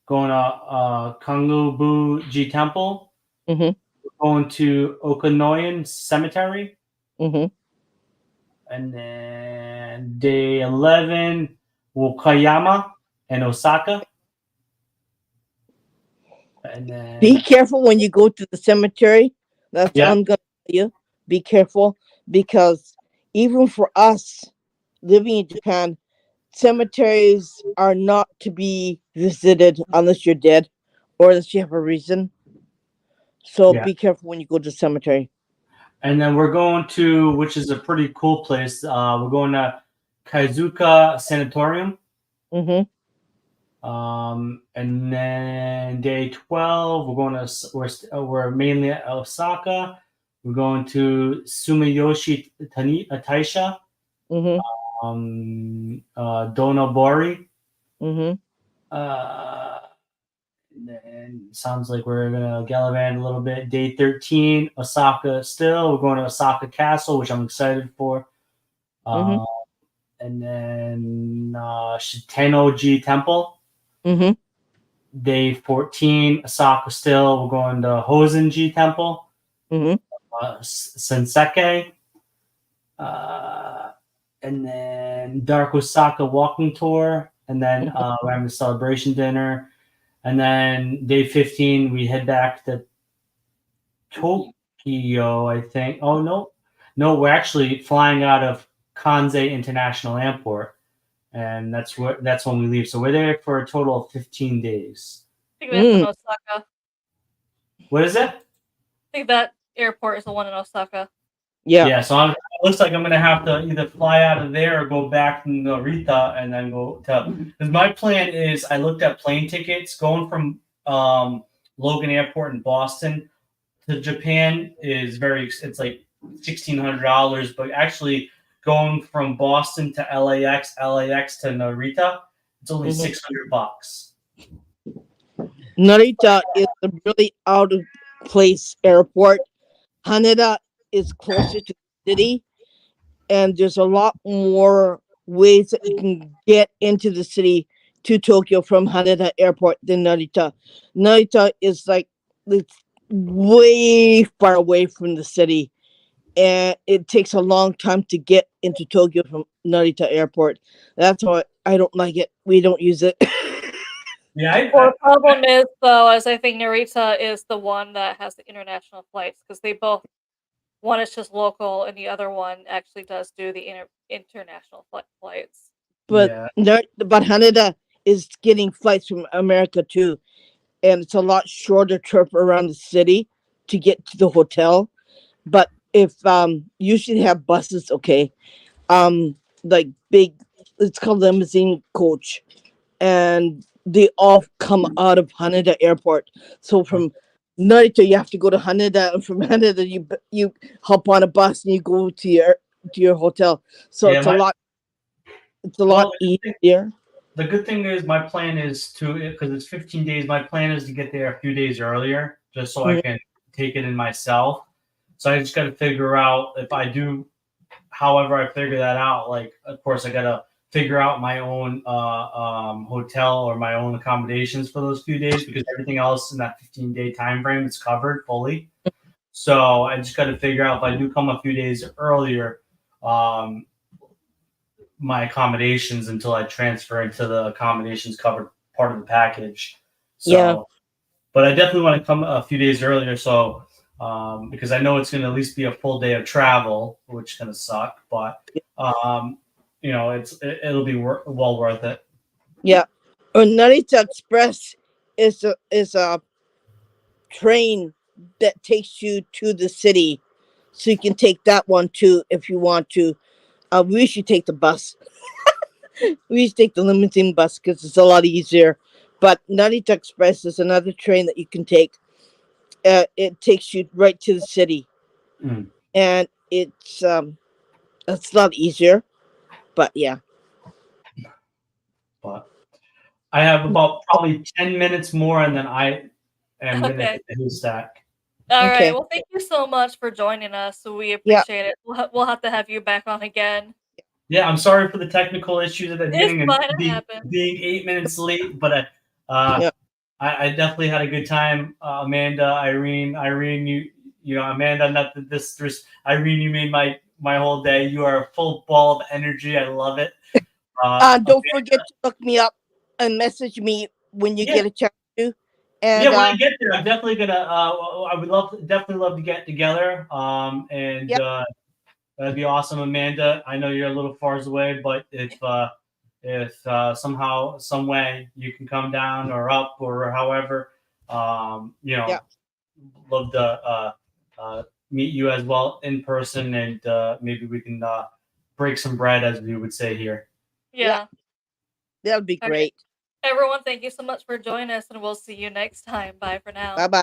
Going to Kangubu G Temple. Going to Okanoyan Cemetery. And then day 11, Wakayama and Osaka. And then be careful when you go to the cemetery. That's what I'm going to tell you. Be careful, because even for us living in Japan, cemeteries are not to be visited unless you're dead or unless you have a reason. So be careful when you go to the cemetery. And then we're going to, which is a pretty cool place, we're going to Kaizuka Sanatorium. And then day 12, we're mainly at Osaka. We're going to Sumiyoshi Taisha. Donobori. And then sounds like we're gonna gallivant a little bit. Day 13, Osaka. Still, we're going to Osaka Castle, which I'm excited for. Mhm. And then Shitenoji Temple. Mm-hmm. Day 14, Osaka. Still, we're going to Hosenji Temple. Mm-hmm. Senseke. And then Dark Osaka walking tour. And then we're having a celebration dinner. And then day 15, we head back to Tokyo, I think. Oh, no. No, we're actually flying out of Kansai International Airport. And that's when we leave. So we're there for a total of 15 days. I think that's in Osaka. What is it? I think that airport is the one in Osaka. Yeah. So it looks like I'm going to have to either fly out of there or go back to Narita and then go to. Because my plan is, I looked at plane tickets going from Logan Airport in Boston to Japan is it's like $1,600, but actually going from Boston to LAX to Narita, it's only $600. Narita is a really out of place airport. Haneda is closer to the city, and there's a lot more ways that you can get into the city to Tokyo from Haneda Airport than Narita. Narita is like it's way far away from the city, and it takes a long time to get into Tokyo from Narita Airport. That's why I don't like it. We don't use it. Yeah. Well, the problem is, though, is I think Narita is the one that has the international flights because they both. One is just local, and the other one actually does do the international flights. But Haneda is getting flights from America too, and it's a lot shorter trip around the city to get to the hotel. But if usually have buses, okay, like big, it's called limousine coach, and they all come out of Haneda Airport. So from Narita, you have to go to Haneda, and from Haneda, you hop on a bus and you go to your hotel. So it's a lot. It's a lot easier. The good thing is my plan is because it's 15 days, my plan is to get there a few days earlier just so I can take it in myself. So I just got to figure out if I do, however I figure that out, like, of course, I got to figure out my own hotel or my own accommodations for those few days because everything else in that 15-day time frame is covered fully. So I just got to figure out if I do come a few days earlier, my accommodations until I transfer into the accommodations covered part of the package. So, but I definitely want to come a few days earlier. So, because I know it's going to at least be a full day of travel, which is going to suck, but it'll be well worth it. Yeah, Narita Express is a train that takes you to the city, so you can take that one too if you want to. We usually take the bus. We used to take the limousine bus because it's a lot easier. But Narita Express is another train that you can take. It takes you right to the city, and it's a lot easier. But yeah. But I have about probably 10 minutes more, and then I am going to hit the haystack. All right. Well, thank you so much for joining us. We appreciate it. We'll have to have you back on again. Yeah, I'm sorry for the technical issues at the beginning and being 8 minutes late, but I definitely had a good time. Amanda, Irene, you know, Amanda, not this, Irene, you made my whole day. You are a full ball of energy. I love it. Don't forget to look me up and message me when you get a chance to. And when I get there, I'm definitely gonna. I would definitely love to get together. That'd be awesome, Amanda. I know you're a little far away, but if somehow, some way you can come down or up or however, love to meet you as well in person, and maybe we can break some bread, as we would say here. Yeah. That would be great. Everyone, thank you so much for joining us, and we'll see you next time. Bye for now. Bye-bye.